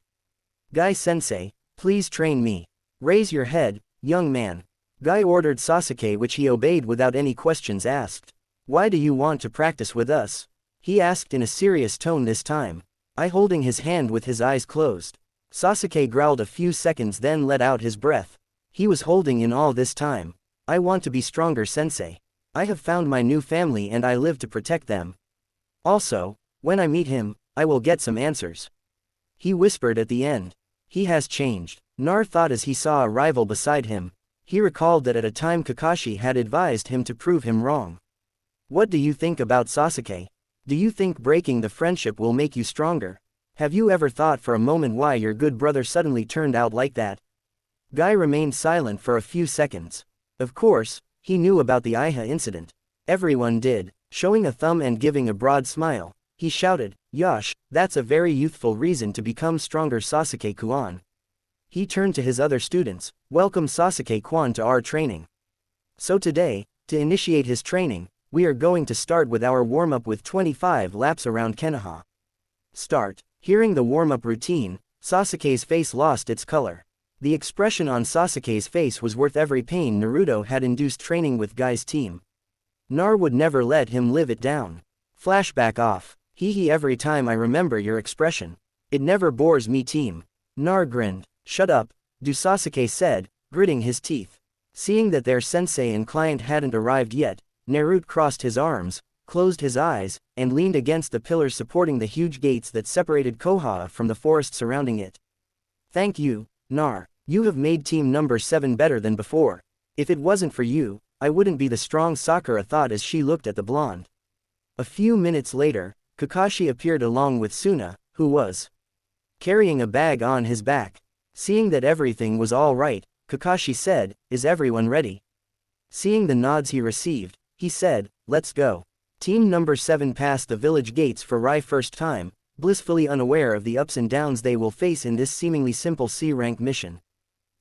Guy Sensei, please train me." "Raise your head, young man," Guy ordered Sasuke, which he obeyed without any questions asked. "Why do you want to practice with us?" he asked in a serious tone this time. I holding his hand with his eyes closed. Sasuke growled a few seconds, then let out his breath. He was holding in all this time. "I want to be stronger, Sensei. I have found my new family and I live to protect them. Also, when I meet him, I will get some answers," he whispered at the end. He has changed, Nar thought as he saw a rival beside him. He recalled that at a time Kakashi had advised him to prove him wrong. "What do you think about Sasuke? Do you think breaking the friendship will make you stronger? Have you ever thought for a moment why your good brother suddenly turned out like that?" Guy remained silent for a few seconds. Of course, he knew about the Iha incident. Everyone did. Showing a thumb and giving a broad smile, he shouted, "Yosh, that's a very youthful reason to become stronger, Sasuke-kun." He turned to his other students, "Welcome Sasuke-kun to our training. So today, to initiate his training, we are going to start with our warm-up with 25 laps around Konoha. Start. Hearing the warm-up routine, Sasuke's face lost its color. The expression on Sasuke's face was worth every pain Naruto had induced training with Guy's team. Nar would never let him live it down. Flashback off. Hee hee, every time I remember your expression. It never bores me, team. Nar grinned. Shut up, Sasuke said, gritting his teeth. Seeing that their sensei and client hadn't arrived yet, Naruto crossed his arms, closed his eyes, and leaned against the pillars supporting the huge gates that separated Konoha from the forest surrounding it. Thank you, Nar. You have made team number 7 better than before. If it wasn't for you, I wouldn't be the strong Sakura thought as she looked at the blonde. A few minutes later, Kakashi appeared along with Suna, who was carrying a bag on his back. Seeing that everything was all right, Kakashi said, "Is everyone ready?" Seeing the nods he received, he said, "Let's go." Team number 7 passed the village gates for Rai first time, blissfully unaware of the ups and downs they will face in this seemingly simple C-rank mission.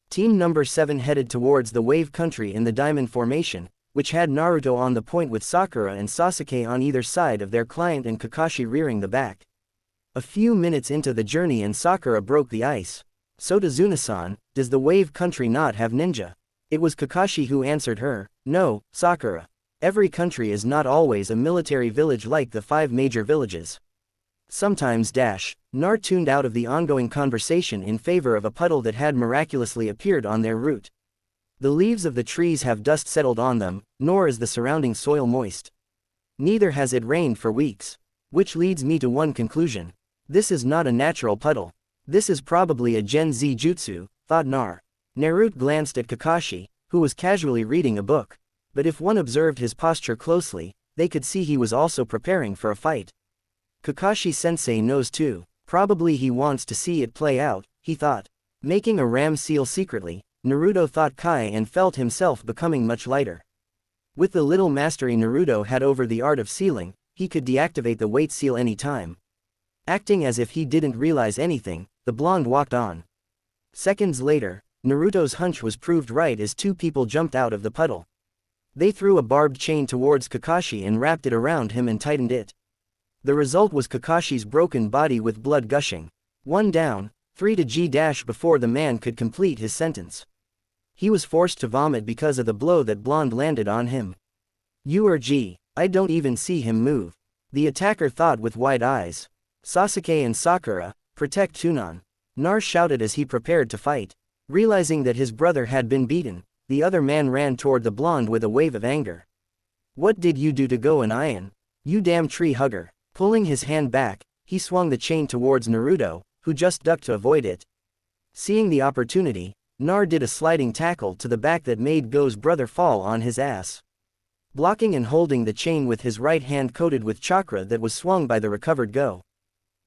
Team number 7 headed towards the Wave Country in the Diamond Formation, which had Naruto on the point with Sakura and Sasuke on either side of their client and Kakashi rearing the back. A few minutes into the journey and Sakura broke the ice. "So Tazuna-san, does the Wave Country not have ninja?" It was Kakashi who answered her. "No, Sakura. Every country is not always a military village like the 5 major villages. Sometimes Nar tuned out of the ongoing conversation in favor of a puddle that had miraculously appeared on their route. The leaves of the trees have dust settled on them, nor is the surrounding soil moist. Neither has it rained for weeks. Which leads me to one conclusion. This is not a natural puddle. This is probably a Gen Z jutsu, thought Nar. Naruto glanced at Kakashi, who was casually reading a book. But if one observed his posture closely, they could see he was also preparing for a fight. Kakashi-sensei knows too. Probably he wants to see it play out, he thought. Making a ram seal secretly, Naruto thought Kai and felt himself becoming much lighter. With the little mastery Naruto had over the art of sealing, he could deactivate the weight seal any time. Acting as if he didn't realize anything, the blonde walked on. Seconds later, Naruto's hunch was proved right as 2 people jumped out of the puddle. They threw a barbed chain towards Kakashi and wrapped it around him and tightened it. The result was Kakashi's broken body with blood gushing. 1 down, 3 to G- before the man could complete his sentence. He was forced to vomit because of the blow that blonde landed on him. URG, I don't even see him move. The attacker thought with wide eyes. Sasuke and Sakura, protect Chunin. Nar shouted as he prepared to fight. Realizing that his brother had been beaten, the other man ran toward the blonde with a wave of anger. What did you do to go and Ian? You damn tree hugger. Pulling his hand back, he swung the chain towards Naruto, who just ducked to avoid it. Seeing the opportunity, Nar did a sliding tackle to the back that made Go's brother fall on his ass. Blocking and holding the chain with his right hand coated with chakra that was swung by the recovered Go.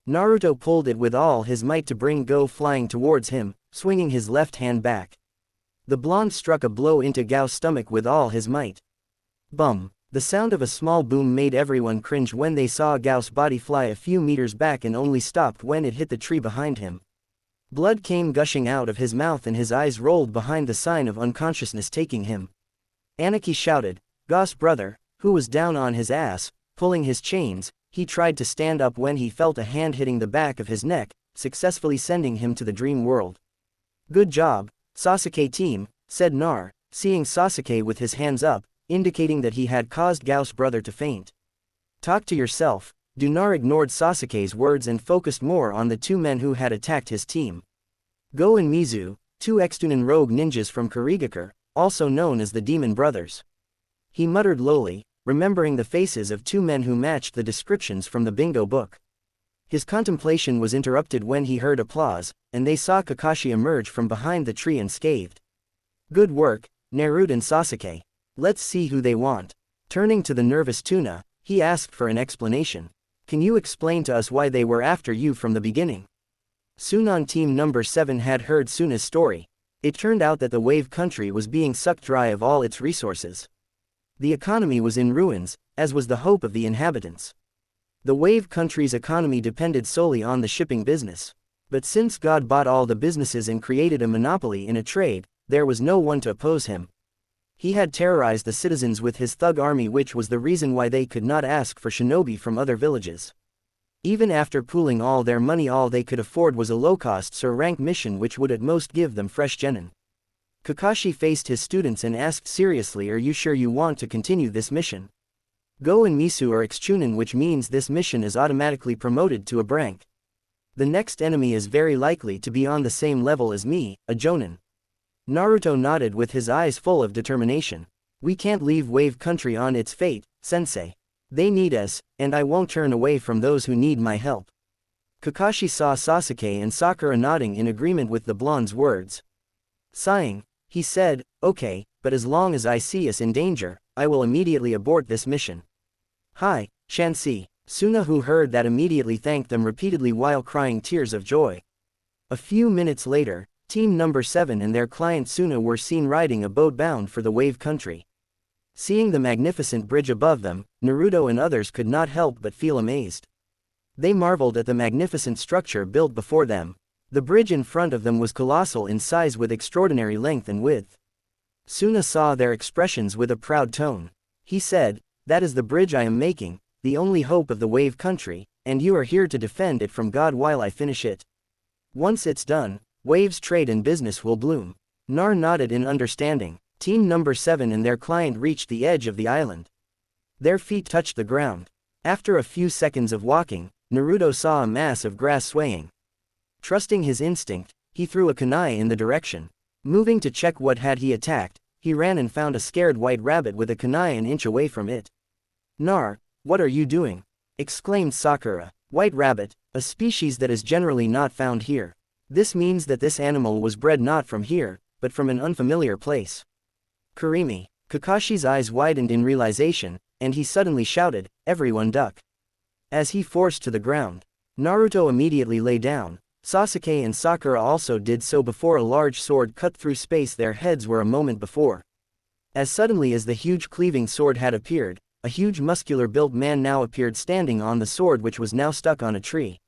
Naruto pulled it with all his might to bring Go flying towards him, swinging his left hand back. The blonde struck a blow into Gao's stomach with all his might. Bum! The sound of a small boom made everyone cringe when they saw Gao's body fly a few meters back and only stopped when it hit the tree behind him. Blood came gushing out of his mouth and his eyes rolled behind the sign of unconsciousness taking him. Aniki shouted, Gao's brother, who was down on his ass, pulling his chains. He tried to stand up when he felt a hand hitting the back of his neck, successfully sending him to the dream world. Good job, Sasuke team, said Nar, seeing Sasuke with his hands up, indicating that he had caused Gao's brother to faint. Talk to yourself. Nar ignored Sasuke's words and focused more on the 2 men who had attacked his team. Go and Mizu, 2 ex-Chunin rogue ninjas from Kurigakure, also known as the Demon Brothers. He muttered lowly, remembering the faces of 2 men who matched the descriptions from the bingo book. His contemplation was interrupted when he heard applause, and they saw Kakashi emerge from behind the tree unscathed. Good work, Naruto and Sasuke. Let's see who they want. Turning to the nervous Tuna, he asked for an explanation. Can you explain to us why they were after you from the beginning? Sunan team number 7 had heard Suna's story. It turned out that the Wave Country was being sucked dry of all its resources. The economy was in ruins, as was the hope of the inhabitants. The Wave Country's economy depended solely on the shipping business. But since God bought all the businesses and created a monopoly in a trade, there was no one to oppose him. He had terrorized the citizens with his thug army, which was the reason why they could not ask for shinobi from other villages. Even after pooling all their money, all they could afford was a low-cost SR-rank mission which would at most give them fresh genin. Kakashi faced his students and asked seriously, are you sure you want to continue this mission? Go and Misu are ex-Chunin, which means this mission is automatically promoted to a rank. The next enemy is very likely to be on the same level as me, a Jonin. Naruto nodded with his eyes full of determination. We can't leave Wave Country on its fate, sensei. They need us, and I won't turn away from those who need my help. Kakashi saw Sasuke and Sakura nodding in agreement with the blonde's words. Sighing, he said, okay, but as long as I see us in danger, I will immediately abort this mission. Hi, Shansi. Suna, who heard that, immediately thanked them repeatedly while crying tears of joy. A few minutes later, Team Number 7 and their client Suna were seen riding a boat bound for the Wave Country. Seeing the magnificent bridge above them, Naruto and others could not help but feel amazed. They marveled at the magnificent structure built before them. The bridge in front of them was colossal in size with extraordinary length and width. Suna saw their expressions with a proud tone. He said, that is the bridge I am making, the only hope of the Wave Country, and you are here to defend it from God while I finish it. Once it's done, Wave's trade and business will bloom. Nar nodded in understanding. Team Number 7 and their client reached the edge of the island. Their feet touched the ground. After a few seconds of walking, Naruto saw a mass of grass swaying. Trusting his instinct, he threw a kunai in the direction. Moving to check what had he attacked, he ran and found a scared white rabbit with a kunai an inch away from it. Nar, what are you doing? Exclaimed Sakura. White rabbit, a species that is generally not found here. This means that this animal was bred not from here, but from an unfamiliar place. Kurimi. Kakashi's eyes widened in realization, and he suddenly shouted, everyone duck. As he forced to the ground, Naruto immediately lay down. Sasuke and Sakura also did so before a large sword cut through space their heads were a moment before. As suddenly as the huge cleaving sword had appeared, a huge muscular-built man now appeared standing on the sword, which was now stuck on a tree.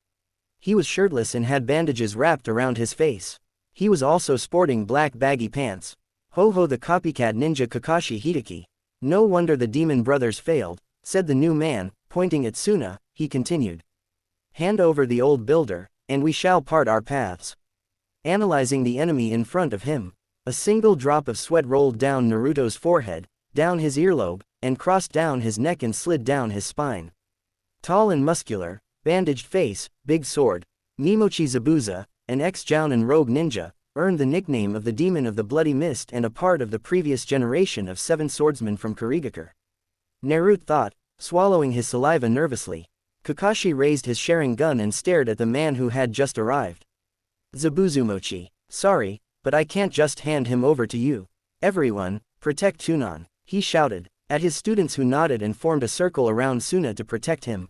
He was shirtless and had bandages wrapped around his face. He was also sporting black baggy pants. Ho ho, the copycat ninja Kakashi Hitaki. No wonder the demon brothers failed, said the new man, pointing at Suna. He continued. Hand over the old builder, and we shall part our paths. Analyzing the enemy in front of him, a single drop of sweat rolled down Naruto's forehead, down his earlobe, and crossed down his neck and slid down his spine. Tall and muscular, bandaged face, big sword, Mimochi Zabuza, an ex-Jounin rogue ninja, earned the nickname of the Demon of the Bloody Mist and a part of the previous generation of 7 swordsmen from Kurigakure. Naruto thought, swallowing his saliva nervously. Kakashi raised his Sharingan and stared at the man who had just arrived. Zabuzumochi, sorry, but I can't just hand him over to you. Everyone, protect Chunin, he shouted, at his students who nodded and formed a circle around Suna to protect him.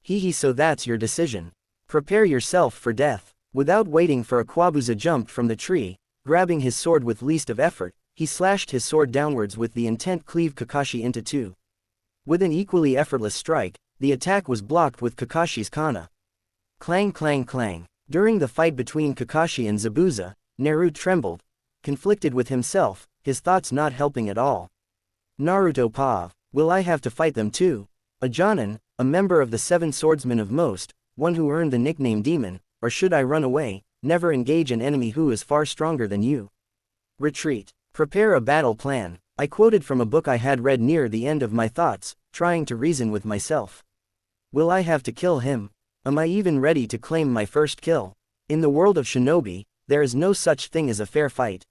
Hee, so that's your decision. Prepare yourself for death. Without waiting for Akwabuza jumped from the tree, grabbing his sword with least of effort, he slashed his sword downwards with the intent cleave Kakashi into two. With an equally effortless strike, the attack was blocked with Kakashi's kana. Clang clang clang. During the fight between Kakashi and Zabuza, Naruto trembled, conflicted with himself, his thoughts not helping at all. Naruto Pav, will I have to fight them too? A Jonin, a member of the 7 swordsmen of Most, one who earned the nickname Demon, or should I run away, never engage an enemy who is far stronger than you? Retreat. Prepare a battle plan. I quoted from a book I had read near the end of my thoughts, trying to reason with myself. Will I have to kill him? Am I even ready to claim my first kill? In the world of shinobi, there is no such thing as a fair fight.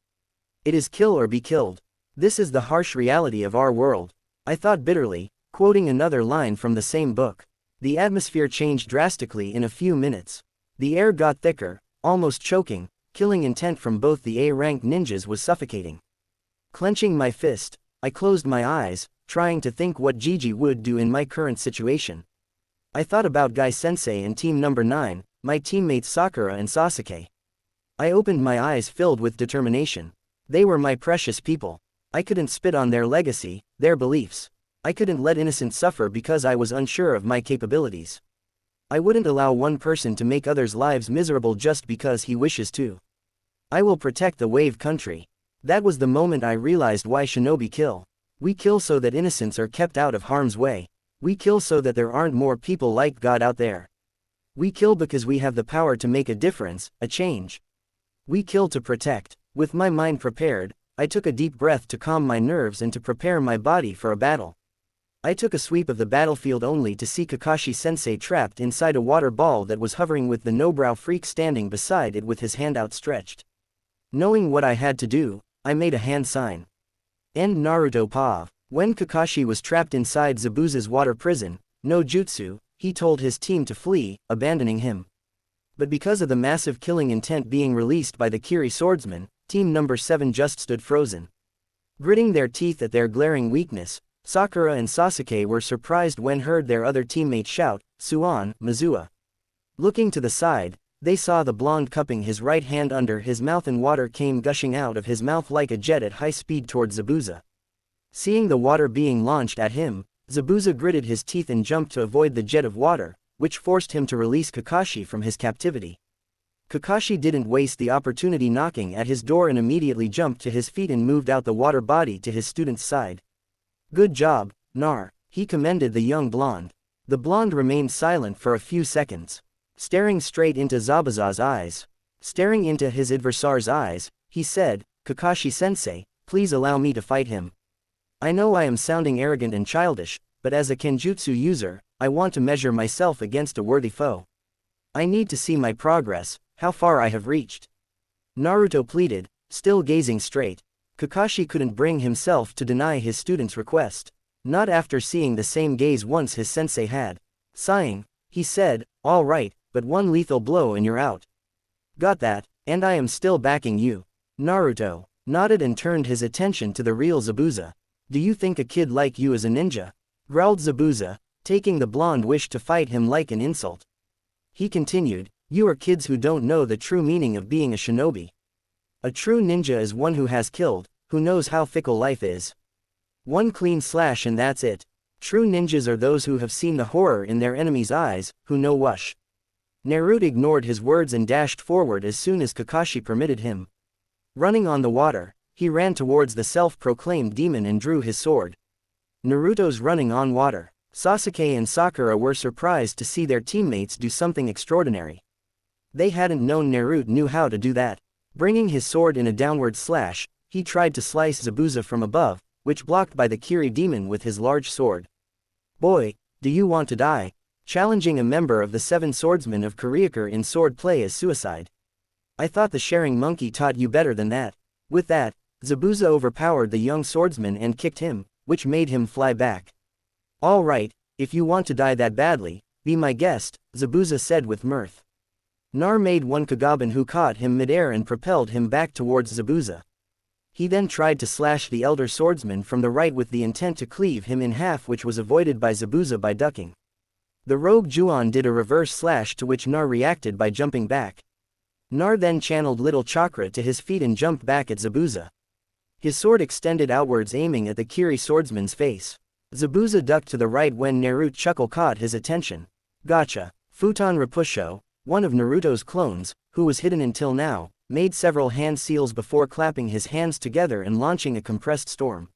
It is kill or be killed. This is the harsh reality of our world. I thought bitterly, quoting another line from the same book. The atmosphere changed drastically in a few minutes. The air got thicker, almost choking, killing intent from both the A-rank ninjas was suffocating. Clenching my fist, I closed my eyes, trying to think what Gigi would do in my current situation. I thought about Guy-sensei and Team Number 9, my teammates Sakura and Sasuke. I opened my eyes filled with determination. They were my precious people. I couldn't spit on their legacy, their beliefs. I couldn't let innocents suffer because I was unsure of my capabilities. I wouldn't allow one person to make others' lives miserable just because he wishes to. I will protect the Wave Country. That was the moment I realized why shinobi kill. We kill so that innocents are kept out of harm's way. We kill so that there aren't more people like God out there. We kill because we have the power to make a difference, a change. We kill to protect. With my mind prepared, I took a deep breath to calm my nerves and to prepare my body for a battle. I took a sweep of the battlefield only to see Kakashi-sensei trapped inside a water ball that was hovering with the no-brow freak standing beside it with his hand outstretched. Knowing what I had to do, I made a hand sign. End Naruto POV. When Kakashi was trapped inside Zabuza's water prison, no jutsu, he told his team to flee, abandoning him. But because of the massive killing intent being released by the Kiri swordsman, team number 7 just stood frozen. Gritting their teeth at their glaring weakness, Sakura and Sasuke were surprised when heard their other teammates shout, "Suan, Mizua." Looking to the side, they saw the blonde cupping his right hand under his mouth and water came gushing out of his mouth like a jet at high speed towards Zabuza. Seeing the water being launched at him, Zabuza gritted his teeth and jumped to avoid the jet of water, which forced him to release Kakashi from his captivity. Kakashi didn't waste the opportunity knocking at his door and immediately jumped to his feet and moved out the water body to his student's side. "Good job, Nar," he commended the young blonde. The blonde remained silent for a few seconds, staring straight into Zabuza's eyes. Staring into his adversary's eyes, he said, "Kakashi-sensei, please allow me to fight him. I know I am sounding arrogant and childish, but as a Kenjutsu user, I want to measure myself against a worthy foe. I need to see my progress, how far I have reached." Naruto pleaded, still gazing straight. Kakashi couldn't bring himself to deny his student's request. Not after seeing the same gaze once his sensei had. Sighing, he said, "All right, but one lethal blow and you're out." "Got that, and I am still backing you." Naruto nodded and turned his attention to the real Zabuza. "Do you think a kid like you is a ninja?" growled Zabuza, taking the blonde wish to fight him like an insult. He continued, "You are kids who don't know the true meaning of being a shinobi. A true ninja is one who has killed, who knows how fickle life is. One clean slash and that's it. True ninjas are those who have seen the horror in their enemy's eyes, who know wush." Naruto ignored his words and dashed forward as soon as Kakashi permitted him. Running on the water, he ran towards the self-proclaimed demon and drew his sword. Naruto's running on water. Sasuke and Sakura were surprised to see their teammates do something extraordinary. They hadn't known Naruto knew how to do that. Bringing his sword in a downward slash, he tried to slice Zabuza from above, which blocked by the Kiri demon with his large sword. "Boy, do you want to die?" Challenging a member of the 7 swordsmen of Koreaker in sword play as suicide. "I thought the sharing monkey taught you better than that." With that, Zabuza overpowered the young swordsman and kicked him, which made him fly back. "All right, if you want to die that badly, be my guest," Zabuza said with mirth. Nar made one Kagaban who caught him midair and propelled him back towards Zabuza. He then tried to slash the elder swordsman from the right with the intent to cleave him in half, which was avoided by Zabuza by ducking. The rogue Juon did a reverse slash to which Nar reacted by jumping back. Nar then channeled little chakra to his feet and jumped back at Zabuza. His sword extended outwards aiming at the Kiri swordsman's face. Zabuza ducked to the right when Naruto chuckle caught his attention. "Gotcha." Futon Rapusho, one of Naruto's clones, who was hidden until now, made several hand seals before clapping his hands together and launching a compressed storm.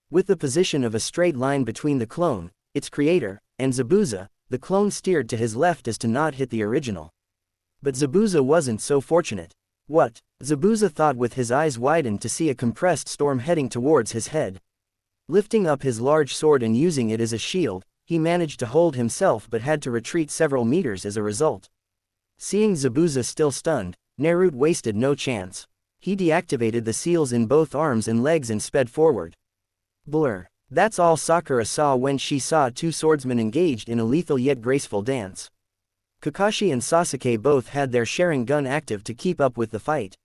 With the position of a straight line between the clone, its creator, and Zabuza, the clone steered to his left as to not hit the original. But Zabuza wasn't so fortunate. "What?" Zabuza thought with his eyes widened to see a compressed storm heading towards his head. Lifting up his large sword and using it as a shield, he managed to hold himself but had to retreat several meters as a result. Seeing Zabuza still stunned, Naruto wasted no chance. He deactivated the seals in both arms and legs and sped forward. Blur. That's all Sakura saw when she saw 2 swordsmen engaged in a lethal yet graceful dance. Kakashi and Sasuke both had their sharing gun active to keep up with the fight.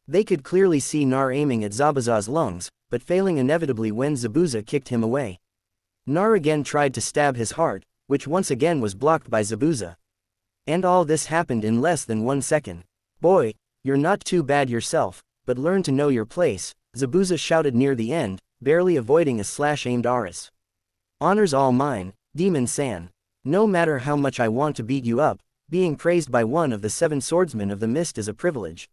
They could clearly see Nar aiming at Zabuza's lungs, but failing inevitably when Zabuza kicked him away. Nar again tried to stab his heart, which once again was blocked by Zabuza. And all this happened in less than 1 second. "Boy, you're not too bad yourself, but learn to know your place," Zabuza shouted near the end, barely avoiding a slash-aimed Aris. "Honor's all mine, Demon-san. No matter how much I want to beat you up, being praised by one of the 7 swordsmen of the mist is a privilege."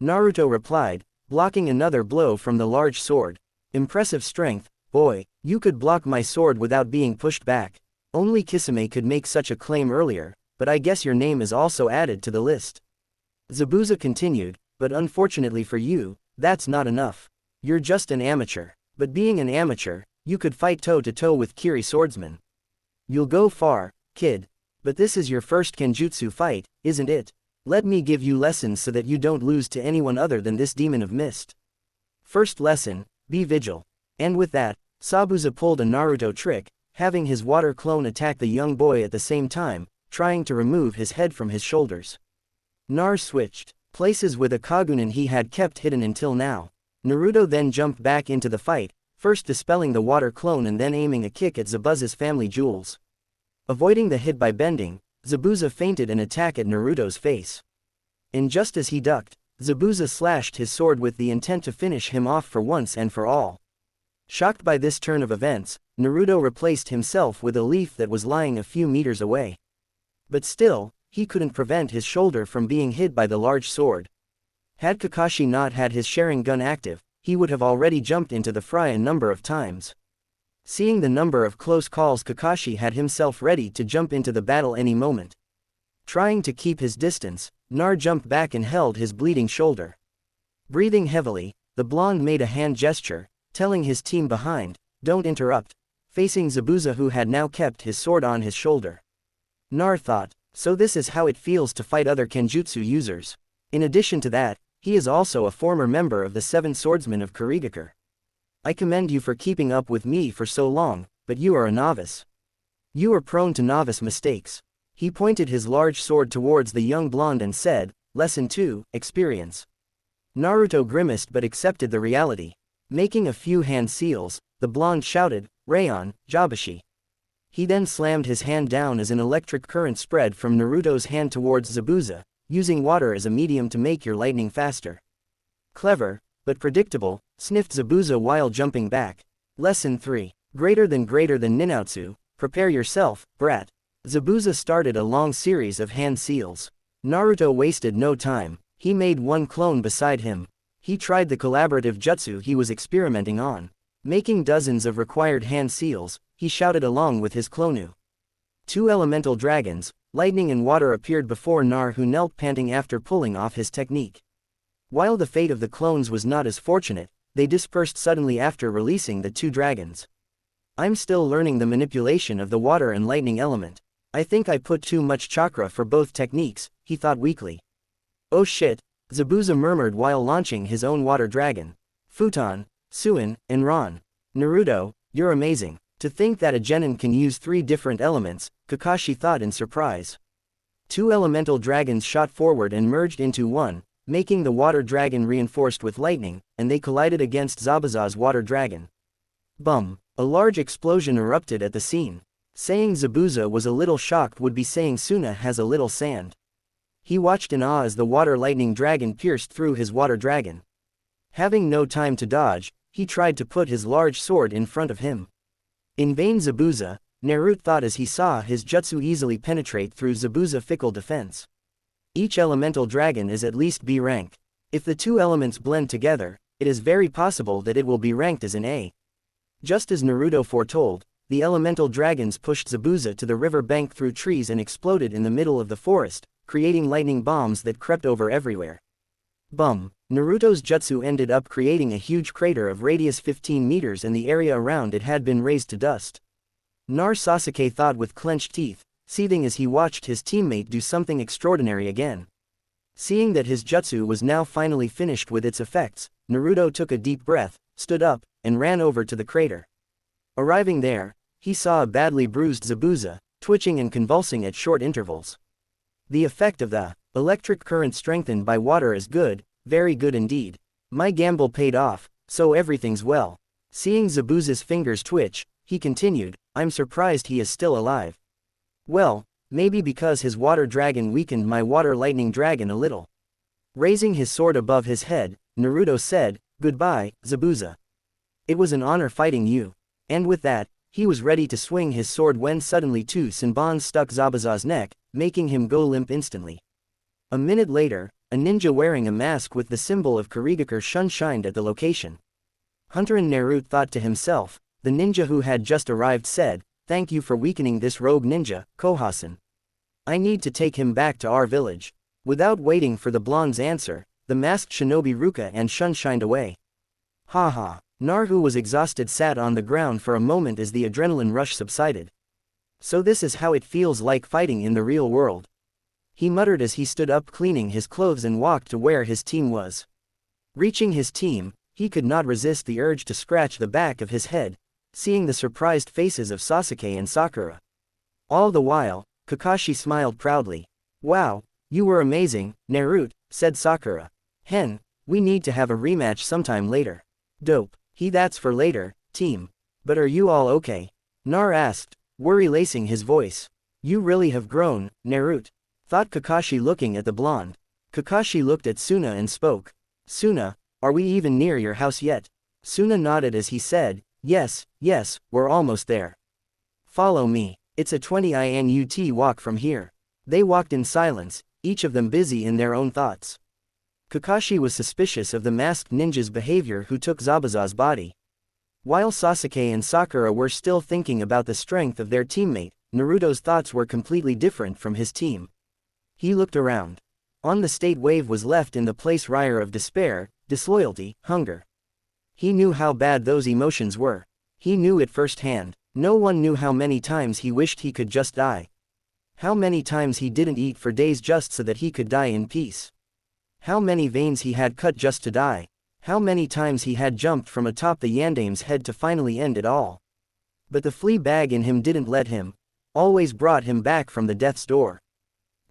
Naruto replied, blocking another blow from the large sword. "Impressive strength, boy, you could block my sword without being pushed back. Only Kisame could make such a claim earlier. but I guess your name is also added to the list. Zabuza continued, but unfortunately for you, that's not enough. You're just an amateur. But being an amateur, you could fight toe-to-toe with Kiri swordsmen. You'll go far, kid. But this is your first Kenjutsu fight, isn't it? Let me give you lessons so that you don't lose to anyone other than this demon of mist. First lesson, be vigilant. And with that, Zabuza pulled a Naruto trick, having his water clone attack the young boy at the same time, trying to remove his head from his shoulders. Nar switched places with a Kagunin he had kept hidden until now. Naruto then jumped back into the fight, first dispelling the water clone and then aiming a kick at Zabuza's family jewels. Avoiding the hit by bending, Zabuza feinted an attack at Naruto's face. And just as he ducked, Zabuza slashed his sword with the intent to finish him off for once and for all. Shocked by this turn of events, Naruto replaced himself with a leaf that was lying a few meters away. But still, he couldn't prevent his shoulder from being hit by the large sword. Had Kakashi not had his Sharingan active, he would have already jumped into the fray a number of times. Seeing the number of close calls, Kakashi had himself ready to jump into the battle any moment. Trying to keep his distance, Nar jumped back and held his bleeding shoulder. Breathing heavily, the blonde made a hand gesture, telling his team behind, "Don't interrupt," facing Zabuza who had now kept his sword on his shoulder. Nar thought, so this is how it feels to fight other Kenjutsu users. In addition to that, he is also a former member of the Seven Swordsmen of Kurigakure. I commend you for keeping up with me for so long, but you are a novice. You are prone to novice mistakes. He pointed his large sword towards the young blonde and said, Lesson 2, Experience. Naruto grimaced but accepted the reality. Making a few hand seals, the blonde shouted, Rayon, Jabashi. He then slammed his hand down as an electric current spread from Naruto's hand towards Zabuza, using water as a medium to make your lightning faster. Clever, but predictable, sniffed Zabuza while jumping back. Lesson 3. Greater than ninjutsu, prepare yourself, brat. Zabuza started a long series of hand seals. Naruto wasted no time, he made one clone beside him. He tried the collaborative jutsu he was experimenting on. Making dozens of required hand seals, he shouted along with his clonu. Two elemental dragons, lightning and water appeared before Nar, who knelt panting after pulling off his technique. While the fate of the clones was not as fortunate, they dispersed suddenly after releasing the two dragons. I'm still learning the manipulation of the water and lightning element. I think I put too much chakra for both techniques, he thought weakly. Oh shit, Zabuza murmured while launching his own water dragon. Futon, Suin, and Ron. Naruto, you're amazing. To think that a genin can use 3 different elements, Kakashi thought in surprise. 2 elemental dragons shot forward and merged into one, making the water dragon reinforced with lightning, and they collided against Zabuza's water dragon. Bum! A large explosion erupted at the scene. Saying Zabuza was a little shocked would be saying Suna has a little sand. He watched in awe as the water lightning dragon pierced through his water dragon. Having no time to dodge, he tried to put his large sword in front of him. In vain. Zabuza, Naruto thought as he saw his jutsu easily penetrate through Zabuza's fickle defense. Each elemental dragon is at least B rank. If the 2 elements blend together, it is very possible that it will be ranked as an A. Just as Naruto foretold, the elemental dragons pushed Zabuza to the river bank through trees and exploded in the middle of the forest, creating lightning bombs that crept over everywhere. Bum! Naruto's jutsu ended up creating a huge crater of radius 15 meters and the area around it had been razed to dust. Nar Sasuke thought with clenched teeth, seething as he watched his teammate do something extraordinary again. Seeing that his jutsu was now finally finished with its effects, Naruto took a deep breath, stood up, and ran over to the crater. Arriving there, he saw a badly bruised Zabuza, twitching and convulsing at short intervals. The effect of the electric current strengthened by water is good, very good indeed. My gamble paid off, so everything's well. Seeing Zabuza's fingers twitch, he continued, I'm surprised he is still alive. Well, maybe because his water dragon weakened my water lightning dragon a little. Raising his sword above his head, Naruto said, Goodbye, Zabuza. It was an honor fighting you. And with that, he was ready to swing his sword when suddenly 2 Senbons stuck Zabuza's neck, making him go limp instantly. A minute later, a ninja wearing a mask with the symbol of Kurigakure shined at the location. Hunter and Naruto thought to himself, the ninja who had just arrived said, Thank you for weakening this rogue ninja, Kohasan. I need to take him back to our village. Without waiting for the blonde's answer, the masked shinobi Ruka and Shun shined away. Ha ha. Nar, who was exhausted, sat on the ground for a moment as the adrenaline rush subsided. So this is how it feels like fighting in the real world. He muttered as he stood up, cleaning his clothes, and walked to where his team was. Reaching his team, he could not resist the urge to scratch the back of his head, seeing the surprised faces of Sasuke and Sakura. All the while, Kakashi smiled proudly. Wow, you were amazing, Naruto, said Sakura. Hen, we need to have a rematch sometime later. Dope. That's for later, team. But are you all okay? Nar asked, worry lacing his voice. You really have grown, Naruto, thought Kakashi, looking at the blonde. Kakashi looked at Suna and spoke. Suna, are we even near your house yet? Suna nodded as he said, yes, we're almost there. Follow me. It's a 20 minute walk from here. They walked in silence, each of them busy in their own thoughts. Kakashi was suspicious of the masked ninja's behavior who took Zabuza's body. While Sasuke and Sakura were still thinking about the strength of their teammate, Naruto's thoughts were completely different from his team. He looked around. On the state, Wave was left in the place rire of despair, disloyalty, hunger. He knew how bad those emotions were. He knew it firsthand. No one knew how many times he wished he could just die. How many times he didn't eat for days just so that he could die in peace. How many veins he had cut just to die. How many times he had jumped from atop the Yandame's head to finally end it all. But the flea bag in him didn't let him, always brought him back from the death's door.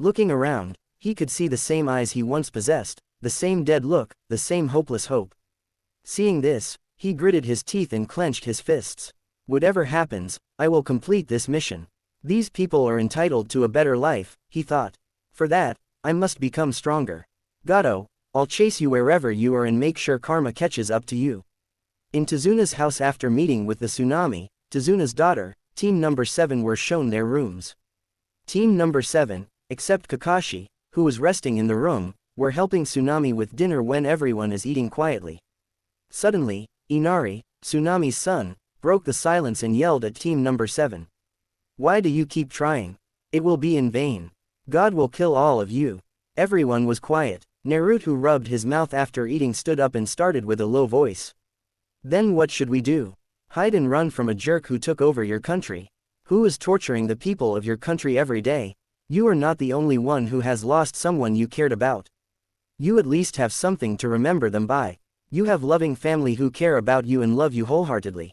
Looking around, he could see the same eyes he once possessed, the same dead look, the same hopeless hope. Seeing this, he gritted his teeth and clenched his fists. Whatever happens, I will complete this mission. These people are entitled to a better life, he thought. For that, I must become stronger. Gato, I'll chase you wherever you are and make sure karma catches up to you. In Tezuna's house, after meeting with the tsunami, Tezuna's daughter, Team Number 7 were shown their rooms. Team Number 7, except Kakashi, who was resting in the room, were helping Tsunami with dinner when everyone is eating quietly. Suddenly, Inari, Tsunami's son, broke the silence and yelled at Team Number 7. Why do you keep trying? It will be in vain. God will kill all of you. Everyone was quiet. Naruto, who rubbed his mouth after eating, stood up and started with a low voice. Then what should we do? Hide and run from a jerk who took over your country? Who is torturing the people of your country every day? You are not the only one who has lost someone you cared about. You at least have something to remember them by. You have loving family who care about you and love you wholeheartedly.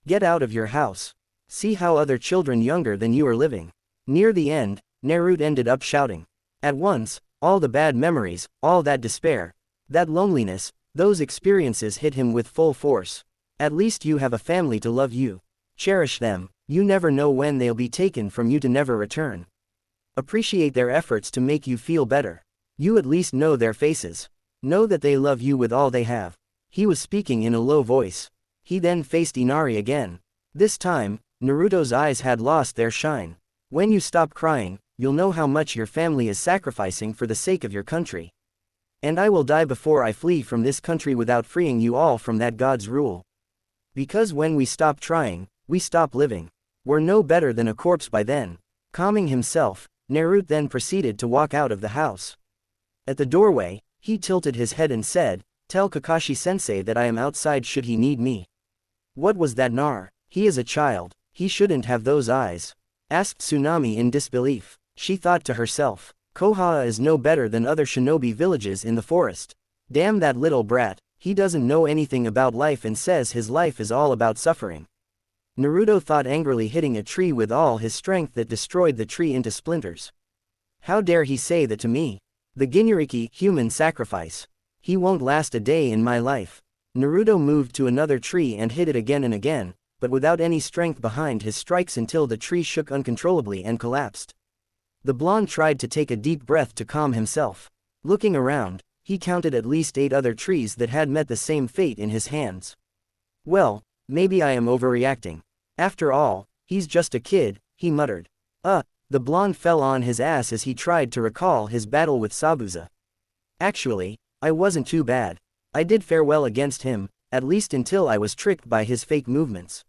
Get out of your house. See how other children younger than you are living. Near the end, Naruto ended up shouting. At once, all the bad memories, all that despair, that loneliness, those experiences hit him with full force. At least you have a family to love you. Cherish them. You never know when they'll be taken from you to never return. Appreciate their efforts to make you feel better. You at least know their faces. Know that they love you with all they have. He was speaking in a low voice. He then faced Inari again. This time, Naruto's eyes had lost their shine. When you stop crying, you'll know how much your family is sacrificing for the sake of your country. And I will die before I flee from this country without freeing you all from that God's rule. Because when we stop trying, we stop living. We're no better than a corpse by then. Calming himself, Naruto then proceeded to walk out of the house. At the doorway, he tilted his head and said, "Tell Kakashi-sensei that I am outside should he need me." What was that Nar? He is a child. He shouldn't have those eyes. Asked Tsunami in disbelief. She thought to herself, Konoha is no better than other shinobi villages in the forest. Damn that little brat, he doesn't know anything about life and says his life is all about suffering. Naruto thought, angrily hitting a tree with all his strength that destroyed the tree into splinters. How dare he say that to me? The Ginuriki, human sacrifice. He won't last a day in my life. Naruto moved to another tree and hit it again and again, but without any strength behind his strikes until the tree shook uncontrollably and collapsed. The blonde tried to take a deep breath to calm himself. Looking around, he counted at least 8 other trees that had met the same fate in his hands. Well, maybe I am overreacting. After all, he's just a kid, he muttered. The blonde fell on his ass as he tried to recall his battle with Zabuza. Actually, I wasn't too bad. I did fare well against him, at least until I was tricked by his fake movements.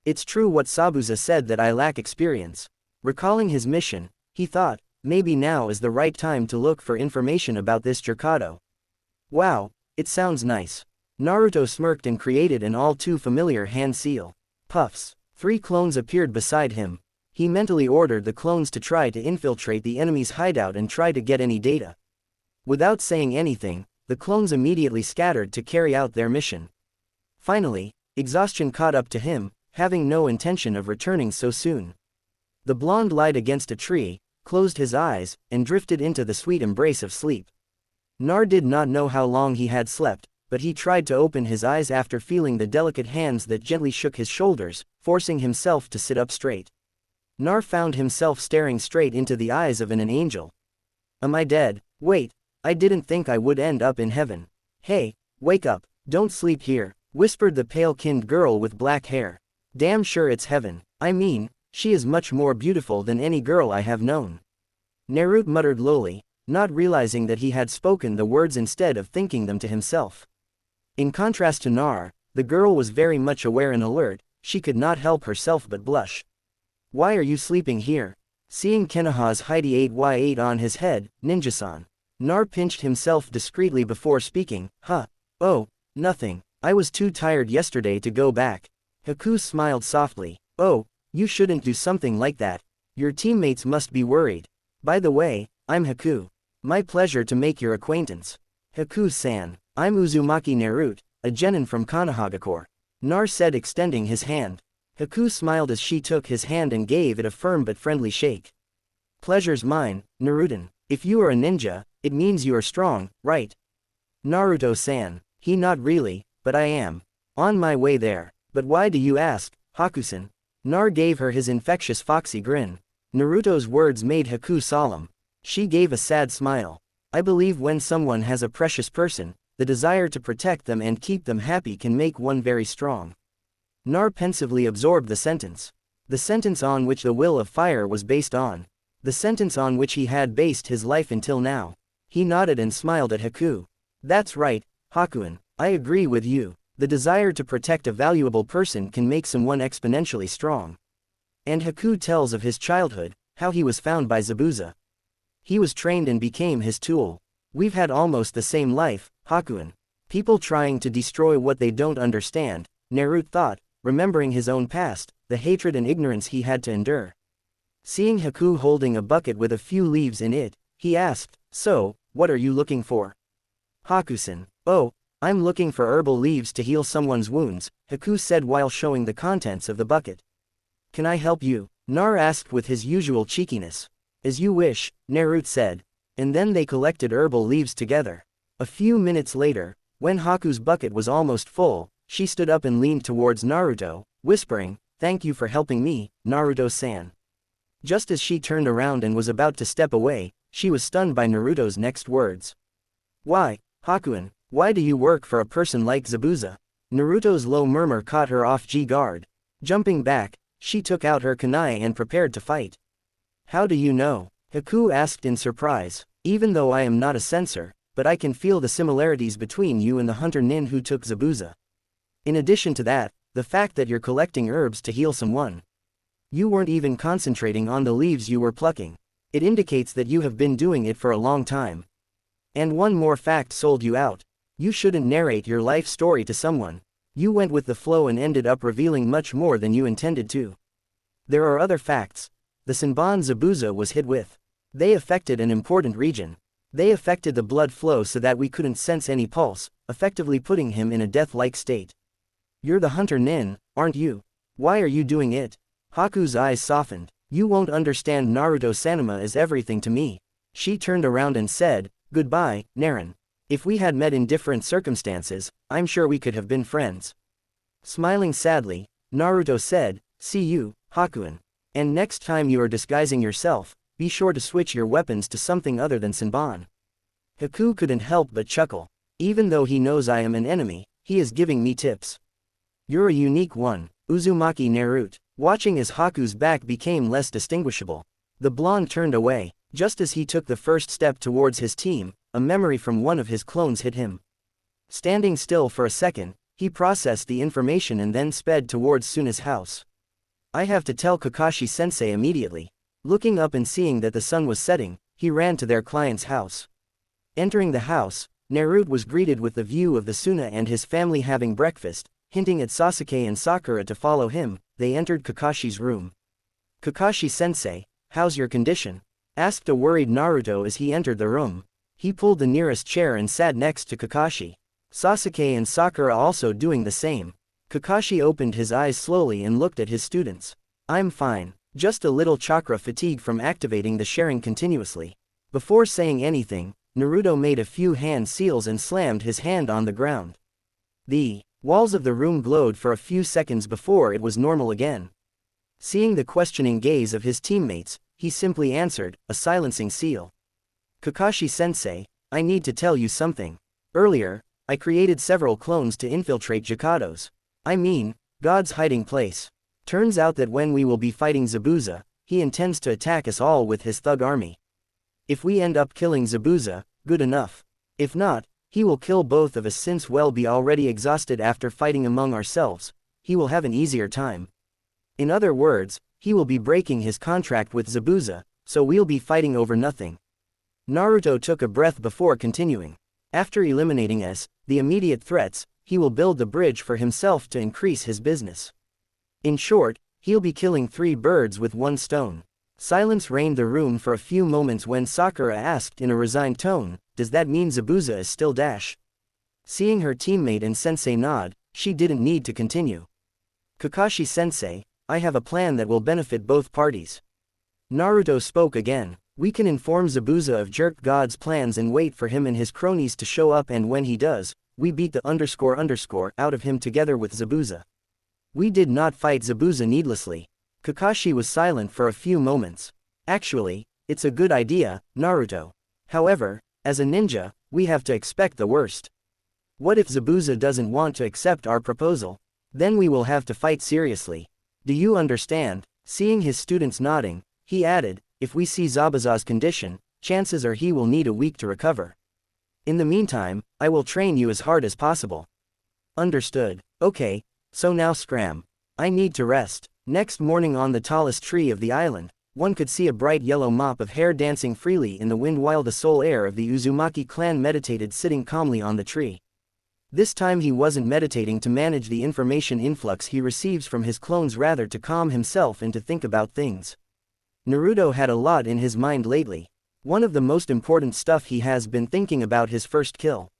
It's true what Zabuza said that I lack experience. Recalling his mission, He thought, maybe now is the right time to look for information about this Jerkado. Wow, it sounds nice. Naruto smirked and created an all too familiar hand seal. Puffs. 3 clones appeared beside him. He mentally ordered the clones to try to infiltrate the enemy's hideout and try to get any data. Without saying anything, the clones immediately scattered to carry out their mission. Finally, exhaustion caught up to him, having no intention of returning so soon. The blonde lied against a tree, closed his eyes, and drifted into the sweet embrace of sleep. Nar did not know how long he had slept, but he tried to open his eyes after feeling the delicate hands that gently shook his shoulders, forcing himself to sit up straight. Nar found himself staring straight into the eyes of an angel. Am I dead? Wait, I didn't think I would end up in heaven. Hey, wake up, don't sleep here, whispered the pale-skinned girl with black hair. Damn sure it's heaven. I mean, she is much more beautiful than any girl I have known. Naruto muttered lowly, not realizing that he had spoken the words instead of thinking them to himself. In contrast to Nar, the girl was very much aware and alert, she could not help herself but blush. Why are you sleeping here? Seeing Konoha's Heidi 8y8 on his head, Ninja-san. Nar pinched himself discreetly before speaking, Oh, nothing, I was too tired yesterday to go back. Haku smiled softly. Oh, you shouldn't do something like that. Your teammates must be worried. By the way, I'm Haku. My pleasure to make your acquaintance. Haku-san, I'm Uzumaki Naruto, a genin from Konohagakure. Nar said, extending his hand. Haku smiled as she took his hand and gave it a firm but friendly shake. Pleasure's mine, Naruto. If you are a ninja, it means you are strong, right? Naruto-san, he not really, but I am. On my way there. But why do you ask, Haku-san? Nar gave her his infectious foxy grin. Naruto's words made Haku solemn. She gave a sad smile. I believe when someone has a precious person, the desire to protect them and keep them happy can make one very strong. Nar pensively absorbed the sentence. The sentence on which the will of fire was based on. The sentence on which he had based his life until now. He nodded and smiled at Haku. That's right, Hakuin, I agree with you. The desire to protect a valuable person can make someone exponentially strong. And Haku tells of his childhood, how he was found by Zabuza. He was trained and became his tool. We've had almost the same life, Hakuin. People trying to destroy what they don't understand, Naruto thought, remembering his own past, the hatred and ignorance he had to endure. Seeing Haku holding a bucket with a few leaves in it, he asked, so, what are you looking for? Haku-san, oh, I'm looking for herbal leaves to heal someone's wounds, Haku said while showing the contents of the bucket. Can I help you? Nar asked with his usual cheekiness. As you wish, Naruto said. And then they collected herbal leaves together. A few minutes later, when Haku's bucket was almost full, she stood up and leaned towards Naruto, whispering, thank you for helping me, Naruto-san. Just as she turned around and was about to step away, she was stunned by Naruto's next words. Why, Hakuin, why do you work for a person like Zabuza? Naruto's low murmur caught her off guard. Jumping back, she took out her kunai and prepared to fight. How do you know? Haku asked in surprise. Even though I am not a censor, but I can feel the similarities between you and the hunter nin who took Zabuza. In addition to that, the fact that you're collecting herbs to heal someone. You weren't even concentrating on the leaves you were plucking. It indicates that you have been doing it for a long time. And one more fact sold you out. You shouldn't narrate your life story to someone. You went with the flow and ended up revealing much more than you intended to. There are other facts. The Senbon Zabuza was hit with. They affected an important region. They affected the blood flow so that we couldn't sense any pulse, effectively putting him in a death-like state. You're the hunter nin, aren't you? Why are you doing it? Haku's eyes softened. You won't understand. Naruto-sanuma is everything to me. She turned around and said, goodbye, Naren. If we had met in different circumstances, I'm sure we could have been friends. Smiling sadly, Naruto said, see you, Hakuin. And next time you are disguising yourself, be sure to switch your weapons to something other than Senbon. Haku couldn't help but chuckle. Even though he knows I am an enemy, he is giving me tips. You're a unique one, Uzumaki Naruto. Watching as Haku's back became less distinguishable. The blonde turned away. Just as he took the first step towards his team, a memory from one of his clones hit him. Standing still for a second, he processed the information and then sped towards Suna's house. I have to tell Kakashi-sensei immediately. Looking up and seeing that the sun was setting, he ran to their client's house. Entering the house, Naruto was greeted with the view of the Suna and his family having breakfast. Hinting at Sasuke and Sakura to follow him, they entered Kakashi's room. "Kakashi-sensei, how's your condition?" asked a worried Naruto as he entered the room. He pulled the nearest chair and sat next to Kakashi. Sasuke and Sakura also doing the same. Kakashi opened his eyes slowly and looked at his students. "I'm fine, just a little chakra fatigue from activating the sharing continuously." Before saying anything, Naruto made a few hand seals and slammed his hand on the ground. The walls of the room glowed for a few seconds before it was normal again. Seeing the questioning gaze of his teammates, he simply answered, a silencing seal. "Kakashi-sensei, I need to tell you something. Earlier, I created several clones to infiltrate Jikado's. I mean, God's hiding place. Turns out that when we will be fighting Zabuza, he intends to attack us all with his thug army. If we end up killing Zabuza, good enough. If not, he will kill both of us since we'll be already exhausted after fighting among ourselves. He will have an easier time. In other words, he will be breaking his contract with Zabuza, so we'll be fighting over nothing." Naruto took a breath before continuing. After eliminating the immediate threats, he will build the bridge for himself to increase his business. In short, he'll be killing 3 birds with 1 stone. Silence reigned the room for a few moments when Sakura asked in a resigned tone, "Does that mean Zabuza is still dash?" Seeing her teammate and sensei nod, she didn't need to continue. "Kakashi-sensei, I have a plan that will benefit both parties." Naruto spoke again. "We can inform Zabuza of Jerk God's plans and wait for him and his cronies to show up, and when he does, we beat the __ out of him together with Zabuza. We did not fight Zabuza needlessly." Kakashi was silent for a few moments. "Actually, it's a good idea, Naruto. However, as a ninja, we have to expect the worst. What if Zabuza doesn't want to accept our proposal? Then we will have to fight seriously. Do you understand?" Seeing his students nodding, he added, "If we see Zabuza's condition, chances are he will need a week to recover. In the meantime, I will train you as hard as possible." "Understood. Okay, so now scram. I need to rest." Next morning on the tallest tree of the island, one could see a bright yellow mop of hair dancing freely in the wind while the sole heir of the Uzumaki clan meditated sitting calmly on the tree. This time he wasn't meditating to manage the information influx he receives from his clones, rather to calm himself and to think about things. Naruto had a lot in his mind lately. One of the most important stuff he has been thinking about his first kill.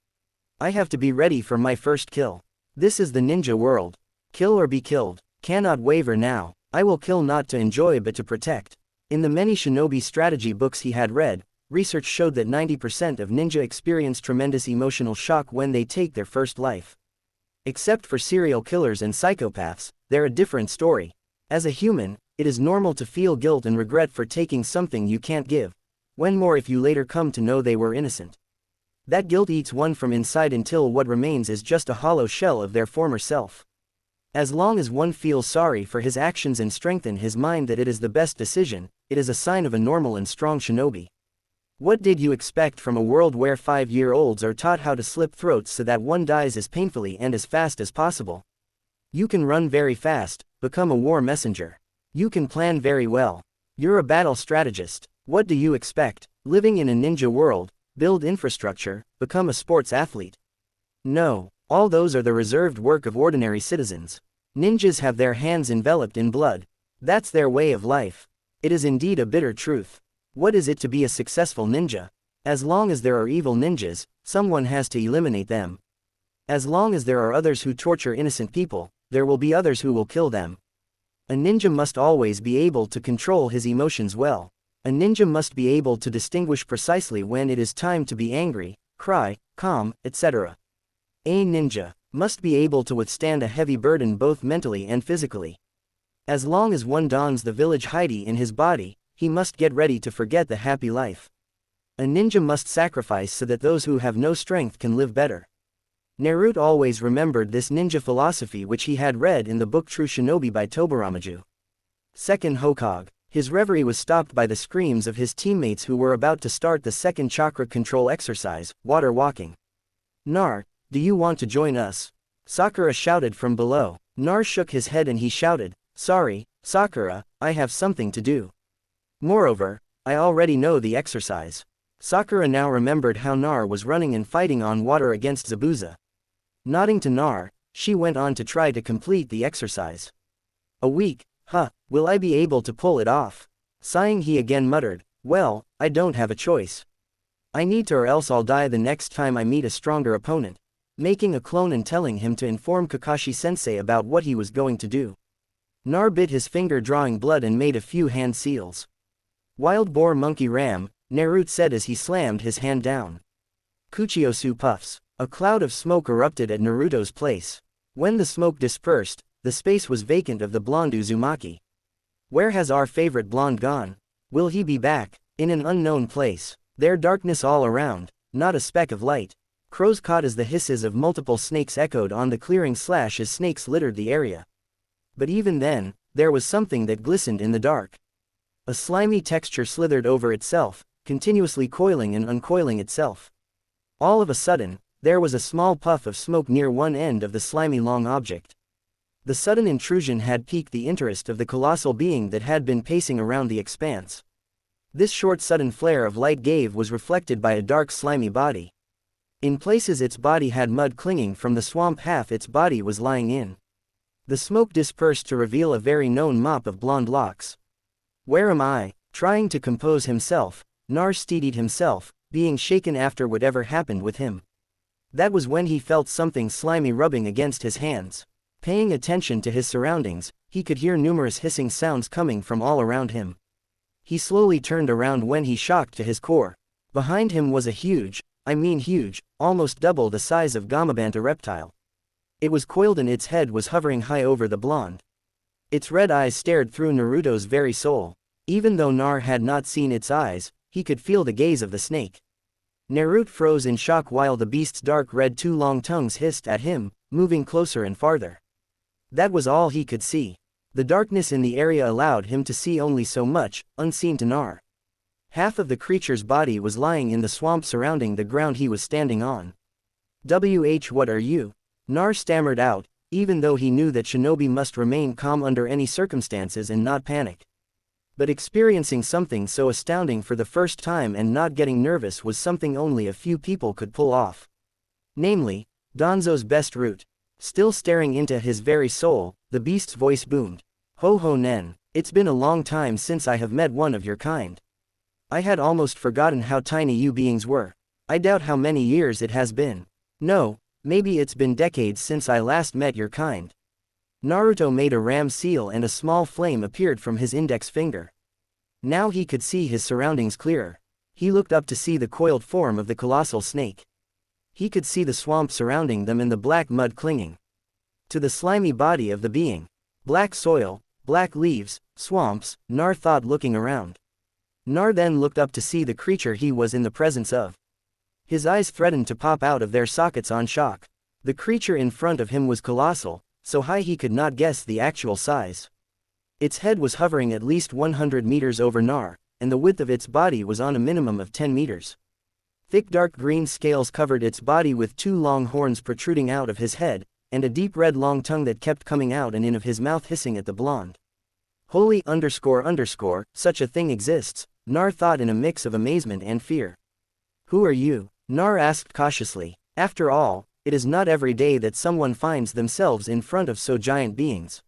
"I have to be ready for my first kill. This is the ninja world. Kill or be killed. Cannot waver now. I will kill not to enjoy but to protect." In the many shinobi strategy books he had read, research showed that 90% of ninja experience tremendous emotional shock when they take their first life. Except for serial killers and psychopaths, they're a different story. As a human, it is normal to feel guilt and regret for taking something you can't give. When more if you later come to know they were innocent. That guilt eats one from inside until what remains is just a hollow shell of their former self. As long as one feels sorry for his actions and strengthen his mind that it is the best decision, it is a sign of a normal and strong shinobi. What did you expect from a world where 5-year-olds are taught how to slit throats so that one dies as painfully and as fast as possible? You can run very fast, become a war messenger. You can plan very well. You're a battle strategist. What do you expect? Living in a ninja world, build infrastructure, become a sports athlete? No. All those are the reserved work of ordinary citizens. Ninjas have their hands enveloped in blood. That's their way of life. It is indeed a bitter truth. What is it to be a successful ninja? As long as there are evil ninjas, someone has to eliminate them. As long as there are others who torture innocent people, there will be others who will kill them. A ninja must always be able to control his emotions well. A ninja must be able to distinguish precisely when it is time to be angry, cry, calm, etc. A ninja must be able to withstand a heavy burden both mentally and physically. As long as one dons the village hide in his body, he must get ready to forget the happy life. A ninja must sacrifice so that those who have no strength can live better. Naruto always remembered this ninja philosophy which he had read in the book True Shinobi by Tobaramaju. Second Hokage. His reverie was stopped by the screams of his teammates who were about to start the second chakra control exercise, water walking. "Nar, do you want to join us?" Sakura shouted from below. Nar shook his head and he shouted, "Sorry, Sakura, I have something to do." Moreover, I already know the exercise. Sakura now remembered how Nar was running and fighting on water against Zabuza. Nodding to Nar, she went on to try to complete the exercise. A week, will I be able to pull it off? Sighing, he again muttered, well, I don't have a choice. I need to, or else I'll die the next time I meet a stronger opponent. Making a clone and telling him to inform Kakashi-sensei about what he was going to do. Nar bit his finger, drawing blood, and made a few hand seals. Wild boar monkey ram, Naruto said as he slammed his hand down. Kuchiosu puffs. A cloud of smoke erupted at Naruto's place. When the smoke dispersed, the space was vacant of the blonde Uzumaki. Where has our favorite blonde gone? Will he be back? In an unknown place. There darkness all around, not a speck of light. Crows caught as the hisses of multiple snakes echoed on the clearing / as snakes littered the area. But even then, there was something that glistened in the dark. A slimy texture slithered over itself, continuously coiling and uncoiling itself. All of a sudden, there was a small puff of smoke near one end of the slimy long object. The sudden intrusion had piqued the interest of the colossal being that had been pacing around the expanse. This short sudden flare of light was reflected by a dark slimy body. In places its body had mud clinging from the swamp half its body was lying in. The smoke dispersed to reveal a very known mop of blonde locks. Where am I? Trying to compose himself, Nar steadied himself, being shaken after whatever happened with him. That was when he felt something slimy rubbing against his hands. Paying attention to his surroundings, he could hear numerous hissing sounds coming from all around him. He slowly turned around when he shocked to his core. Behind him was a huge, almost double the size of Gamabanta reptile. It was coiled and its head was hovering high over the blonde. Its red eyes stared through Naruto's very soul. Even though Nar had not seen its eyes, he could feel the gaze of the snake. Naruto froze in shock while the beast's dark red two long tongues hissed at him, moving closer and farther. That was all he could see. The darkness in the area allowed him to see only so much, unseen to Nar. Half of the creature's body was lying in the swamp surrounding the ground he was standing on. What are you? Nar stammered out, even though he knew that shinobi must remain calm under any circumstances and not panic. But experiencing something so astounding for the first time and not getting nervous was something only a few people could pull off. Namely, Danzo's best route. Still staring into his very soul, the beast's voice boomed. Ho ho nen, it's been a long time since I have met one of your kind. I had almost forgotten how tiny you beings were. I doubt how many years it has been. No, maybe it's been decades since I last met your kind. Naruto made a ram seal and a small flame appeared from his index finger. Now he could see his surroundings clearer. He looked up to see the coiled form of the colossal snake. He could see the swamp surrounding them and the black mud clinging to the slimy body of the being. Black soil, black leaves, swamps, Nar thought, looking around. Nar then looked up to see the creature he was in the presence of. His eyes threatened to pop out of their sockets on shock. The creature in front of him was colossal, so high he could not guess the actual size. Its head was hovering at least 100 meters over Nar, and the width of its body was on a minimum of 10 meters. Thick dark green scales covered its body with two long horns protruding out of his head, and a deep red long tongue that kept coming out and in of his mouth, hissing at the blonde. Holy __, such a thing exists, Nar thought in a mix of amazement and fear. Who are you? Nar asked cautiously. After all, it is not every day that someone finds themselves in front of so giant beings.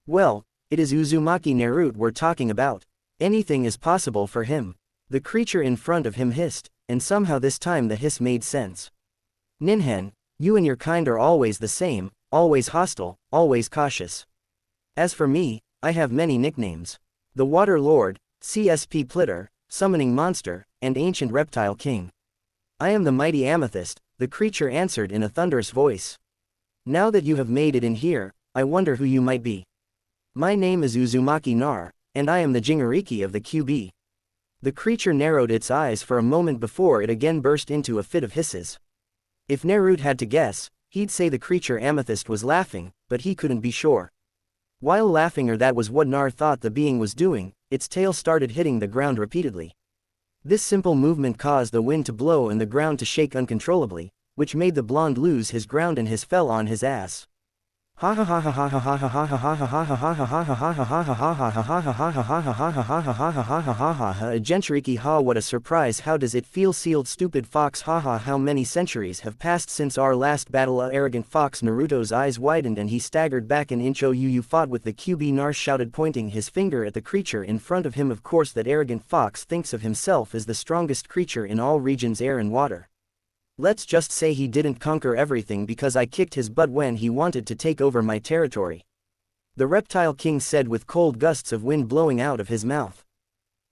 Well, it is Uzumaki Naruto we're talking about. Anything is possible for him. The creature in front of him hissed, and somehow this time the hiss made sense. Ninhen, you and your kind are always the same, always hostile, always cautious. As for me, I have many nicknames. The Water Lord, CSP Plitter, Summoning Monster, and Ancient Reptile King. I am the mighty Amethyst, the creature answered in a thunderous voice. Now that you have made it in here, I wonder who you might be. My name is Uzumaki Nar, and I am the Jingariki of the QB. The creature narrowed its eyes for a moment before it again burst into a fit of hisses. If Naruto had to guess, he'd say the creature Amethyst was laughing, but he couldn't be sure. While laughing, or that was what Nar thought the being was doing, its tail started hitting the ground repeatedly. This simple movement caused the wind to blow and the ground to shake uncontrollably, which made the blonde lose his ground and his fell on his ass. Ha ha ha ha ha ha ha ha ha ha ha ha ha ha ha ha ha ha Gentriki ha what a surprise how does it feel sealed stupid fox ha ha how many centuries have passed since our last battle arrogant fox Naruto's eyes widened and he staggered back an inch you fought with the QB Naruto shouted pointing his finger at the creature in front of him of course that arrogant fox thinks of himself as the strongest creature in all regions air and water. Let's just say he didn't conquer everything because I kicked his butt when he wanted to take over my territory. The reptile king said with cold gusts of wind blowing out of his mouth.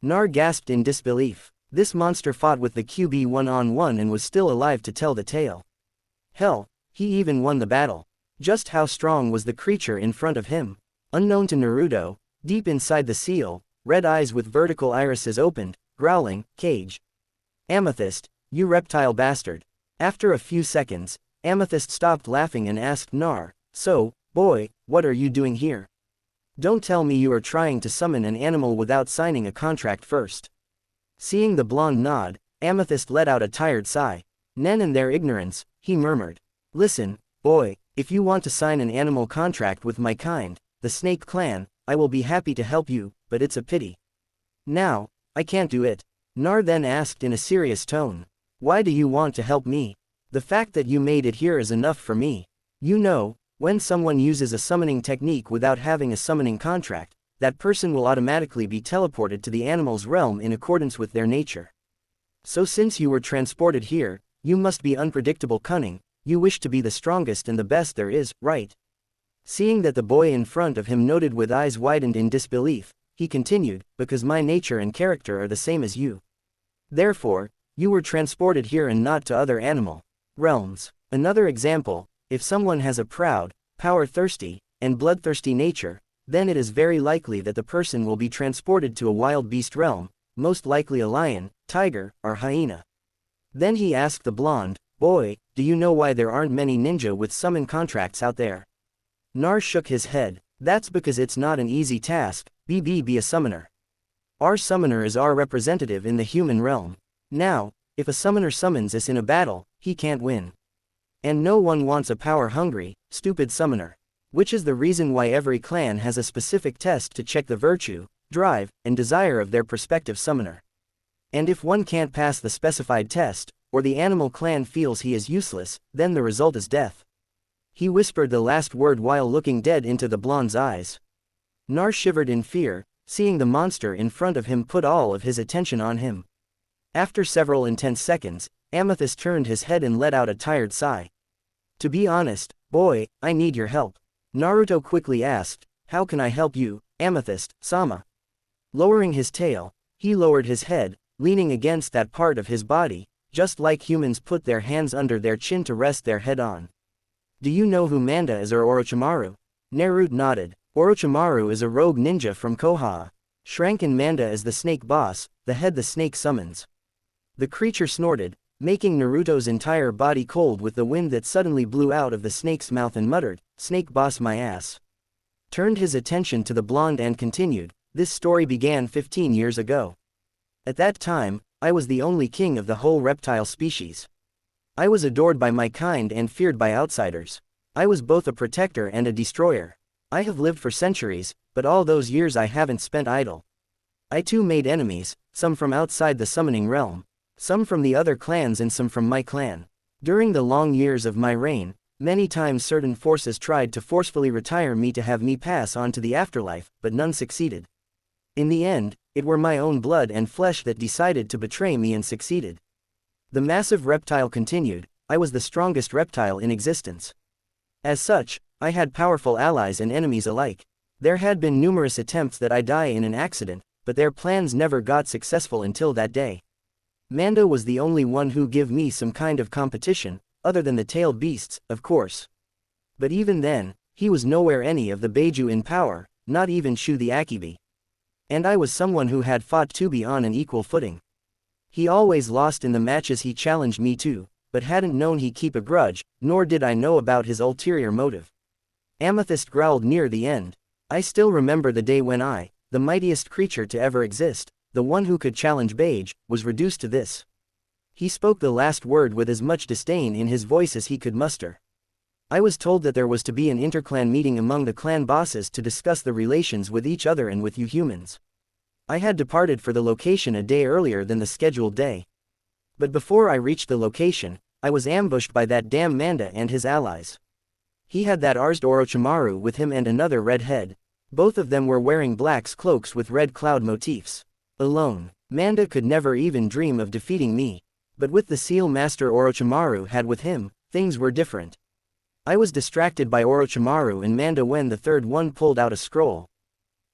Nar gasped in disbelief. This monster fought with the QB one-on-one and was still alive to tell the tale. Hell, he even won the battle. Just how strong was the creature in front of him? Unknown to Naruto, deep inside the seal, red eyes with vertical irises opened, growling, "Cage. Amethyst, you reptile bastard." After a few seconds, Amethyst stopped laughing and asked Nar, "So, boy, what are you doing here? Don't tell me you are trying to summon an animal without signing a contract first." Seeing the blonde nod, Amethyst let out a tired sigh. "Nen and their ignorance," he murmured. "Listen, boy, if you want to sign an animal contract with my kind, the Snake Clan, I will be happy to help you, but it's a pity. Now, I can't do it." Nar then asked in a serious tone. "Why do you want to help me? The fact that you made it here is enough for me. You know, when someone uses a summoning technique without having a summoning contract, that person will automatically be teleported to the animal's realm in accordance with their nature. So since you were transported here, you must be unpredictable cunning, you wish to be the strongest and the best there is, right?" Seeing that the boy in front of him nodded with eyes widened in disbelief, he continued, "Because my nature and character are the same as you. Therefore, you were transported here and not to other animal realms. Another example, if someone has a proud, power-thirsty, and bloodthirsty nature, then it is very likely that the person will be transported to a wild beast realm, most likely a lion, tiger, or hyena." Then he asked the blonde, "Boy, do you know why there aren't many ninja with summon contracts out there?" Nar shook his head. "That's because it's not an easy task, be a summoner. Our summoner is our representative in the human realm. Now, if a summoner summons us in a battle, he can't win. And no one wants a power-hungry, stupid summoner. Which is the reason why every clan has a specific test to check the virtue, drive, and desire of their prospective summoner. And if one can't pass the specified test, or the animal clan feels he is useless, then the result is death." He whispered the last word while looking dead into the blonde's eyes. Nar shivered in fear, seeing the monster in front of him put all of his attention on him. After several intense seconds, Amethyst turned his head and let out a tired sigh. "To be honest, boy, I need your help." Naruto quickly asked, "How can I help you, Amethyst-sama?" Lowering his tail, he lowered his head, leaning against that part of his body, just like humans put their hands under their chin to rest their head on. "Do you know who Manda is or Orochimaru?" Naruto nodded. "Orochimaru is a rogue ninja from Konoha. Shranken Manda is the snake boss, the head the snake summons." The creature snorted, making Naruto's entire body cold with the wind that suddenly blew out of the snake's mouth and muttered, "Snake boss my ass." Turned his attention to the blonde and continued, "This story began 15 years ago. At that time, I was the only king of the whole reptile species. I was adored by my kind and feared by outsiders. I was both a protector and a destroyer. I have lived for centuries, but all those years I haven't spent idle. I too made enemies, some from outside the summoning realm, some from the other clans and some from my clan. During the long years of my reign, many times certain forces tried to forcefully retire me to have me pass on to the afterlife, but none succeeded. In the end, it were my own blood and flesh that decided to betray me and succeeded." The massive reptile continued, "I was the strongest reptile in existence. As such, I had powerful allies and enemies alike. There had been numerous attempts that I die in an accident, but their plans never got successful until that day. Manda was the only one who gave me some kind of competition, other than the tailed beasts, of course. But even then, he was nowhere any of the Beiju in power, not even Shu the Akibi. And I was someone who had fought to be on an equal footing. He always lost in the matches he challenged me to, but hadn't known he keep a grudge, nor did I know about his ulterior motive." Amethyst growled near the end. "I still remember the day when I, the mightiest creature to ever exist, the one who could challenge Beige, was reduced to this." He spoke the last word with as much disdain in his voice as he could muster. I was told that there was to be an interclan meeting among the clan bosses to discuss the relations with each other and with you humans. I had departed for the location a day earlier than the scheduled day. But before I reached the location, I was ambushed by that damn Manda and his allies. He had that arsed Orochimaru with him and another redhead. Both of them were wearing black cloaks with red cloud motifs. Alone, Manda could never even dream of defeating me. But with the seal master Orochimaru had with him, things were different. I was distracted by Orochimaru and Manda when the third one pulled out a scroll.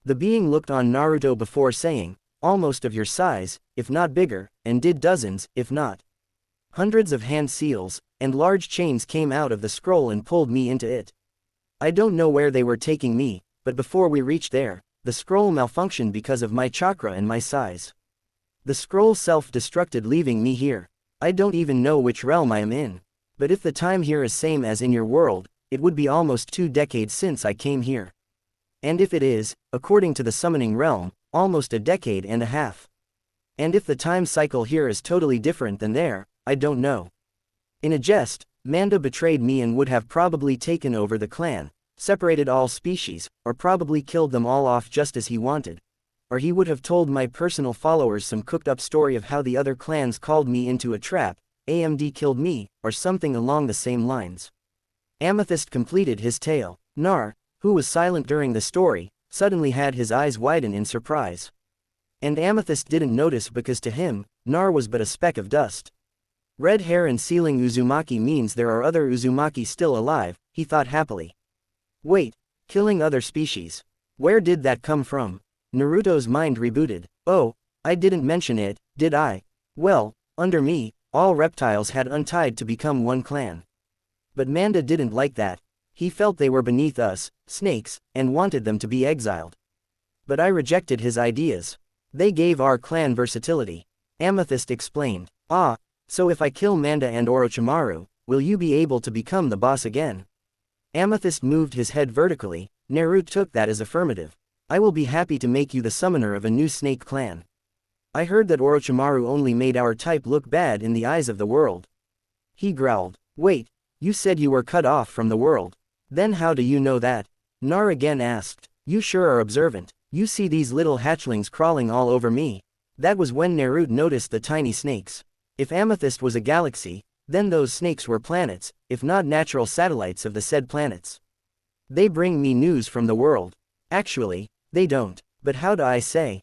The being looked on Naruto before saying, almost of your size, if not bigger, and did dozens, if not hundreds of hand seals, and large chains came out of the scroll and pulled me into it. I don't know where they were taking me, but before we reached there, the scroll malfunctioned because of my chakra and my size. The scroll self-destructed leaving me here. I don't even know which realm I am in. But if the time here is same as in your world, it would be almost 2 decades since I came here. And if it is, according to the summoning realm, almost a decade and a half. And if the time cycle here is totally different than there, I don't know. In a jest, Manda betrayed me and would have probably taken over the clan, separated all species, or probably killed them all off just as he wanted. Or he would have told my personal followers some cooked-up story of how the other clans called me into a trap, AMD killed me, or something along the same lines. Amethyst completed his tale. Nar, who was silent during the story, suddenly had his eyes widen in surprise. And Amethyst didn't notice because to him, Nar was but a speck of dust. Red hair and sealing Uzumaki means there are other Uzumaki still alive, he thought happily. Wait, killing other species. Where did that come from? Naruto's mind rebooted. Oh, I didn't mention it, did I? Well, under me, all reptiles had untied to become one clan. But Manda didn't like that. He felt they were beneath us, snakes, and wanted them to be exiled. But I rejected his ideas. They gave our clan versatility. Amethyst explained. Ah, so if I kill Manda and Orochimaru, will you be able to become the boss again? Amethyst moved his head vertically. Naruto took that as affirmative. I will be happy to make you the summoner of a new snake clan. I heard that Orochimaru only made our type look bad in the eyes of the world. He growled. Wait, you said you were cut off from the world. Then how do you know that? Nar again asked. You sure are observant. You see these little hatchlings crawling all over me. That was when Naruto noticed the tiny snakes. If Amethyst was a galaxy, then those snakes were planets, if not natural satellites of the said planets. They bring me news from the world. Actually, they don't. But how do I say?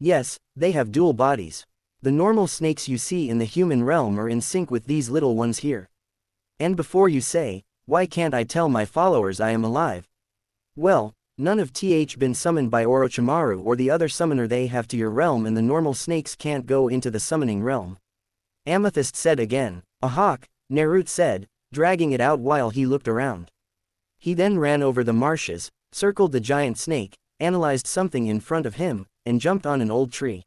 Yes, they have dual bodies. The normal snakes you see in the human realm are in sync with these little ones here. And before you say, why can't I tell my followers I am alive? Well, none of th been summoned by Orochimaru or the other summoner they have to your realm, and the normal snakes can't go into the summoning realm. Amethyst said again. A hawk, Naruto said, dragging it out while he looked around. He then ran over the marshes, circled the giant snake, analyzed something in front of him, and jumped on an old tree.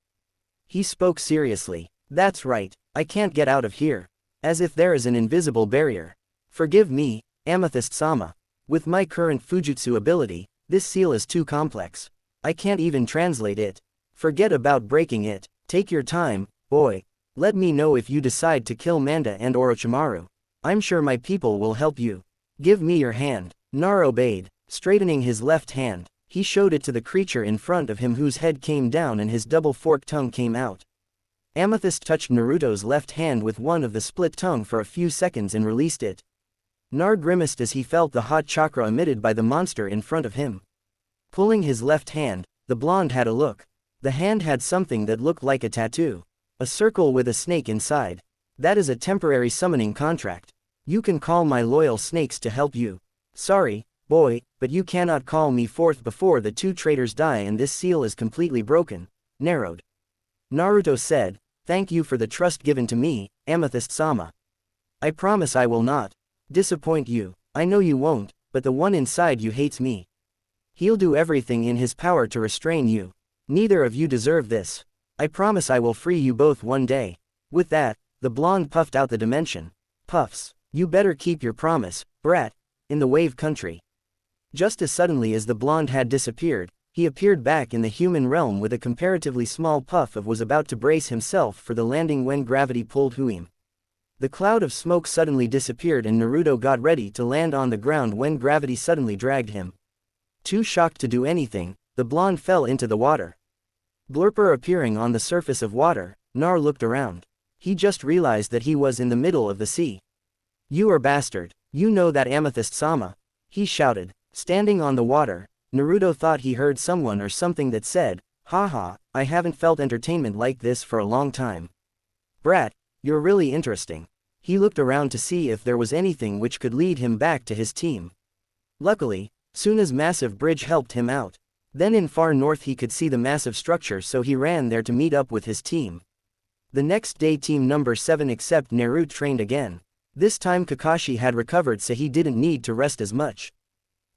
He spoke seriously. That's right, I can't get out of here. As if there is an invisible barrier. Forgive me, Amethyst-sama. With my current Fujutsu ability, this seal is too complex. I can't even translate it. Forget about breaking it. Take your time, boy. Let me know if you decide to kill Manda and Orochimaru. I'm sure my people will help you. Give me your hand. Nar obeyed, straightening his left hand. He showed it to the creature in front of him, whose head came down and his double-forked tongue came out. Amethyst touched Naruto's left hand with one of the split tongue for a few seconds and released it. Nar grimaced as he felt the hot chakra emitted by the monster in front of him. Pulling his left hand, the blonde had a look. The hand had something that looked like a tattoo. A circle with a snake inside. That is a temporary summoning contract. You can call my loyal snakes to help you. Sorry, boy, but you cannot call me forth before the 2 traitors die and this seal is completely broken. Narrowed. Naruto said, thank you for the trust given to me, Amethyst-sama. I promise I will not disappoint you. I know you won't, but the one inside you hates me. He'll do everything in his power to restrain you. Neither of you deserve this. I promise I will free you both one day. With that, the blonde puffed out the dimension. Puffs. You better keep your promise, brat. In the wave country. Just as suddenly as the blonde had disappeared, he appeared back in the human realm with a comparatively small puff of was about to brace himself for the landing when gravity pulled Huim. The cloud of smoke suddenly disappeared and Naruto got ready to land on the ground when gravity suddenly dragged him. Too shocked to do anything, the blonde fell into the water. Blurper appearing on the surface of water, Nar looked around. He just realized that he was in the middle of the sea. "You are bastard, you know that Amethyst-sama," he shouted. Standing on the water, Naruto thought he heard someone or something that said, "Haha, I haven't felt entertainment like this for a long time. Brat, you're really interesting." He looked around to see if there was anything which could lead him back to his team. Luckily, Suna's massive bridge helped him out. Then in far north he could see the massive structure, so he ran there to meet up with his team. The next day team number 7 except Naruto trained again. This time Kakashi had recovered, so he didn't need to rest as much.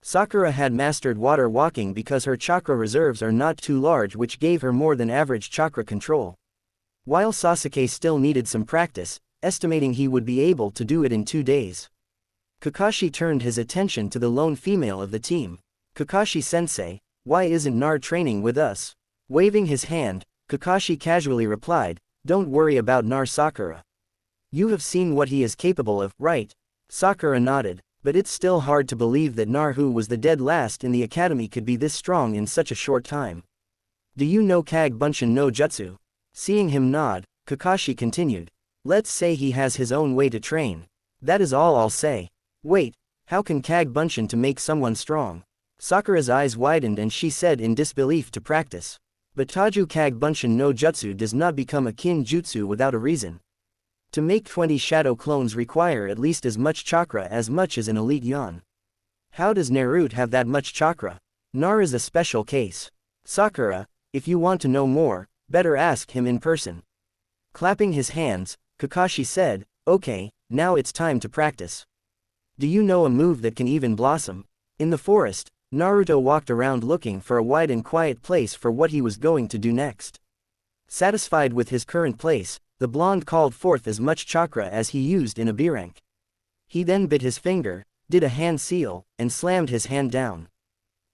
Sakura had mastered water walking because her chakra reserves are not too large, which gave her more than average chakra control. While Sasuke still needed some practice, estimating he would be able to do it in 2 days. Kakashi turned his attention to the lone female of the team. "Kakashi-sensei, why isn't Nar training with us?" Waving his hand, Kakashi casually replied, "Don't worry about Nar, Sakura. You have seen what he is capable of, right?" Sakura nodded, but it's still hard to believe that Nar, who was the dead last in the academy, could be this strong in such a short time. "Do you know Kage Bunshin no Jutsu?" Seeing him nod, Kakashi continued. "Let's say he has his own way to train. That is all I'll say." "Wait, how can Kage Bunshin to make someone strong?" Sakura's eyes widened and she said in disbelief, "To practice. But Taju Kage Bunshin no Jutsu does not become a kin jutsu without a reason. To make 20 shadow clones require at least as much chakra as much as an elite Yon. How does Naruto have that much chakra? Nar is a special case. Sakura, if you want to know more, better ask him in person." Clapping his hands, Kakashi said, "Okay, now it's time to practice. Do you know a move that can even blossom?" In the forest, Naruto walked around looking for a wide and quiet place for what he was going to do next. Satisfied with his current place, the blonde called forth as much chakra as he used in a B rank. He then bit his finger, did a hand seal, and slammed his hand down.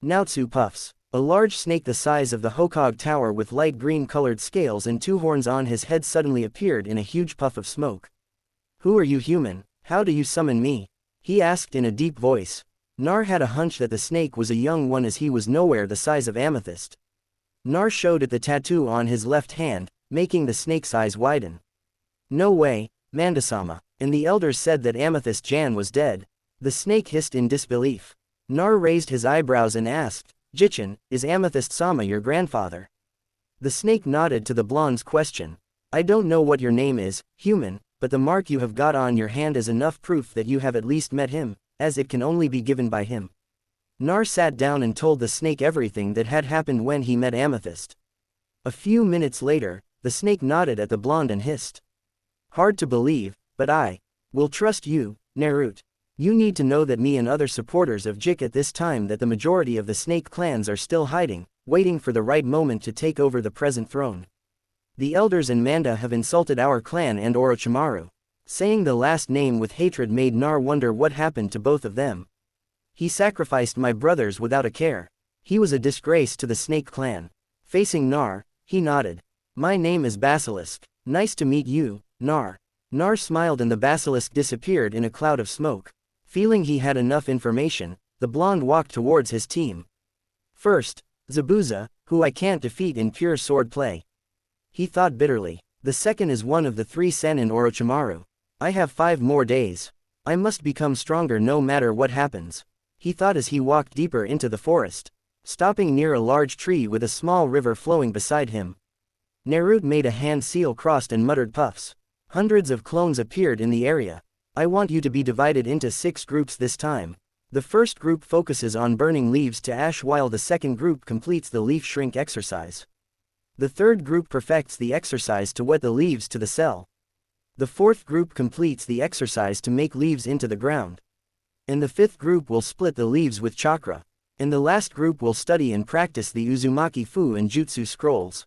Nautsu puffs. A large snake the size of the Hokage Tower with light green colored scales and 2 horns on his head suddenly appeared in a huge puff of smoke. "Who are you, human? How do you summon me?" he asked in a deep voice. Nar had a hunch that the snake was a young one as he was nowhere the size of Amethyst. Nar showed it the tattoo on his left hand, making the snake's eyes widen. "No way, Mandasama," and the elders said that Amethyst Jan was dead. The snake hissed in disbelief. Nar raised his eyebrows and asked, "Jichin, is Amethyst-sama your grandfather?" The snake nodded to the blonde's question. "I don't know what your name is, human, but the mark you have got on your hand is enough proof that you have at least met him, as it can only be given by him." Nar sat down and told the snake everything that had happened when he met Amethyst. A few minutes later, the snake nodded at the blonde and hissed. "Hard to believe, but I will trust you, Naruto. You need to know that me and other supporters of Jik at this time that the majority of the snake clans are still hiding, waiting for the right moment to take over the present throne. The elders and Manda have insulted our clan and Orochimaru." Saying the last name with hatred made Nar wonder what happened to both of them. "He sacrificed my brothers without a care. He was a disgrace to the snake clan." Facing Nar, he nodded. "My name is Basilisk. Nice to meet you, Nar." Nar smiled and the basilisk disappeared in a cloud of smoke. Feeling he had enough information, the blonde walked towards his team. "First, Zabuza, who I can't defeat in pure sword play," he thought bitterly. "The second is one of the 3 Sennin Orochimaru. I have 5 more days. I must become stronger no matter what happens," he thought as he walked deeper into the forest, stopping near a large tree with a small river flowing beside him. Naruto made a hand seal crossed and muttered puffs. Hundreds of clones appeared in the area. "I want you to be divided into 6 groups this time. The first group focuses on burning leaves to ash while the second group completes the leaf shrink exercise. The third group perfects the exercise to wet the leaves to the cell. The fourth group completes the exercise to make leaves into the ground. And the fifth group will split the leaves with chakra. And the last group will study and practice the Uzumaki Fu and Jutsu scrolls."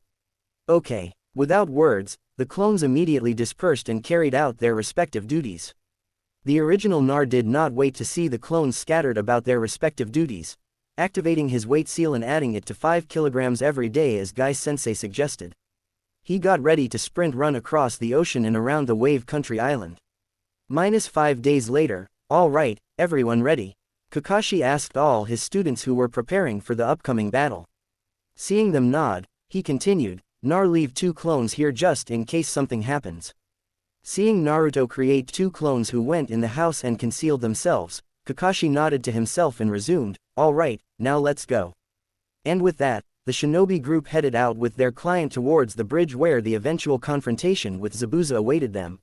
"Okay." Without words, the clones immediately dispersed and carried out their respective duties. The original Nar did not wait to see the clones scattered about their respective duties, activating his weight seal and adding it to 5 kilograms every day as Gai-sensei suggested. He got ready to sprint run across the ocean and around the wave country island. -5 days later, all right, everyone ready? Kakashi asked all his students who were preparing for the upcoming battle. Seeing them nod, he continued, Nar, leave 2 clones here just in case something happens. Seeing Naruto create 2 clones who went in the house and concealed themselves, Kakashi nodded to himself and resumed, all right, now let's go. And with that, the shinobi group headed out with their client towards the bridge where the eventual confrontation with Zabuza awaited them.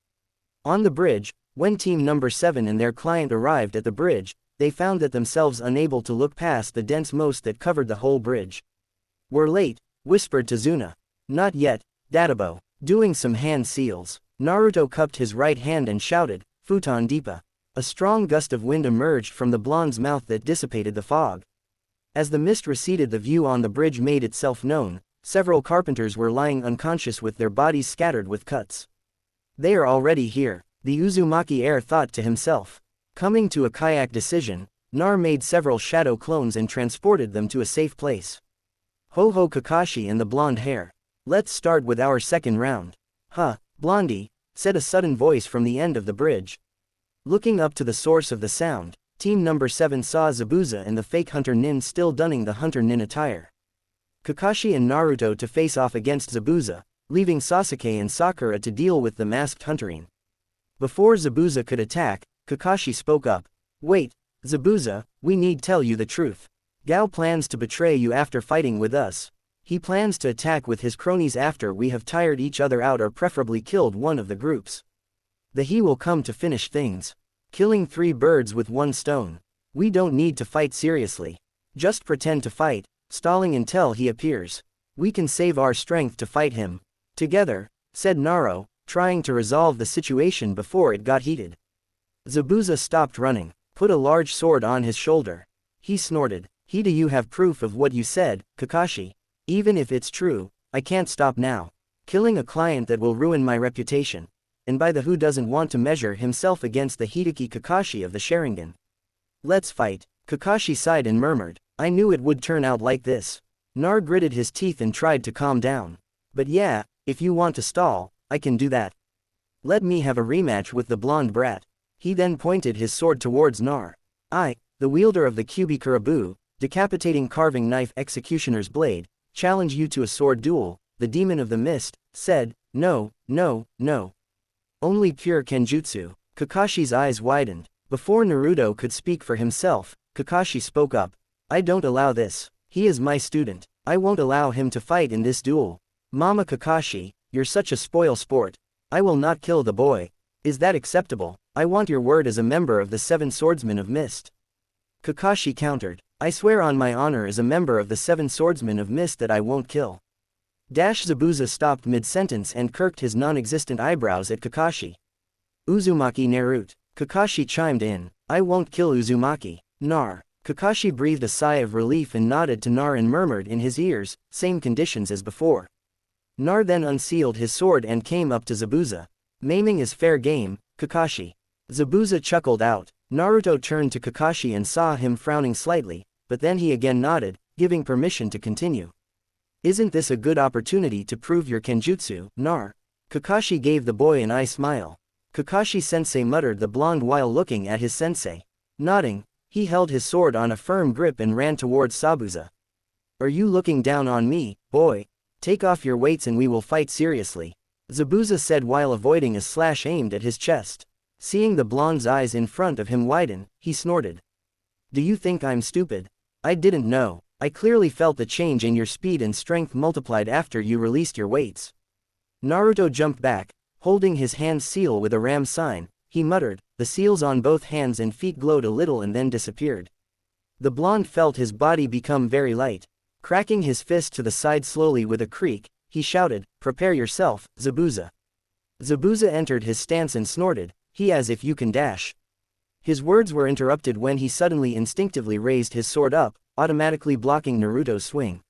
On the bridge, when team number 7 and their client arrived at the bridge, they found that themselves unable to look past the dense mist that covered the whole bridge. We're late, whispered Tazuna. Not yet, Dadabo. Doing some hand seals. Naruto cupped his right hand and shouted, Futon Deepa. A strong gust of wind emerged from the blonde's mouth that dissipated the fog. As the mist receded, the view on the bridge made itself known. Several carpenters were lying unconscious with their bodies scattered with cuts. They are already here, the Uzumaki heir thought to himself. Coming to a kayak decision, Nar made several shadow clones and transported them to a safe place. Ho Kakashi and the blonde hair. Let's start with our second round. Huh, Blondie, said a sudden voice from the end of the bridge. Looking up to the source of the sound, team number 7 saw Zabuza and the fake Hunter Nin still donning the Hunter Nin attire. Kakashi and Naruto to face off against Zabuza, leaving Sasuke and Sakura to deal with the masked Hunterin. Before Zabuza could attack, Kakashi spoke up. Wait, Zabuza, we need tell you the truth. Gao plans to betray you after fighting with us. He plans to attack with his cronies after we have tired each other out or preferably killed one of the groups. He will come to finish things. Killing 3 birds with 1 stone. We don't need to fight seriously. Just pretend to fight, stalling until he appears. We can save our strength to fight him. Together, said Naro, trying to resolve the situation before it got heated. Zabuza stopped running, put a large sword on his shoulder. He snorted. Do you have proof of what you said, Kakashi? Even if it's true, I can't stop now. Killing a client that will ruin my reputation. And by the who doesn't want to measure himself against the Hideki Kakashi of the Sharingan. Let's fight. Kakashi sighed and murmured, I knew it would turn out like this. Nar gritted his teeth and tried to calm down. But yeah, if you want to stall, I can do that. Let me have a rematch with the blonde brat. He then pointed his sword towards Nar. I, the wielder of the Kubikurabu, decapitating carving knife executioner's blade, challenge you to a sword duel, the demon of the mist, said, no, no, no. Only pure Kenjutsu. Kakashi's eyes widened. Before Naruto could speak for himself, Kakashi spoke up. I don't allow this. He is my student. I won't allow him to fight in this duel. Mama Kakashi, you're such a spoil sport. I will not kill the boy. Is that acceptable? I want your word as a member of the 7 Swordsmen of Mist. Kakashi countered. I swear on my honor as a member of the 7 Swordsmen of Mist that I won't kill. Zabuza stopped mid-sentence and kirked his non-existent eyebrows at Kakashi. Uzumaki Naruto. Kakashi chimed in. I won't kill Uzumaki. Nar. Kakashi breathed a sigh of relief and nodded to Nar and murmured in his ears, same conditions as before. Nar then unsealed his sword and came up to Zabuza. Maiming is fair game, Kakashi. Zabuza chuckled out. Naruto turned to Kakashi and saw him frowning slightly, but then he again nodded, giving permission to continue. Isn't this a good opportunity to prove your Kenjutsu, Nar? Kakashi gave the boy an eye smile. Kakashi-sensei muttered the blonde while looking at his sensei. Nodding, he held his sword on a firm grip and ran towards Zabuza. Are you looking down on me, boy? Take off your weights and we will fight seriously. Zabuza said while avoiding a slash aimed at his chest. Seeing the blonde's eyes in front of him widen, he snorted. Do you think I'm stupid? I didn't know. I clearly felt the change in your speed and strength multiplied after you released your weights. Naruto jumped back, holding his hand seal with a ram sign. He muttered. The seals on both hands and feet glowed a little and then disappeared. The blonde felt his body become very light. Cracking his fist to the side slowly with a creak, he shouted, prepare yourself, Zabuza. Zabuza entered his stance and snorted, as if you can dash. His words were interrupted when he suddenly instinctively raised his sword up, automatically blocking Naruto's swing.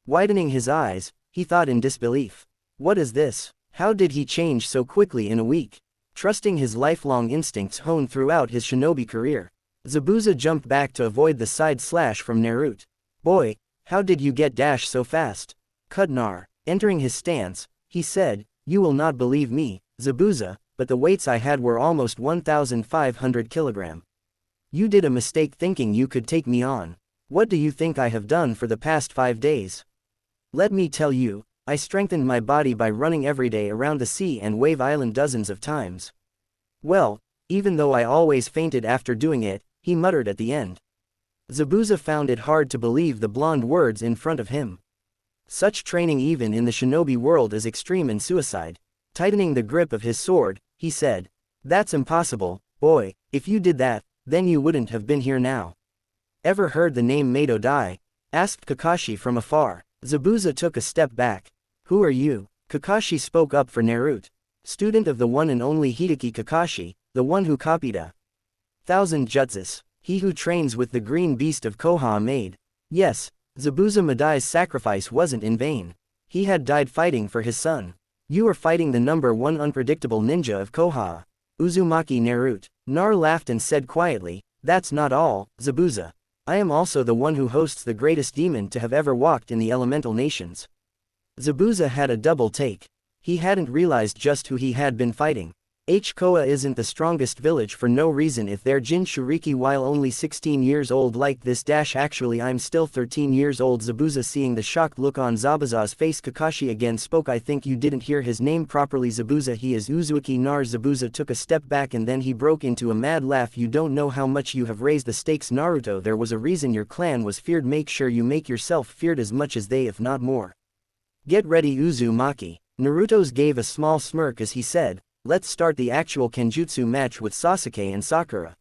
Widening his eyes, he thought in disbelief. What is this? How did he change so quickly in a week? Trusting his lifelong instincts honed throughout his shinobi career, Zabuza jumped back to avoid the side slash from Naruto. Boy, how did you get dash so fast? Nar. Entering his stance, he said, you will not believe me, Zabuza, but the weights I had were almost 1,500 kilogram. You did a mistake thinking you could take me on. What do you think I have done for the past 5 days? Let me tell you, I strengthened my body by running every day around the sea and Wave Island dozens of times. Well, even though I always fainted after doing it, he muttered at the end. Zabuza found it hard to believe the blonde words in front of him. Such training even in the shinobi world is extreme in suicide. Tightening the grip of his sword, he said, "That's impossible, boy, if you did that, then you wouldn't have been here now." "Ever heard the name Mado Dai?" asked Kakashi from afar. Zabuza took a step back. "Who are you?" Kakashi spoke up for Naruto. "Student of the one and only Hideki Kakashi, the one who copied a thousand jutsus, he who trains with the green beast of Koha made." Yes, Zabuza Madai's sacrifice wasn't in vain. He had died fighting for his son. "You are fighting the number one unpredictable ninja of Koha, Uzumaki Naruto." Nar laughed and said quietly, "That's not all, Zabuza. I am also the one who hosts the greatest demon to have ever walked in the elemental nations." Zabuza had a double take. He hadn't realized just who he had been fighting. Koa isn't the strongest village for no reason if they're Jinchuriki while only 16 years old like this. Actually I'm still 13 years old. Zabuza seeing the shocked look on Zabuza's face. Kakashi again spoke. "I think you didn't hear his name properly, Zabuza. He is Uzumaki Nar." Zabuza took a step back and then he broke into a mad laugh. "You don't know how much you have raised the stakes, Naruto. There was a reason your clan was feared. Make sure you make yourself feared as much as they, if not more. Get ready, Uzumaki." Naruto's gave a small smirk as he said, "Let's start the actual Kenjutsu match with Sasuke and Sakura."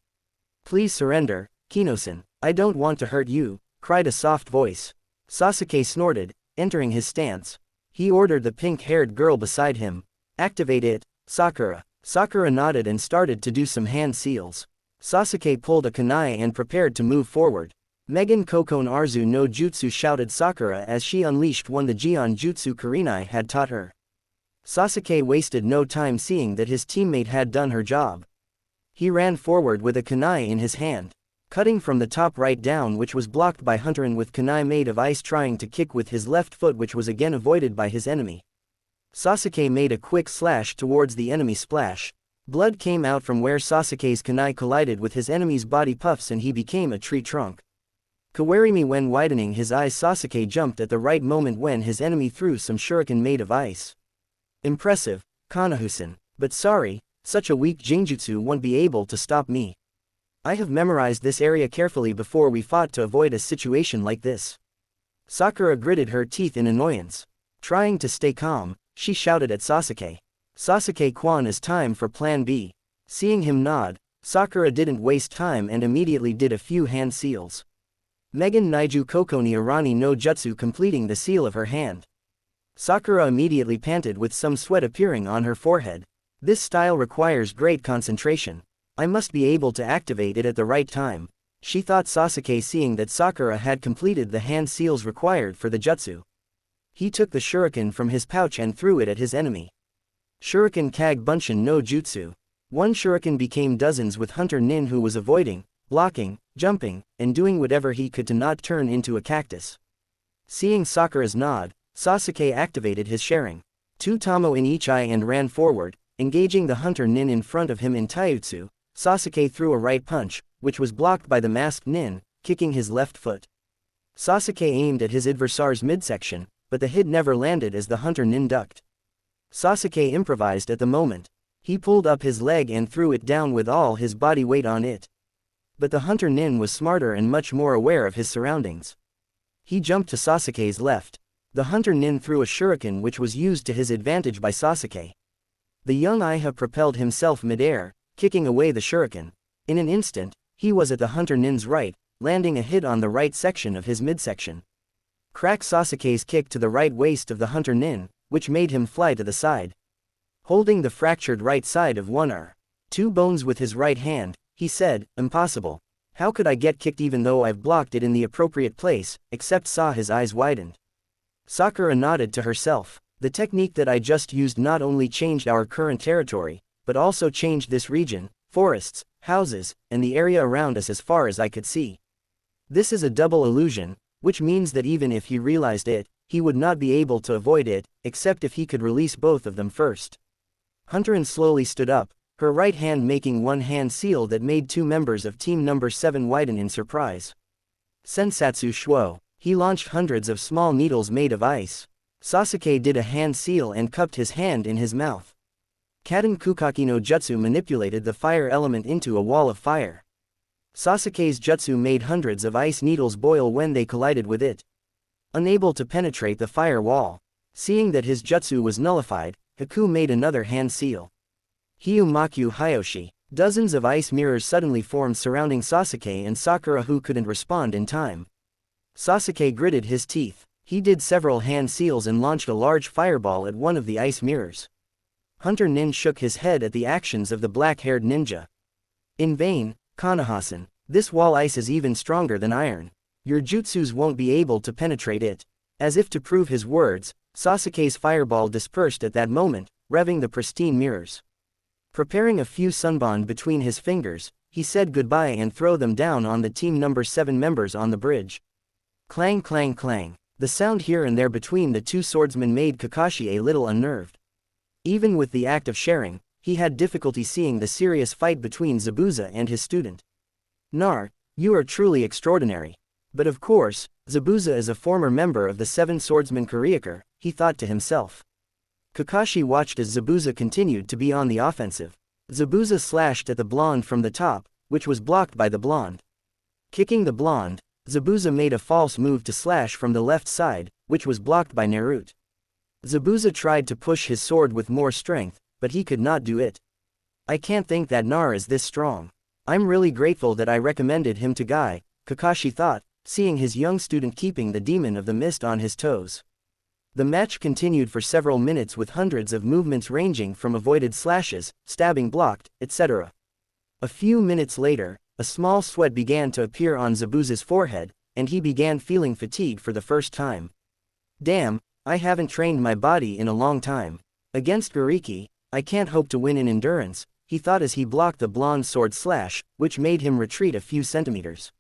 "Please surrender, Kino-san. I don't want to hurt you," cried a soft voice. Sasuke snorted, entering his stance. He ordered the pink-haired girl beside him, "Activate it, Sakura." Sakura nodded and started to do some hand seals. Sasuke pulled a kunai and prepared to move forward. "Megan Kokon Arzu no Jutsu," shouted Sakura as she unleashed one the Gion Jutsu Kurenai had taught her. Sasuke wasted no time seeing that his teammate had done her job. He ran forward with a kunai in his hand, cutting from the top right down, which was blocked by Hunterin with kunai made of ice, trying to kick with his left foot, which was again avoided by his enemy. Sasuke made a quick slash towards the enemy. Splash. Blood came out from where Sasuke's kunai collided with his enemy's body puffs and he became a tree trunk. Kawarimi when widening his eyes. Sasuke jumped at the right moment when his enemy threw some shuriken made of ice. "Impressive, Kanahusan. But sorry, such a weak Jinjutsu won't be able to stop me. I have memorized this area carefully before we fought to avoid a situation like this." Sakura gritted her teeth in annoyance. Trying to stay calm, she shouted at Sasuke. "Sasuke-kwan, is time for Plan B." Seeing him nod, Sakura didn't waste time and immediately did a few hand seals. Megan Naiju Kokoni Arani no Jutsu, completing the seal of her hand. Sakura immediately panted with some sweat appearing on her forehead. "This style requires great concentration. I must be able to activate it at the right time," she thought. Sasuke seeing that Sakura had completed the hand seals required for the jutsu. He took the shuriken from his pouch and threw it at his enemy. Shuriken Kag Bunshin no Jutsu. One shuriken became dozens with Hunter Nin, who was avoiding, blocking, jumping, and doing whatever he could to not turn into a cactus. Seeing Sakura's nod, Sasuke activated his sharing. Two Tamo in each eye and ran forward, engaging the Hunter Nin in front of him in taijutsu. Sasuke threw a right punch, which was blocked by the masked Nin, kicking his left foot. Sasuke aimed at his adversary's midsection, but the hit never landed as the Hunter Nin ducked. Sasuke improvised at the moment. He pulled up his leg and threw it down with all his body weight on it. But the Hunter Nin was smarter and much more aware of his surroundings. He jumped to Sasuke's left. The Hunter Nin threw a shuriken which was used to his advantage by Sasuke. The young Iha propelled himself mid-air, kicking away the shuriken. In an instant, he was at the Hunter Nin's right, landing a hit on the right section of his midsection. Crack. Sasuke's kick to the right waist of the Hunter Nin, which made him fly to the side. Holding the fractured right side of one two bones with his right hand, he said, "Impossible. How could I get kicked even though I've blocked it in the appropriate place?" Except saw his eyes widened. Sakura nodded to herself. "The technique that I just used not only changed our current territory, but also changed this region, forests, houses, and the area around us as far as I could see. This is a double illusion, which means that even if he realized it, he would not be able to avoid it, except if he could release both of them first." Hunterin slowly stood up, her right hand making one hand seal that made two members of team number 7 widen in surprise. Sensatsu Shuo. He launched hundreds of small needles made of ice. Sasuke did a hand seal and cupped his hand in his mouth. Kaden Kukaki no Jutsu manipulated the fire element into a wall of fire. Sasuke's jutsu made hundreds of ice needles boil when they collided with it. Unable to penetrate the fire wall. Seeing that his jutsu was nullified, Haku made another hand seal. Hyumaku Hyoshi. Dozens of ice mirrors suddenly formed surrounding Sasuke and Sakura, who couldn't respond in time. Sasuke gritted his teeth. He did several hand seals and launched a large fireball at one of the ice mirrors. Hunter Nin shook his head at the actions of the black-haired ninja. In vain, Kanahasan. This wall ice is even stronger than iron. Your jutsus won't be able to penetrate it. As if to prove his words, Sasuke's fireball dispersed at that moment, revving the pristine mirrors. Preparing a few sunbond between his fingers, he said goodbye and threw them down on the team number 7 members on the bridge. Clang clang clang. The sound here and there between the two swordsmen made Kakashi a little unnerved. Even with the act of sharing, he had difficulty seeing the serious fight between Zabuza and his student. Nar, you are truly extraordinary. But of course, Zabuza is a former member of the 7 Swordsmen Kurioker, he thought to himself. Kakashi watched as Zabuza continued to be on the offensive. Zabuza slashed at the blonde from the top, which was blocked by the blonde. Kicking the blonde, Zabuza made a false move to slash from the left side, which was blocked by Naruto. Zabuza tried to push his sword with more strength, but he could not do it. I can't think that Nar is this strong. I'm really grateful that I recommended him to Guy, Kakashi thought, seeing his young student keeping the demon of the mist on his toes. The match continued for several minutes with hundreds of movements ranging from avoided slashes, stabbing blocked, etc. A few minutes later, a small sweat began to appear on Zabuza's forehead, and he began feeling fatigue for the first time. Damn, I haven't trained my body in a long time. Against Gariki, I can't hope to win in endurance, he thought as he blocked the blonde sword slash, which made him retreat a few centimeters.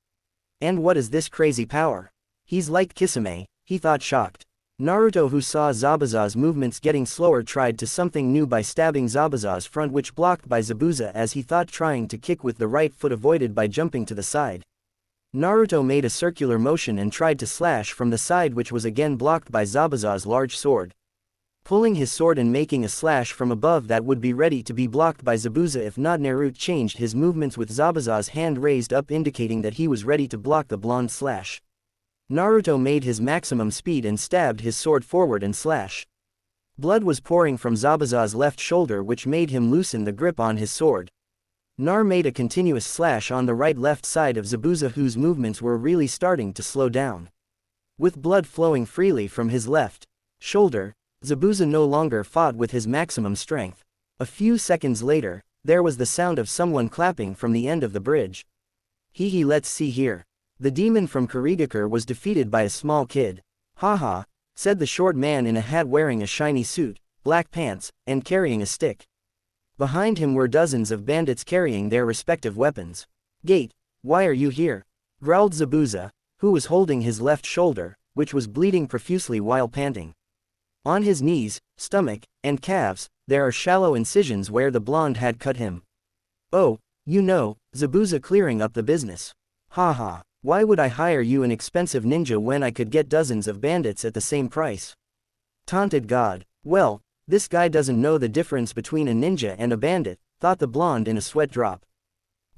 And what is this crazy power? He's like Kisame, he thought shocked. Naruto, who saw Zabuza's movements getting slower, tried to something new by stabbing Zabuza's front, which blocked by Zabuza as he thought trying to kick with the right foot avoided by jumping to the side. Naruto made a circular motion and tried to slash from the side, which was again blocked by Zabuza's large sword. Pulling his sword and making a slash from above that would be ready to be blocked by Zabuza if not. Naruto changed his movements with Zabuza's hand raised up, indicating that he was ready to block the blonde slash. Naruto made his maximum speed and stabbed his sword forward and slash. Blood was pouring from Zabuza's left shoulder, which made him loosen the grip on his sword. Nar made a continuous slash on the right-left side of Zabuza, whose movements were really starting to slow down. With blood flowing freely from his left shoulder, Zabuza no longer fought with his maximum strength. A few seconds later, there was the sound of someone clapping from the end of the bridge. Let's see here. The demon from Kurigakure was defeated by a small kid. Haha, said the short man in a hat wearing a shiny suit, black pants, and carrying a stick. Behind him were dozens of bandits carrying their respective weapons. Gate, why are you here? Growled Zabuza, who was holding his left shoulder, which was bleeding profusely while panting. On his knees, stomach, and calves, there are shallow incisions where the blonde had cut him. Oh, you know, Zabuza clearing up the business. Haha, why would I hire you, an expensive ninja, when I could get dozens of bandits at the same price? Taunted God. Well, this guy doesn't know the difference between a ninja and a bandit, thought the blonde in a sweat drop.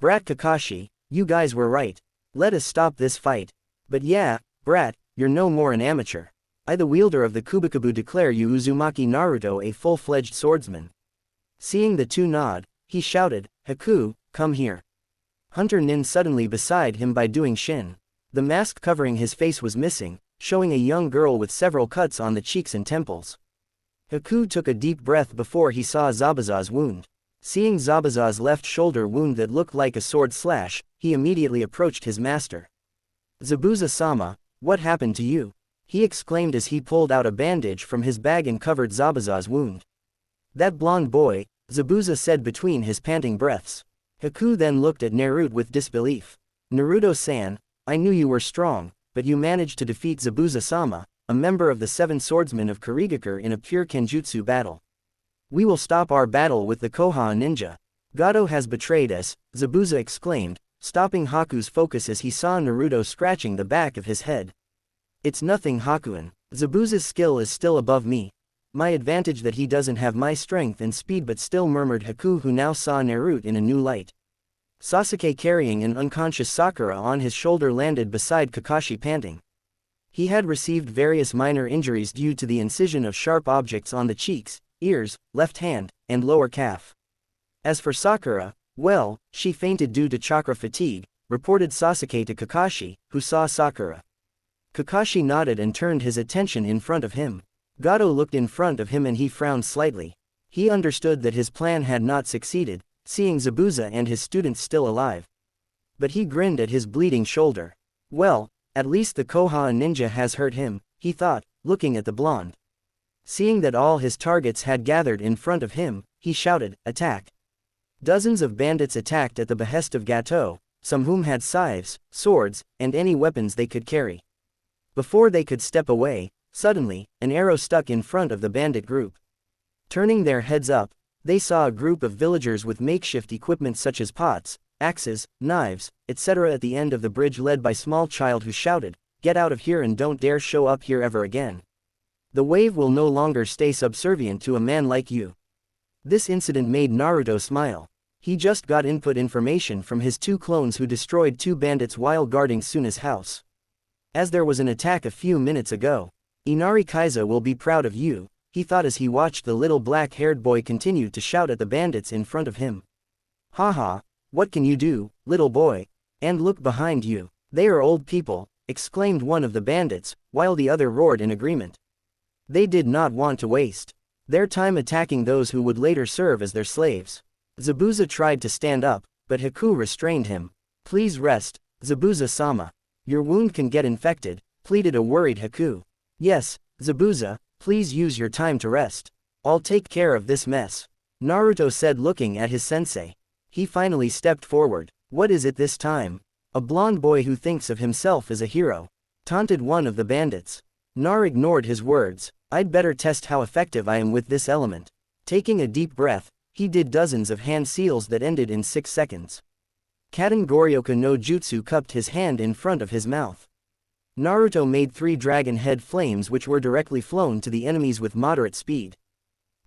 Brat Kakashi, you guys were right. Let us stop this fight. But yeah, brat, you're no more an amateur. I, the wielder of the Kubikabu, declare you Uzumaki Naruto a full-fledged swordsman. Seeing the two nod, he shouted, Haku, come here. Hunter Nin suddenly beside him by doing shin. The mask covering his face was missing, showing a young girl with several cuts on the cheeks and temples. Haku took a deep breath before he saw Zabuza's wound. Seeing Zabuza's left shoulder wound that looked like a sword slash, he immediately approached his master. Zabuza-sama, what happened to you? He exclaimed as he pulled out a bandage from his bag and covered Zabuza's wound. That blonde boy, Zabuza said between his panting breaths. Haku then looked at Naruto with disbelief. Naruto-san, I knew you were strong, but you managed to defeat Zabuza-sama, a member of the 7 Swordsmen of Kurigakure, in a pure Kenjutsu battle. We will stop our battle with the Koha ninja. Gato has betrayed us, Zabuza exclaimed, stopping Haku's focus as he saw Naruto scratching the back of his head. It's nothing, Hakuin. Zabuza's skill is still above me. My advantage that he doesn't have my strength and speed, but still, murmured Haku, who now saw Naruto in a new light. Sasuke, carrying an unconscious Sakura on his shoulder, landed beside Kakashi, panting. He had received various minor injuries due to the incision of sharp objects on the cheeks, ears, left hand, and lower calf. As for Sakura, well, she fainted due to chakra fatigue, reported Sasuke to Kakashi, who saw Sakura. Kakashi nodded and turned his attention in front of him. Gato looked in front of him and he frowned slightly. He understood that his plan had not succeeded, seeing Zabuza and his students still alive. But he grinned at his bleeding shoulder. Well, at least the Koha ninja has hurt him, he thought, looking at the blonde. Seeing that all his targets had gathered in front of him, he shouted, "Attack!" Dozens of bandits attacked at the behest of Gato, some whom had scythes, swords, and any weapons they could carry. Before they could step away, suddenly, an arrow stuck in front of the bandit group. Turning their heads up, they saw a group of villagers with makeshift equipment such as pots, axes, knives, etc. at the end of the bridge, led by small child who shouted, "Get out of here and don't dare show up here ever again. The wave will no longer stay subservient to a man like you." This incident made Naruto smile. He just got input information from his two clones who destroyed two bandits while guarding Suna's house. As there was an attack a few minutes ago. Inari Kaiza will be proud of you, he thought as he watched the little black-haired boy continue to shout at the bandits in front of him. Haha, what can you do, little boy? And look behind you. They are old people, exclaimed one of the bandits, while the other roared in agreement. They did not want to waste their time attacking those who would later serve as their slaves. Zabuza tried to stand up, but Haku restrained him. Please rest, Zabuza-sama. Your wound can get infected, pleaded a worried Haku. Yes, Zabuza, please use your time to rest. I'll take care of this mess, Naruto said, looking at his sensei. He finally stepped forward. What is it this time? A blonde boy who thinks of himself as a hero, taunted one of the bandits. Nar ignored his words. I'd better test how effective I am with this element. Taking a deep breath, he did dozens of hand seals that ended in 6 seconds. Kaden Goryoka no Jutsu cupped his hand in front of his mouth. Naruto made 3 dragon head flames which were directly flown to the enemies with moderate speed.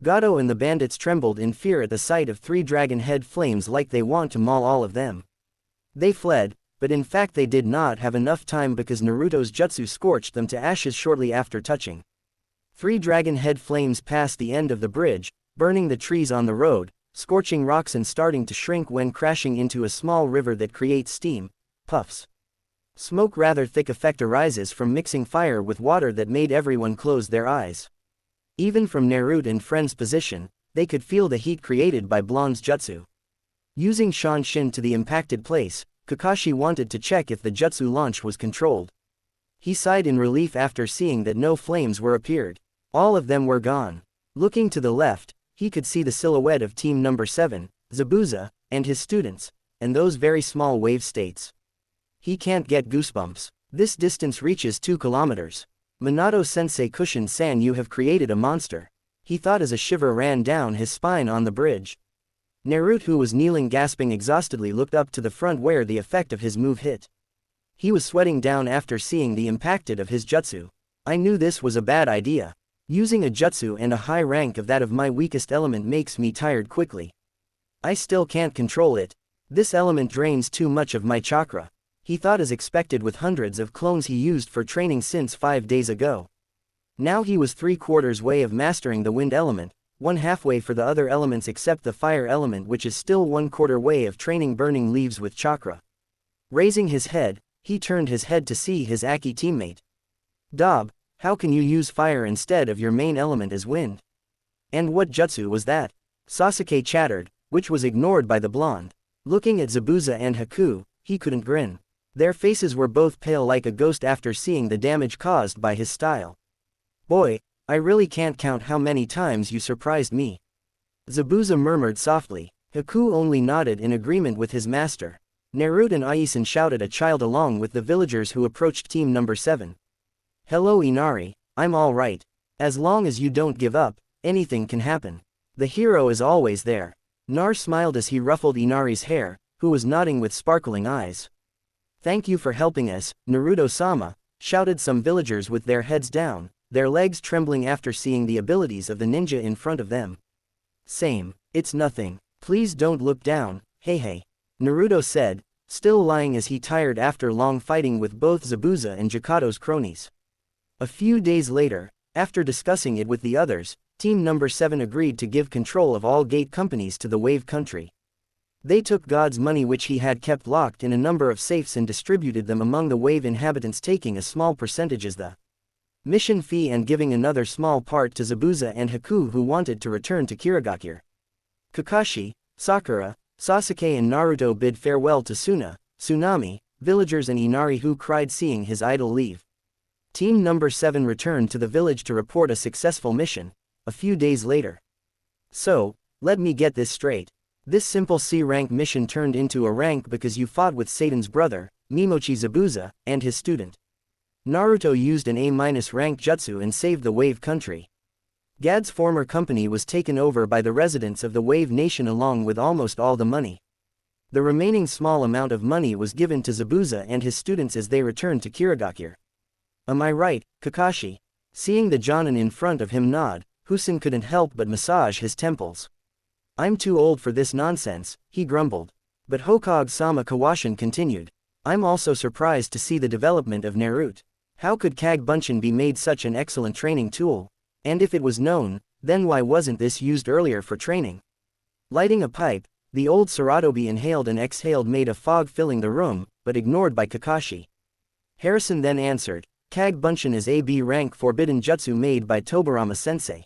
Gato and the bandits trembled in fear at the sight of 3 dragon head flames, like they want to maul all of them. They fled, but in fact they did not have enough time because Naruto's jutsu scorched them to ashes shortly after touching. 3 dragon head flames passed the end of the bridge, burning the trees on the road, scorching rocks and starting to shrink when crashing into a small river that creates steam, puffs. Smoke, rather thick effect arises from mixing fire with water that made everyone close their eyes. Even from Naruto and friends' position, they could feel the heat created by Blonde's jutsu. Using Shanshin to the impacted place, Kakashi wanted to check if the jutsu launch was controlled. He sighed in relief after seeing that no flames were appeared. All of them were gone. Looking to the left, he could see the silhouette of Team Number 7, Zabuza, and his students, and those very small wave states. He can't get goosebumps. This distance reaches 2 kilometers. Minato-sensei Kushin-san, you have created a monster, he thought as a shiver ran down his spine on the bridge. Naruto, who was kneeling gasping exhaustedly, looked up to the front where the effect of his move hit. He was sweating down after seeing the impacted of his jutsu. I knew this was a bad idea. Using a jutsu and a high rank of that of my weakest element makes me tired quickly. I still can't control it. This element drains too much of my chakra, he thought as expected with hundreds of clones he used for training since 5 days ago. Now he was 3/4 way of mastering the wind element, 1/2 way for the other elements except the fire element, which is still 1/4 way of training burning leaves with chakra. Raising his head, he turned his head to see his Aki teammate. Dob, how can you use fire instead of your main element as wind? And what jutsu was that? Sasuke chattered, which was ignored by the blonde. Looking at Zabuza and Haku, he couldn't grin. Their faces were both pale like a ghost after seeing the damage caused by his style. Boy, I really can't count how many times you surprised me, Zabuza murmured softly. Haku only nodded in agreement with his master. Naruto and Aizen shouted a child along with the villagers who approached Team Number 7. Hello Inari, I'm all right. As long as you don't give up, anything can happen. The hero is always there. Nar smiled as he ruffled Inari's hair, who was nodding with sparkling eyes. Thank you for helping us, Naruto-sama, shouted some villagers with their heads down, their legs trembling after seeing the abilities of the ninja in front of them. Same. It's nothing. Please don't look down, hey. Naruto said, still lying as he tired after long fighting with both Zabuza and Jakato's cronies. A few days later, after discussing it with the others, Team Number 7 agreed to give control of all gate companies to the Wave Country. They took God's money which he had kept locked in a number of safes and distributed them among the Wave inhabitants, taking a small percentage as the mission fee and giving another small part to Zabuza and Haku who wanted to return to Kirigakure. Kakashi, Sakura, Sasuke and Naruto bid farewell to Suna, Tsunami, villagers and Inari who cried seeing his idol leave. Team Number 7 returned to the village to report a successful mission, a few days later. So, let me get this straight. This simple C-rank mission turned into a rank because you fought with Satan's brother, Mimochi Zabuza, and his student. Naruto used an A-rank jutsu and saved the Wave Country. Gad's former company was taken over by the residents of the Wave Nation along with almost all the money. The remaining small amount of money was given to Zabuza and his students as they returned to Kirigakure. Am I right, Kakashi? Seeing the Jonin in front of him nod, Husin couldn't help but massage his temples. I'm too old for this nonsense, he grumbled. But Hokage-sama Kawashin continued. I'm also surprised to see the development of Naruto. How could Kage Bunshin be made such an excellent training tool? And if it was known, then why wasn't this used earlier for training? Lighting a pipe, the old Saratobi inhaled and exhaled made a fog filling the room, but ignored by Kakashi. Harrison then answered, Kage Bunshin is a B-rank forbidden jutsu made by Tobarama-sensei.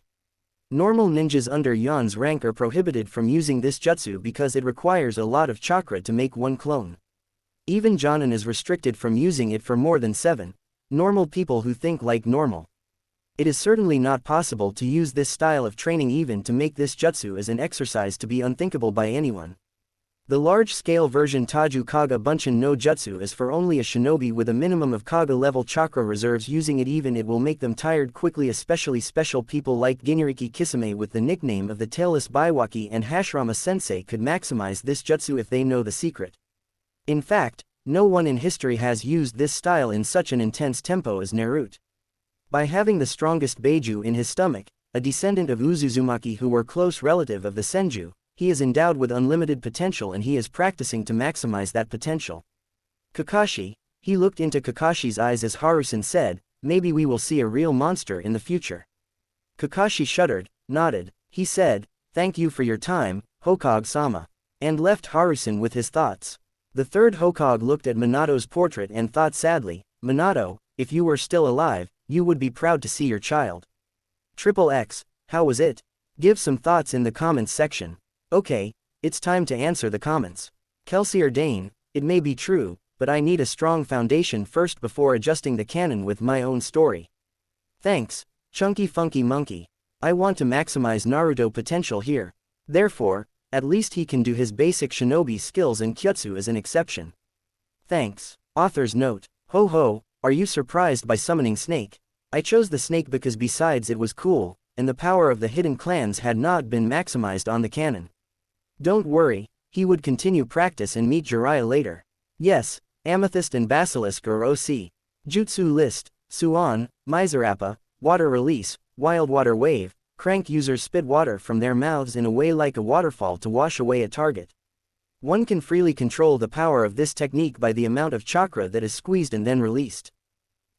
Normal ninjas under Yan's rank are prohibited from using this jutsu because it requires a lot of chakra to make one clone. Even Jonin is restricted from using it for more than 7 normal people who think like normal. It is certainly not possible to use this style of training even to make this jutsu as an exercise to be unthinkable by anyone. The large-scale version Taju Kaga Bunshin no Jutsu is for only a shinobi with a minimum of Kaga-level chakra reserves. Using it even it will make them tired quickly, especially special people like Ginriki Kisame with the nickname of the Tailless Baiwaki and Hashirama-sensei could maximize this jutsu if they know the secret. In fact, no one in history has used this style in such an intense tempo as Naruto. By having the strongest Beiju in his stomach, a descendant of Uzuzumaki who were close relative of the Senju, he is endowed with unlimited potential and he is practicing to maximize that potential. Kakashi, he looked into Kakashi's eyes as Harusen said, maybe we will see a real monster in the future. Kakashi shuddered, nodded, he said, thank you for your time, Hokage-sama, and left Harusen with his thoughts. The third Hokage looked at Minato's portrait and thought sadly, Minato, if you were still alive, you would be proud to see your child. XXX, how was it? Give some thoughts in the comments section. Okay, it's time to answer the comments. Kelsey or Dane, it may be true, but I need a strong foundation first before adjusting the canon with my own story. Thanks, Chunky Funky Monkey. I want to maximize Naruto potential here. Therefore, at least he can do his basic shinobi skills and kyutsu as an exception. Thanks. Author's note. Ho ho, are you surprised by summoning Snake? I chose the snake because besides it was cool, and the power of the hidden clans had not been maximized on the canon. Don't worry, he would continue practice and meet Jiraiya later. Yes, Amethyst and Basilisk are OC. Jutsu list, Suan, Miserappa, Water Release, Wild Water Wave, crank users spit water from their mouths in a way like a waterfall to wash away a target. One can freely control the power of this technique by the amount of chakra that is squeezed and then released.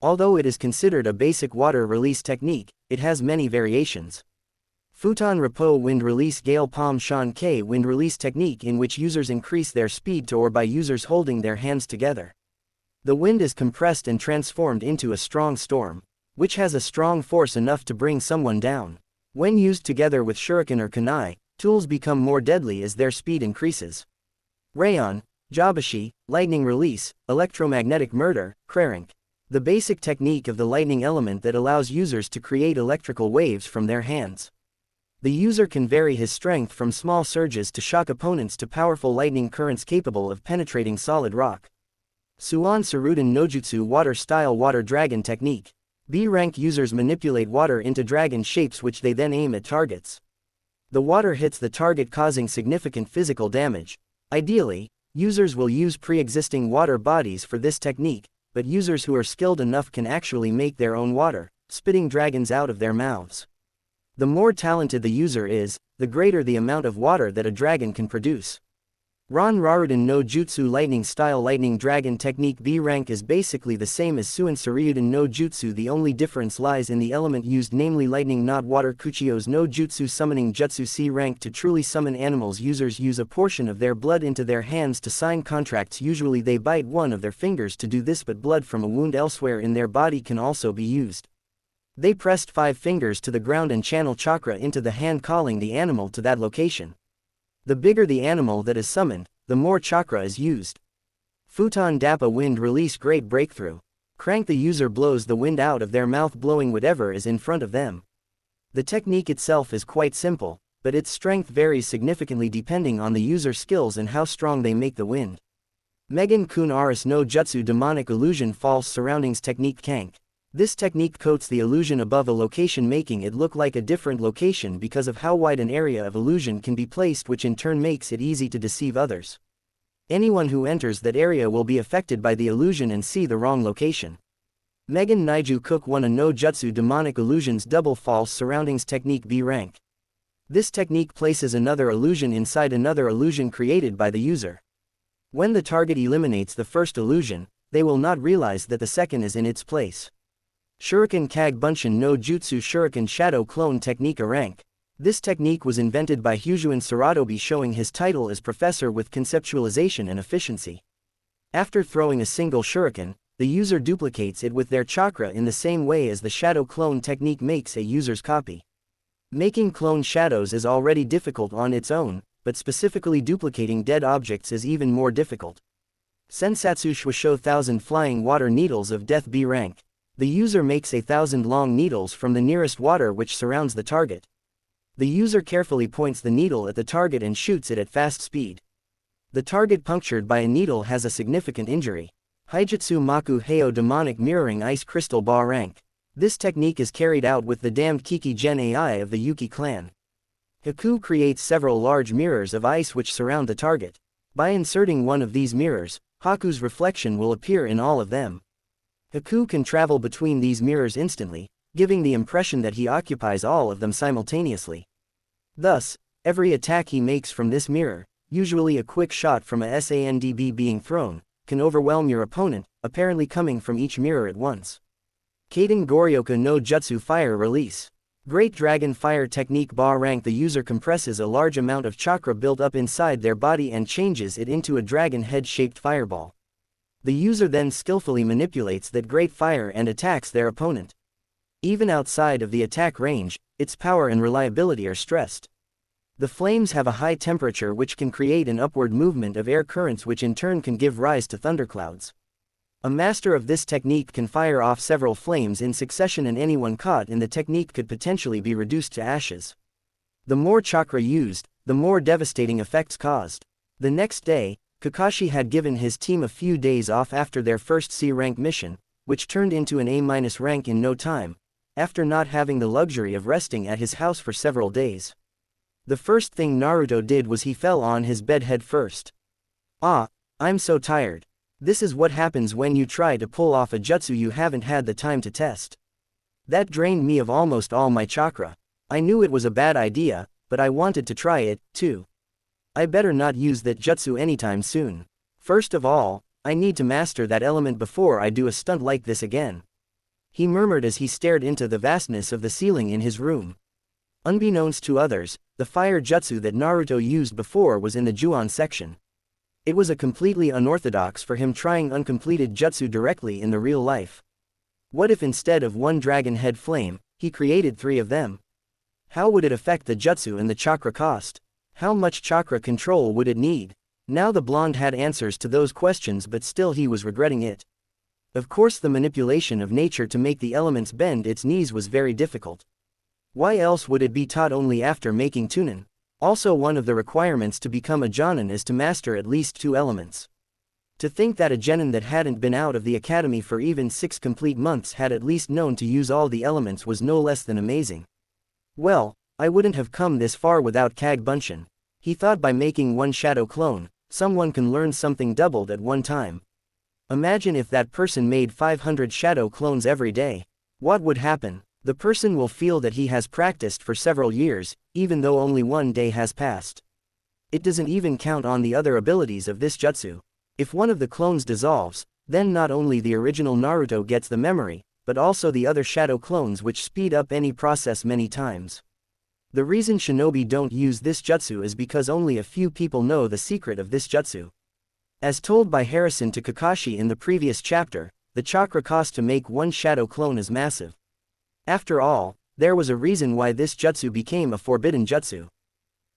Although it is considered a basic water release technique, it has many variations. Futon Repos Wind Release Gale Palm Shan K Wind Release technique in which users increase their speed to or by users holding their hands together. The wind is compressed and transformed into a strong storm, which has a strong force enough to bring someone down. When used together with shuriken or kunai, tools become more deadly as their speed increases. Rayon, Jabashi, Lightning Release, Electromagnetic Murder, Krarank. The basic technique of the lightning element that allows users to create electrical waves from their hands. The user can vary his strength from small surges to shock opponents to powerful lightning currents capable of penetrating solid rock. Suan Saruden Nojutsu Water-style Water Dragon technique. B-rank users manipulate water into dragon shapes which they then aim at targets. The water hits the target causing significant physical damage. Ideally, users will use pre-existing water bodies for this technique, but users who are skilled enough can actually make their own water, spitting dragons out of their mouths. The more talented the user is, the greater the amount of water that a dragon can produce. Ron Raruden no Jutsu Lightning Style Lightning Dragon Technique B rank is basically the same as Suin Suryuden no Jutsu. The only difference lies in the element used, namely lightning, not water. Kuchio's no Jutsu Summoning Jutsu C rank. To truly summon animals, users use a portion of their blood into their hands to sign contracts. Usually they bite one of their fingers to do this, but blood from a wound elsewhere in their body can also be used. They pressed 5 fingers to the ground and channel chakra into the hand, calling the animal to that location. The bigger the animal that is summoned, the more chakra is used. Futon Dappa Wind Release Great Breakthrough. Crank. The user blows the wind out of their mouth, blowing whatever is in front of them. The technique itself is quite simple, but its strength varies significantly depending on the user's skills and how strong they make the wind. Megan Kun Aris no Jutsu Demonic Illusion False Surroundings Technique Kank. This technique coats the illusion above a location, making it look like a different location because of how wide an area of illusion can be placed, which in turn makes it easy to deceive others. Anyone who enters that area will be affected by the illusion and see the wrong location. Megan Naiju Cook Wana no Jutsu Demonic Illusions Double False Surroundings Technique B rank. This technique places another illusion inside another illusion created by the user. When the target eliminates the first illusion, they will not realize that the second is in its place. Shuriken Kag Bunshin no Jutsu Shuriken Shadow Clone Technique A rank. This technique was invented by Hujuin Saratobi, showing his title as professor with conceptualization and efficiency. After throwing a single shuriken, the user duplicates it with their chakra in the same way as the shadow clone technique makes a user's copy. Making clone shadows is already difficult on its own, but specifically duplicating dead objects is even more difficult. Sensatsu Shwasho 1000 Flying Water Needles of Death B rank. The user makes 1,000 long needles from the nearest water which surrounds the target. The user carefully points the needle at the target and shoots it at fast speed. The target punctured by a needle has a significant injury. Haijutsu Maku Heio Demonic Mirroring Ice Crystal Ba rank. This technique is carried out with the damned Kiki Gen AI of the Yuki clan. Haku creates several large mirrors of ice which surround the target. By inserting one of these mirrors, Haku's reflection will appear in all of them. Haku can travel between these mirrors instantly, giving the impression that he occupies all of them simultaneously. Thus, every attack he makes from this mirror, usually a quick shot from a SANDB being thrown, can overwhelm your opponent, apparently coming from each mirror at once. Kaden Goryoka no Jutsu Fire Release. Great Dragon Fire Technique Ba rank. The user compresses a large amount of chakra built up inside their body and changes it into a dragon head-shaped fireball. The user then skillfully manipulates that great fire and attacks their opponent. Even outside of the attack range, its power and reliability are stressed. The flames have a high temperature which can create an upward movement of air currents, which in turn can give rise to thunderclouds. A master of this technique can fire off several flames in succession, and anyone caught in the technique could potentially be reduced to ashes. The more chakra used, the more devastating effects caused. The next day, Kakashi had given his team a few days off after their first C rank mission, which turned into an A- rank in no time, after not having the luxury of resting at his house for several days. The first thing Naruto did was he fell on his bed head first. "Ah, I'm so tired. This is what happens when you try to pull off a jutsu you haven't had the time to test. That drained me of almost all my chakra. I knew it was a bad idea, but I wanted to try it, too. I better not use that jutsu anytime soon. First of all, I need to master that element before I do a stunt like this again," he murmured as he stared into the vastness of the ceiling in his room. Unbeknownst to others, the fire jutsu that Naruto used before was in the Juon section. It was a completely unorthodox for him trying uncompleted jutsu directly in the real life. What if instead of one dragon head flame, he created 3 of them? How would it affect the jutsu and the chakra cost? How much chakra control would it need? Now the blonde had answers to those questions, but still he was regretting it. Of course, the manipulation of nature to make the elements bend its knees was very difficult. Why else would it be taught only after making Chunin? Also, one of the requirements to become a Jonin is to master at least 2 elements. To think that a genin that hadn't been out of the academy for even 6 complete months had at least known to use all the elements was no less than amazing. Well, I wouldn't have come this far without Kag Bunshin. He thought by making one shadow clone, someone can learn something doubled at one time. Imagine if that person made 500 shadow clones every day. What would happen? The person will feel that he has practiced for several years, even though only one day has passed. It doesn't even count on the other abilities of this jutsu. If one of the clones dissolves, then not only the original Naruto gets the memory, but also the other shadow clones which speed up any process many times. The reason shinobi don't use this jutsu is because only a few people know the secret of this jutsu. As told by Harrison to Kakashi in the previous chapter, the chakra cost to make one shadow clone is massive. After all, there was a reason why this jutsu became a forbidden jutsu.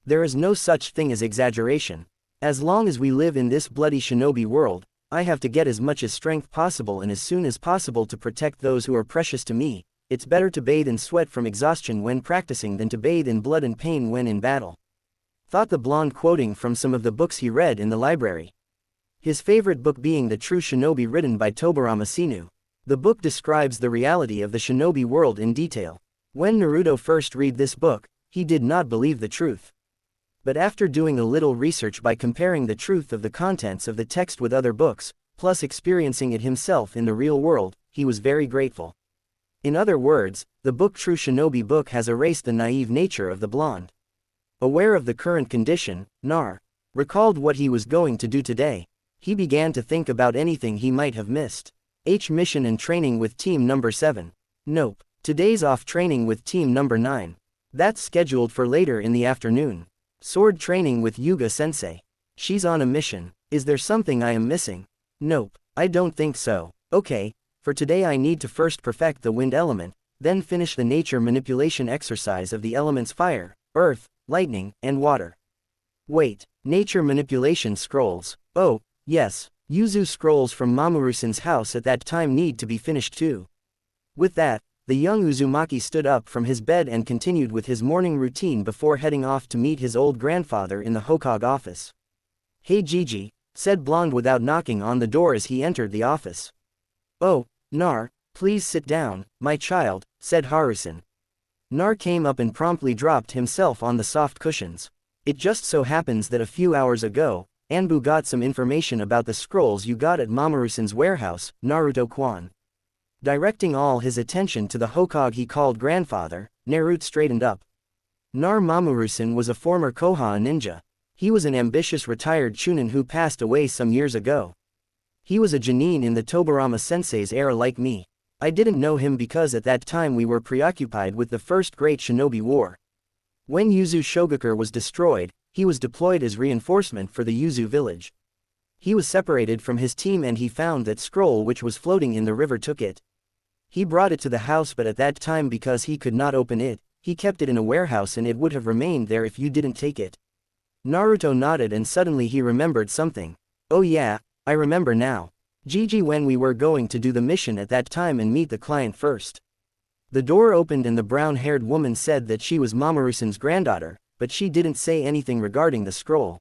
There is no such thing as exaggeration. As long as we live in this bloody shinobi world, I have to get as much as strength possible and as soon as possible to protect those who are precious to me. It's better to bathe in sweat from exhaustion when practicing than to bathe in blood and pain when in battle. Thought the blonde, quoting from some of the books he read in the library. His favorite book being The True Shinobi, written by Tobarama Sinu. The book describes the reality of the shinobi world in detail. When Naruto first read this book, he did not believe the truth. But after doing a little research by comparing the truth of the contents of the text with other books, plus experiencing it himself in the real world, he was very grateful. In other words, the book True Shinobi book has erased the naive nature of the blonde. Aware of the current condition, Nar recalled what he was going to do today. He began to think about anything he might have missed. Mission and training with team number 7. Nope. Today's off training with team number 9. That's scheduled for later in the afternoon. Sword training with Yuga sensei. She's on a mission. Is there something I am missing? Nope. I don't think so. Okay. For today I need to first perfect the wind element, then finish the nature manipulation exercise of the elements fire, earth, lightning, and water. Wait. Nature manipulation scrolls. Oh, yes. Yuzu scrolls from Mamoru-san's house at that time need to be finished too. With that, the young Uzumaki stood up from his bed and continued with his morning routine before heading off to meet his old grandfather in the Hokage office. Hey Gigi, said Blonde without knocking on the door as he entered the office. Oh, Nar, please sit down, my child, said Harusan. Nar came up and promptly dropped himself on the soft cushions. It just so happens that a few hours ago, Anbu got some information about the scrolls you got at Mamoru-san's warehouse, Naruto-kwan. Directing all his attention to the Hokage he called grandfather, Naruto straightened up. Nar Mamoru-san was a former Koha ninja. He was an ambitious retired Chunin who passed away some years ago. He was a genin in the Tobarama sensei's era like me. I didn't know him because at that time we were preoccupied with the first great shinobi war. When Yuzu Shogakur was destroyed, he was deployed as reinforcement for the Yuzu village. He was separated from his team and he found that scroll which was floating in the river took it. He brought it to the house, but at that time because he could not open it, he kept it in a warehouse and it would have remained there if you didn't take it. Naruto nodded and suddenly he remembered something. Oh yeah, I remember now. Gigi, when we were going to do the mission at that time and meet the client first. The door opened and the brown-haired woman said that she was Mamoru-san's granddaughter, but she didn't say anything regarding the scroll.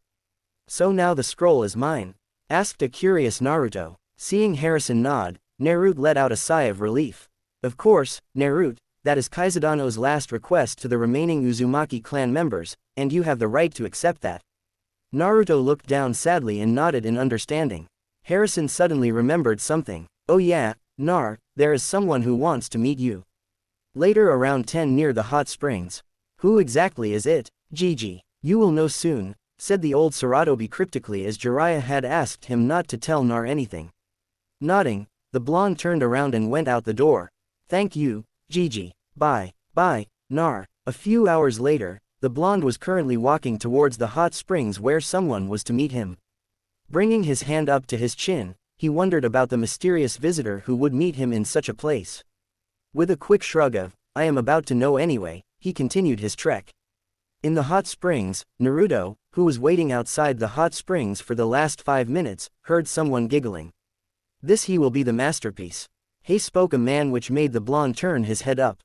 So now the scroll is mine? Asked a curious Naruto. Seeing Harrison nod, Naruto let out a sigh of relief. Of course, Naruto, that is Kaizadano's last request to the remaining Uzumaki clan members, and you have the right to accept that. Naruto looked down sadly and nodded in understanding. Harrison suddenly remembered something. Oh yeah, Nar, there is someone who wants to meet you. Later around 10 near the hot springs. Who exactly is it? Gigi. You will know soon, said the old Saratobi cryptically as Jiraiya had asked him not to tell Nar anything. Nodding, the blonde turned around and went out the door. Thank you, Gigi. Bye. Bye, Nar. A few hours later, the blonde was currently walking towards the hot springs where someone was to meet him. Bringing his hand up to his chin, he wondered about the mysterious visitor who would meet him in such a place. With a quick shrug of, I am about to know anyway, he continued his trek. In the hot springs, Naruto, who was waiting outside the hot springs for the last 5 minutes, heard someone giggling. This he will be the masterpiece. Hey, spoke a man, which made the blonde turn his head up.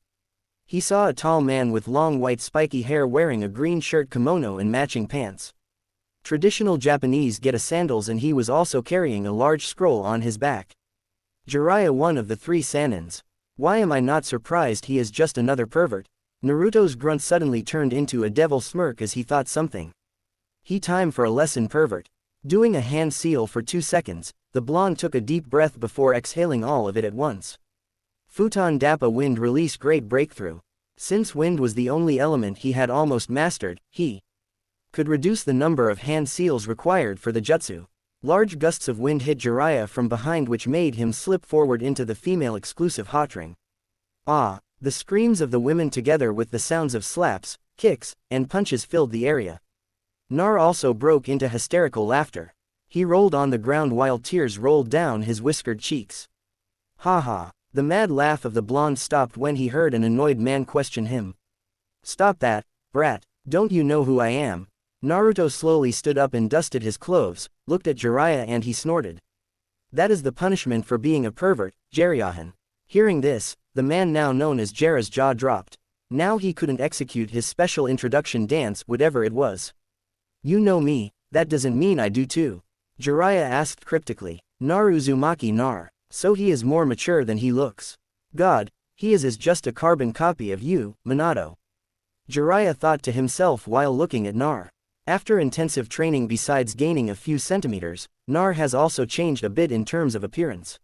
He saw a tall man with long white spiky hair wearing a green shirt, kimono and matching pants. Traditional Japanese get-a sandals, and he was also carrying a large scroll on his back. Jiraiya, one of the 3 Sanins. Why am I not surprised? He is just another pervert. Naruto's grunt suddenly turned into a devil smirk as he thought something. Time for a lesson, pervert. Doing a hand seal for 2 seconds, the blonde took a deep breath before exhaling all of it at once. Futon Dappa Wind release great breakthrough. Since wind was the only element he had almost mastered, he could reduce the number of hand seals required for the jutsu. Large gusts of wind hit Jiraiya from behind, which made him slip forward into the female-exclusive hot ring. Ah! The screams of the women together with the sounds of slaps, kicks, and punches filled the area. Nar also broke into hysterical laughter. He rolled on the ground while tears rolled down his whiskered cheeks. Ha ha! The mad laugh of the blonde stopped when he heard an annoyed man question him. Stop that, brat, don't you know who I am? Naruto slowly stood up and dusted his clothes, looked at Jiraiya and he snorted. That is the punishment for being a pervert, Jiraiya. Hearing this, the man now known as Jiraiya's jaw dropped. Now he couldn't execute his special introduction dance, whatever it was. You know me, that doesn't mean I do too. Jiraiya asked cryptically. Naru Uzumaki Nar. So he is more mature than he looks. God, he is just a carbon copy of you, Minato. Jiraiya thought to himself while looking at Nar. After intensive training, besides gaining a few centimeters, Nar has also changed a bit in terms of appearance.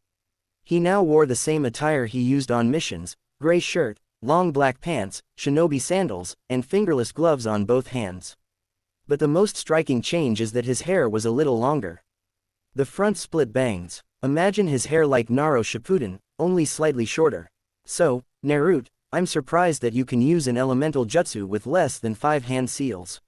He now wore the same attire he used on missions, gray shirt, long black pants, shinobi sandals, and fingerless gloves on both hands. But the most striking change is that his hair was a little longer. The front split bangs. Imagine his hair like Naruto Shippuden, only slightly shorter. So, Naruto, I'm surprised that you can use an elemental jutsu with less than 5 hand seals.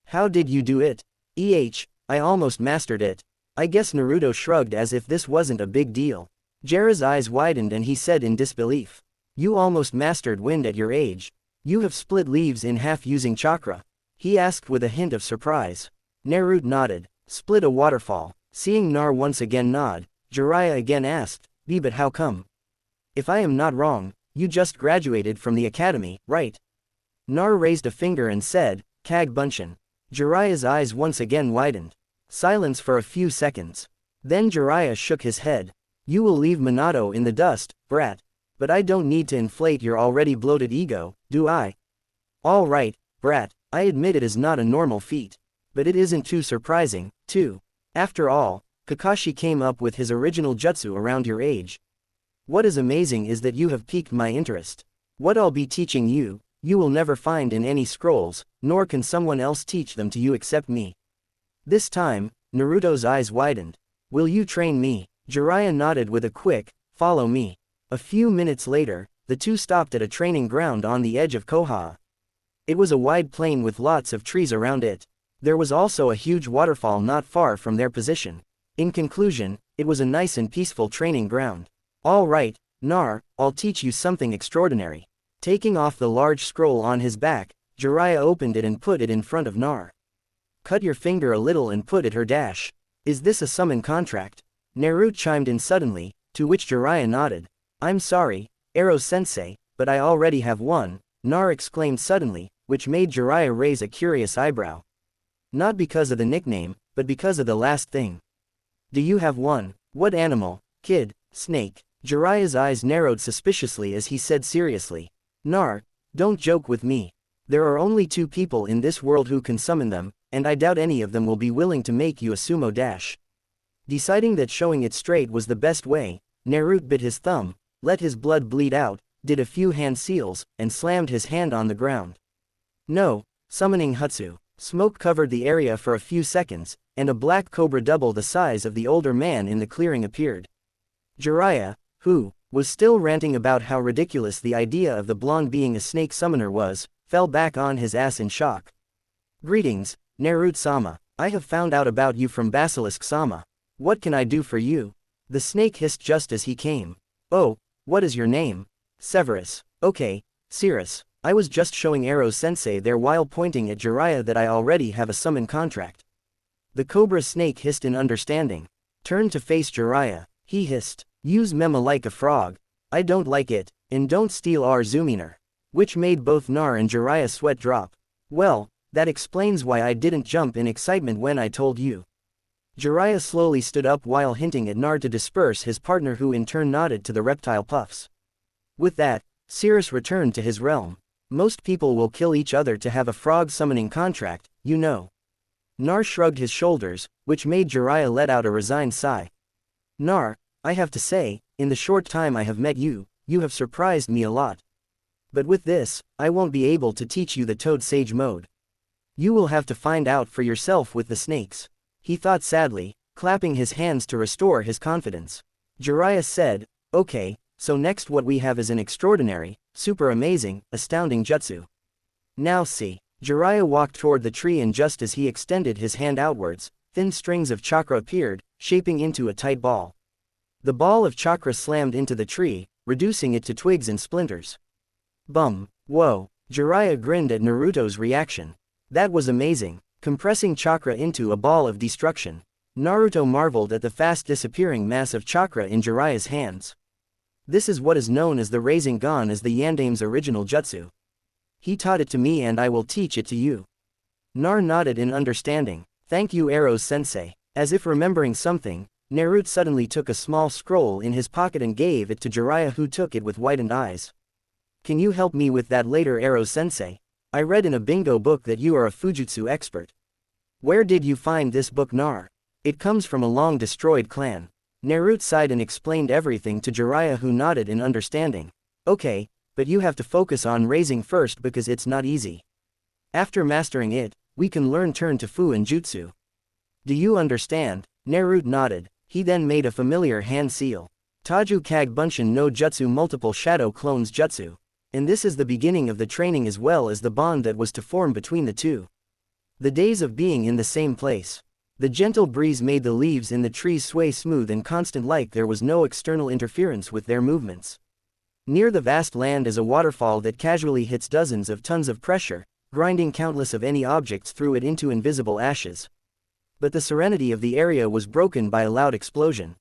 How did you do it? I almost mastered it. I guess. Naruto shrugged as if this wasn't a big deal. Jiraiya's eyes widened and he said in disbelief. You almost mastered wind at your age. You have split leaves in half using chakra? He asked with a hint of surprise. Naruto nodded. Split a waterfall. Seeing Nar once again nod, Jiraiya again asked, but how come? If I am not wrong, you just graduated from the academy, right? Nar raised a finger and said, Kag Bunshin. Jiraiya's eyes once again widened. Silence for a few seconds. Then Jiraiya shook his head. You will leave Minato in the dust, brat. But I don't need to inflate your already bloated ego, do I? All right, brat, I admit it is not a normal feat. But it isn't too surprising, too. After all, Kakashi came up with his original jutsu around your age. What is amazing is that you have piqued my interest. What I'll be teaching you, you will never find in any scrolls, nor can someone else teach them to you except me. This time, Naruto's eyes widened. Will you train me? Jiraiya nodded with a quick, follow me. A few minutes later, the two stopped at a training ground on the edge of Koha. It was a wide plain with lots of trees around it. There was also a huge waterfall not far from their position. In conclusion, it was a nice and peaceful training ground. All right, Nar, I'll teach you something extraordinary. Taking off the large scroll on his back, Jiraiya opened it and put it in front of Nar. Cut your finger a little and put it her dash. Is this a summon contract? Naruto chimed in suddenly, to which Jiraiya nodded. I'm sorry, Ero-sensei, but I already have one, Nar exclaimed suddenly, which made Jiraiya raise a curious eyebrow. Not because of the nickname, but because of the last thing. Do you have one? What animal? Kid, snake. Jiraiya's eyes narrowed suspiciously as he said seriously. Nar, don't joke with me. There are only 2 people in this world who can summon them, and I doubt any of them will be willing to make you a sumo dash. Deciding that showing it straight was the best way, Naruto bit his thumb, let his blood bleed out, did a few hand seals, and slammed his hand on the ground. No, summoning Hutsu. Smoke covered the area for a few seconds, and a black cobra double the size of the older man in the clearing appeared. Jiraiya, who was still ranting about how ridiculous the idea of the blonde being a snake summoner was, fell back on his ass in shock. Greetings, Naruto-sama. I have found out about you from Basilisk-sama. What can I do for you? The snake hissed just as he came. Oh, what is your name? Severus. Okay, Cirrus. I was just showing Ero-sensei there while pointing at Jiraiya that I already have a summon contract. The cobra snake hissed in understanding. Turned to face Jiraiya. He hissed, use Mema like a frog. I don't like it, and don't steal our Zuminer. Which made both Nar and Jiraiya sweat drop. Well, that explains why I didn't jump in excitement when I told you. Jiraiya slowly stood up while hinting at Nar to disperse his partner, who in turn nodded to the reptile puffs. With that, Cirrus returned to his realm. Most people will kill each other to have a frog summoning contract, you know. Nar shrugged his shoulders, which made Jiraiya let out a resigned sigh. Nar, I have to say, in the short time I have met you, you have surprised me a lot. But with this, I won't be able to teach you the Toad Sage mode. You will have to find out for yourself with the snakes. He thought sadly, clapping his hands to restore his confidence. Jiraiya said, okay, so next what we have is an extraordinary, super amazing, astounding jutsu. Now see. Jiraiya walked toward the tree and just as he extended his hand outwards, thin strings of chakra appeared, shaping into a tight ball. The ball of chakra slammed into the tree, reducing it to twigs and splinters. Bum. Whoa. Jiraiya grinned at Naruto's reaction. That was amazing, compressing chakra into a ball of destruction. Naruto marveled at the fast disappearing mass of chakra in Jiraiya's hands. This is what is known as the Rasengan as the Yandame's original jutsu. He taught it to me and I will teach it to you. Nar nodded in understanding. Thank you Arrow-sensei. As if remembering something, Naruto suddenly took a small scroll in his pocket and gave it to Jiraiya, who took it with widened eyes. Can you help me with that later, Arrow-sensei? I read in a bingo book that you are a Fujutsu expert. Where did you find this book, Nar? It comes from a long-destroyed clan. Naruto sighed and explained everything to Jiraiya, who nodded in understanding. Okay, but you have to focus on raising first because it's not easy. After mastering it, we can learn turn to Fu and Jutsu. Do you understand? Naruto nodded. He then made a familiar hand seal. Taju Kag Bunshin no Jutsu multiple shadow clones jutsu. And this is the beginning of the training as well as the bond that was to form between the two. The days of being in the same place. The gentle breeze made the leaves in the trees sway smooth and constant like there was no external interference with their movements. Near the vast land is a waterfall that casually hits dozens of tons of pressure, grinding countless of any objects through it into invisible ashes. But the serenity of the area was broken by a loud explosion.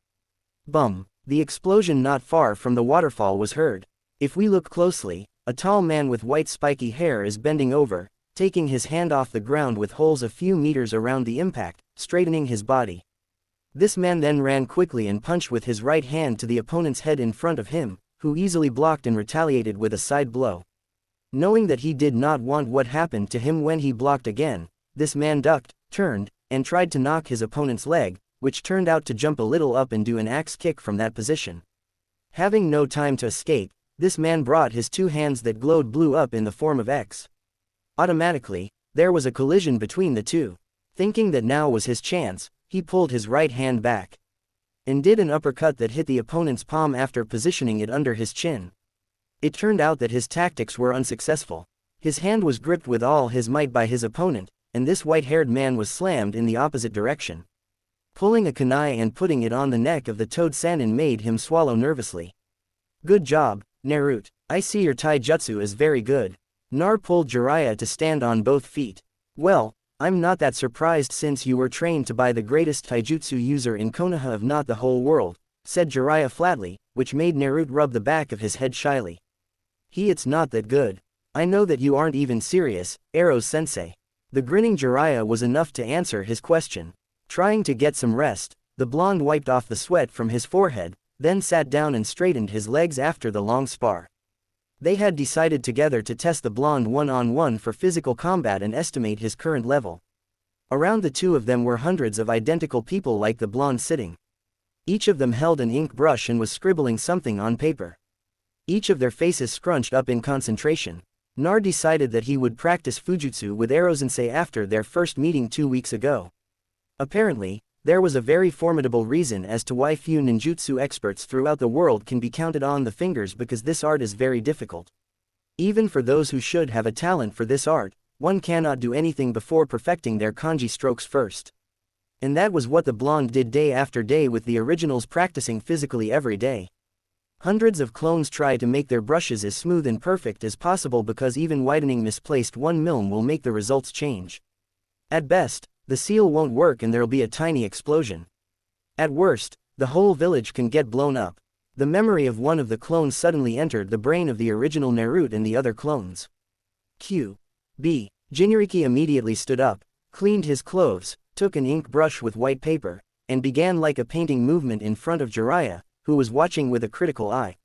Bum. The explosion not far from the waterfall was heard. If we look closely, a tall man with white spiky hair is bending over, taking his hand off the ground with holes a few meters around the impact, straightening his body. This man then ran quickly and punched with his right hand to the opponent's head in front of him, who easily blocked and retaliated with a side blow. Knowing that he did not want what happened to him when he blocked again, this man ducked, turned, and tried to knock his opponent's leg, which turned out to jump a little up and do an axe kick from that position. Having no time to escape, this man brought his two hands that glowed blue up in the form of X. Automatically, there was a collision between the two. Thinking that now was his chance, he pulled his right hand back and did an uppercut that hit the opponent's palm after positioning it under his chin. It turned out that his tactics were unsuccessful. His hand was gripped with all his might by his opponent, and this white-haired man was slammed in the opposite direction. Pulling a kunai and putting it on the neck of the Toad Sannin made him swallow nervously. Good job, Naruto. I see your taijutsu is very good. Nar pulled Jiraiya to stand on both feet. Well, I'm not that surprised since you were trained to by the greatest taijutsu user in Konoha if not the whole world, said Jiraiya flatly, which made Naruto rub the back of his head shyly. It's not that good. I know that you aren't even serious, Arrow-sensei. The grinning Jiraiya was enough to answer his question. Trying to get some rest, the blonde wiped off the sweat from his forehead, then sat down and straightened his legs after the long spar. They had decided together to test the blonde one-on-one for physical combat and estimate his current level. Around the two of them were hundreds of identical people like the blonde sitting. Each of them held an ink brush and was scribbling something on paper. Each of their faces scrunched up in concentration. Nar decided that he would practice Fujutsu with Arrow-sensei after their first meeting 2 weeks ago. Apparently, there was a very formidable reason as to why few ninjutsu experts throughout the world can be counted on the fingers, because this art is very difficult. Even for those who should have a talent for this art, one cannot do anything before perfecting their kanji strokes first. And that was what the blonde did day after day with the originals, practicing physically every day. Hundreds of clones try to make their brushes as smooth and perfect as possible because even widening misplaced 1 mm will make the results change. At best, the seal won't work and there'll be a tiny explosion. At worst, the whole village can get blown up. The memory of one of the clones suddenly entered the brain of the original Naruto and the other clones. B. Jinchuriki immediately stood up, cleaned his clothes, took an ink brush with white paper, and began like a painting movement in front of Jiraiya, who was watching with a critical eye.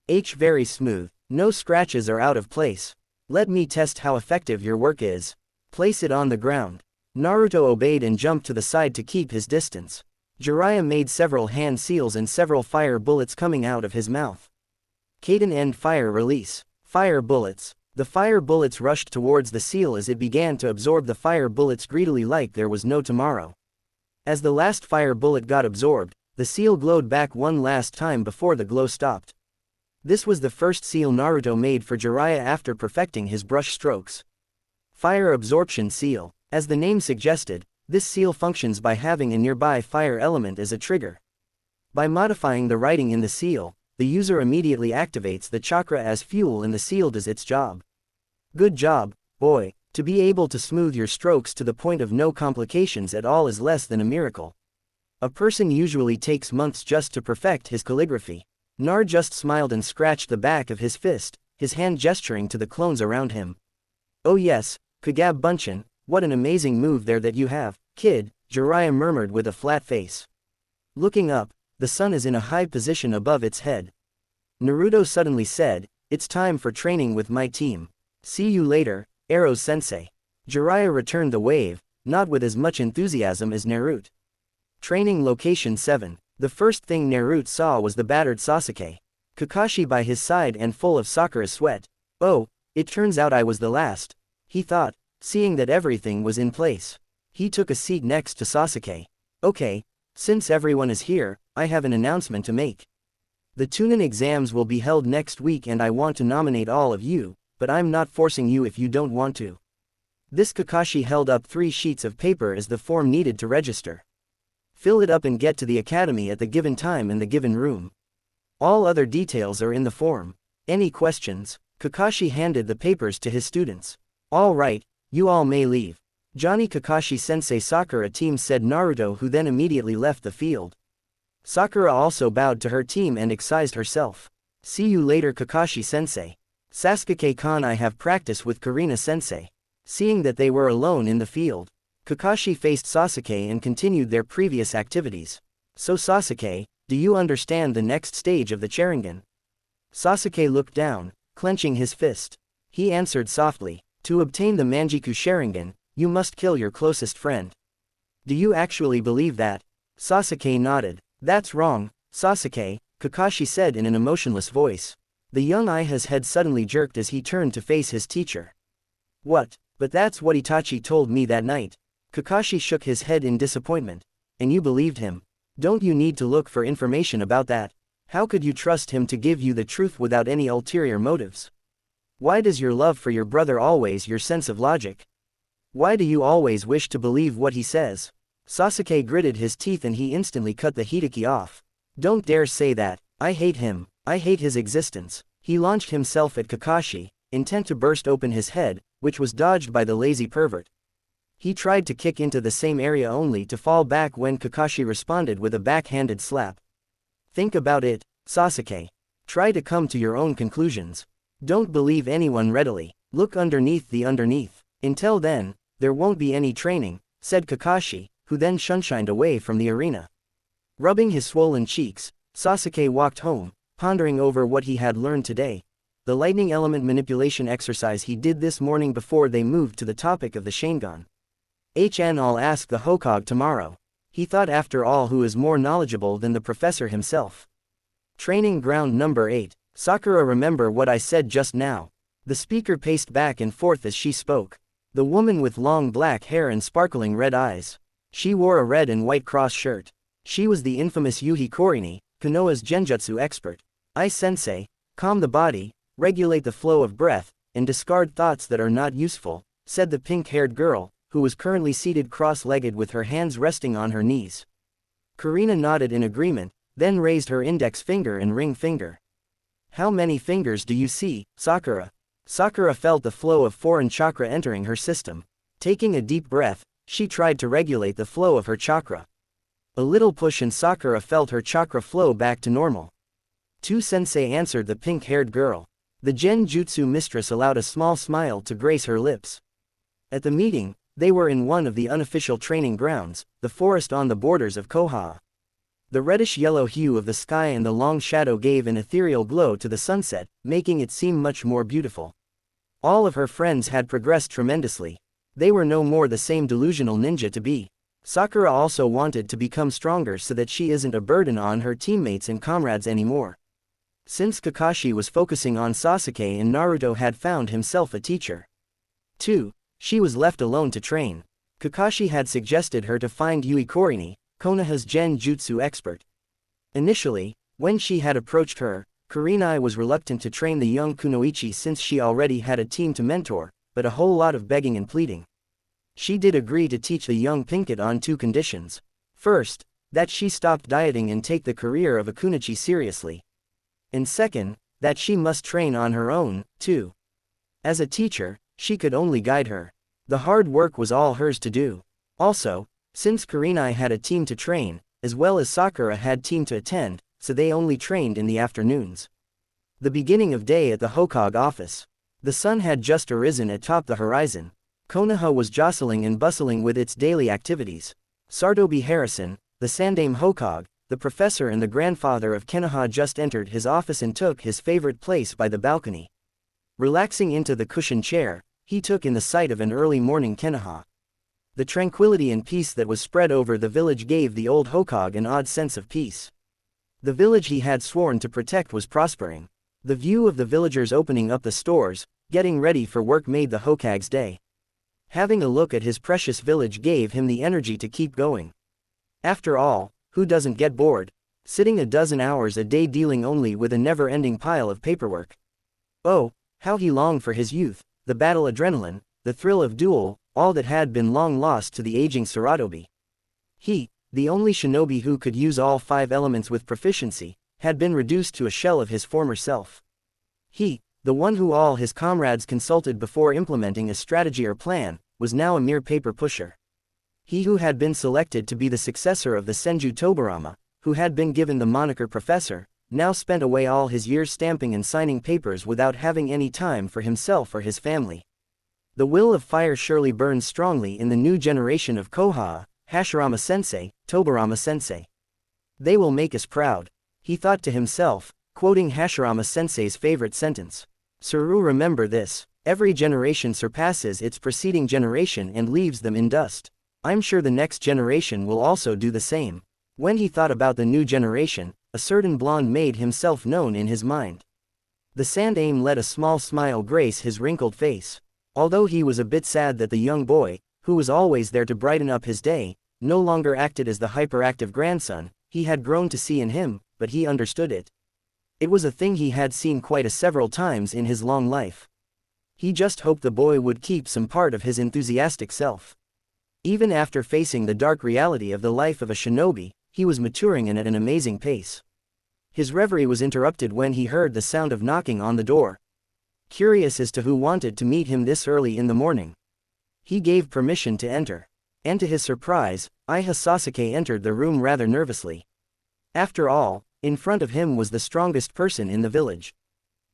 Very smooth, no scratches are out of place. Let me test how effective your work is. Place it on the ground. Naruto obeyed and jumped to the side to keep his distance. Jiraiya made several hand seals and several fire bullets coming out of his mouth. Kaden end fire release. Fire bullets. The fire bullets rushed towards the seal as it began to absorb the fire bullets greedily like there was no tomorrow. As the last fire bullet got absorbed, the seal glowed back one last time before the glow stopped. This was the first seal Naruto made for Jiraiya after perfecting his brush strokes. Fire absorption seal. As the name suggested, this seal functions by having a nearby fire element as a trigger. By modifying the writing in the seal, the user immediately activates the chakra as fuel and the seal does its job. Good job, boy. To be able to smooth your strokes to the point of no complications at all is less than a miracle. A person usually takes months just to perfect his calligraphy. Nar just smiled and scratched the back of his fist, his hand gesturing to the clones around him. Oh yes, Kagab Bunchin, what an amazing move there that you have, kid, Jiraiya murmured with a flat face. Looking up, the sun is in a high position above its head. Naruto suddenly said, it's time for training with my team. See you later, Arrow-sensei. Jiraiya returned the wave, not with as much enthusiasm as Naruto. Training Location 7. The first thing Naruto saw was the battered Sasuke. Kakashi by his side and full of Sakura's sweat. Oh, it turns out I was the last, he thought, seeing that everything was in place. He took a seat next to Sasuke. Okay, since everyone is here, I have an announcement to make. The Chunin exams will be held next week and I want to nominate all of you, but I'm not forcing you if you don't want to. This Kakashi held up 3 sheets of paper as the form needed to register. Fill it up and get to the academy at the given time in the given room. All other details are in the form. Any questions? Kakashi handed the papers to his students. All right, you all may leave. Johnny Kakashi-sensei Sakura team said Naruto, who then immediately left the field. Sakura also bowed to her team and excised herself. See you later Kakashi-sensei. Sasuke-kan, I have practice with Kurina-sensei. Seeing that they were alone in the field, Kakashi faced Sasuke and continued their previous activities. So Sasuke, do you understand the next stage of the Sharingan? Sasuke looked down, clenching his fist. He answered softly, to obtain the Manjiku Sharingan, you must kill your closest friend. Do you actually believe that? Sasuke nodded. That's wrong, Sasuke, Kakashi said in an emotionless voice. The young Iha's head suddenly jerked as he turned to face his teacher. What? But that's what Itachi told me that night. Kakashi shook his head in disappointment. And you believed him? Don't you need to look for information about that? How could you trust him to give you the truth without any ulterior motives? Why does your love for your brother always your sense of logic? Why do you always wish to believe what he says? Sasuke gritted his teeth and he instantly cut the Hideki off. Don't dare say that. I hate him. I hate his existence. He launched himself at Kakashi, intent to burst open his head, which was dodged by the lazy pervert. He tried to kick into the same area only to fall back when Kakashi responded with a backhanded slap. Think about it, Sasuke. Try to come to your own conclusions. Don't believe anyone readily. Look underneath the underneath. Until then, there won't be any training, said Kakashi, who then shunshined away from the arena. Rubbing his swollen cheeks, Sasuke walked home, pondering over what he had learned today. The lightning element manipulation exercise he did this morning before they moved to the topic of the Sharingan. I'll ask the Hokage tomorrow. He thought, after all, who is more knowledgeable than the professor himself. Training ground number 8. Sakura, remember what I said just now. The speaker paced back and forth as she spoke. The woman with long black hair and sparkling red eyes. She wore a red and white cross shirt. She was the infamous Yuhi Korini, Konoha's genjutsu expert. Sensei, calm the body, regulate the flow of breath, and discard thoughts that are not useful, said the pink-haired girl, who was currently seated cross-legged with her hands resting on her knees. Kurina nodded in agreement, then raised her index finger and ring finger. How many fingers do you see, Sakura? Sakura felt the flow of foreign chakra entering her system. Taking a deep breath, she tried to regulate the flow of her chakra. A little push and Sakura felt her chakra flow back to normal. Sensei, answered the pink-haired girl. The Genjutsu mistress allowed a small smile to grace her lips. At the meeting, they were in one of the unofficial training grounds, the forest on the borders of Koha. The reddish-yellow hue of the sky and the long shadow gave an ethereal glow to the sunset, making it seem much more beautiful. All of her friends had progressed tremendously. They were no more the same delusional ninja to be. Sakura also wanted to become stronger so that she isn't a burden on her teammates and comrades anymore. Since Kakashi was focusing on Sasuke and Naruto had found himself a teacher. 2. She was left alone to train. Kakashi had suggested her to find Yui Korini, Konoha's Genjutsu expert. Initially, when she had approached her, Kurenai was reluctant to train the young Kunoichi since she already had a team to mentor, but a whole lot of begging and pleading. She did agree to teach the young Pinkett on 2 conditions. First, that she stopped dieting and take the career of a Kunoichi seriously. And second, that she must train on her own, too. As a teacher, she could only guide her. The hard work was all hers to do. Also, since Kurenai had a team to train, as well as Sakura had team to attend, so they only trained in the afternoons. The beginning of day at the Hokage office. The sun had just arisen atop the horizon. Konoha was jostling and bustling with its daily activities. Sartobi Harrison, the Sandaime Hokage, the professor and the grandfather of Konoha just entered his office and took his favorite place by the balcony. Relaxing into the cushioned chair, he took in the sight of an early morning Konoha. The tranquility and peace that was spread over the village gave the old Hokage an odd sense of peace. The village he had sworn to protect was prospering. The view of the villagers opening up the stores, getting ready for work made the Hokage's day. Having a look at his precious village gave him the energy to keep going. After all, who doesn't get bored, sitting a dozen hours a day dealing only with a never-ending pile of paperwork? Oh, how he longed for his youth, the battle adrenaline, the thrill of duel, all that had been long lost to the aging Saratobi. He, the only shinobi who could use all 5 elements with proficiency, had been reduced to a shell of his former self. He, the one who all his comrades consulted before implementing a strategy or plan, was now a mere paper pusher. He who had been selected to be the successor of the Senju Tobarama, who had been given the moniker Professor, now spent away all his years stamping and signing papers without having any time for himself or his family. The will of fire surely burns strongly in the new generation of Koha, Hashirama-sensei, Tobarama-sensei. They will make us proud, he thought to himself, quoting Hashirama-sensei's favorite sentence. Suru, remember this, every generation surpasses its preceding generation and leaves them in dust. I'm sure the next generation will also do the same. When he thought about the new generation, a certain blonde made himself known in his mind. The Sandaime let a small smile grace his wrinkled face. Although he was a bit sad that the young boy, who was always there to brighten up his day, no longer acted as the hyperactive grandson he had grown to see in him, but he understood it. It was a thing he had seen quite several times in his long life. He just hoped the boy would keep some part of his enthusiastic self. Even after facing the dark reality of the life of a shinobi, he was maturing and at an amazing pace. His reverie was interrupted when he heard the sound of knocking on the door. Curious as to who wanted to meet him this early in the morning, he gave permission to enter. And to his surprise, Iha Sasuke entered the room rather nervously. After all, in front of him was the strongest person in the village.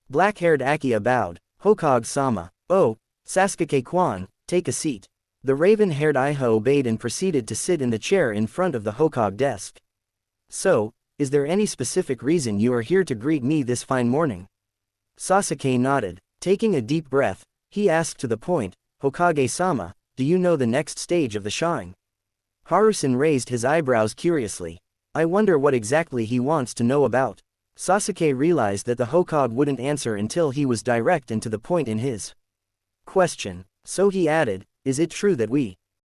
Black-haired Akiya bowed. Hokage-sama. Oh, Sasuke-kwan, take a seat. The raven-haired Iha obeyed and proceeded to sit in the chair in front of the Hokage desk. So, is there any specific reason you are here to greet me this fine morning? Sasuke nodded. Taking a deep breath, he asked to the point, Hokage-sama, do you know the next stage of the Shine? Harusen raised his eyebrows curiously. I wonder what exactly he wants to know about. Sasuke realized that the Hokage wouldn't answer until he was direct and to the point in his question. So he added, is it true that we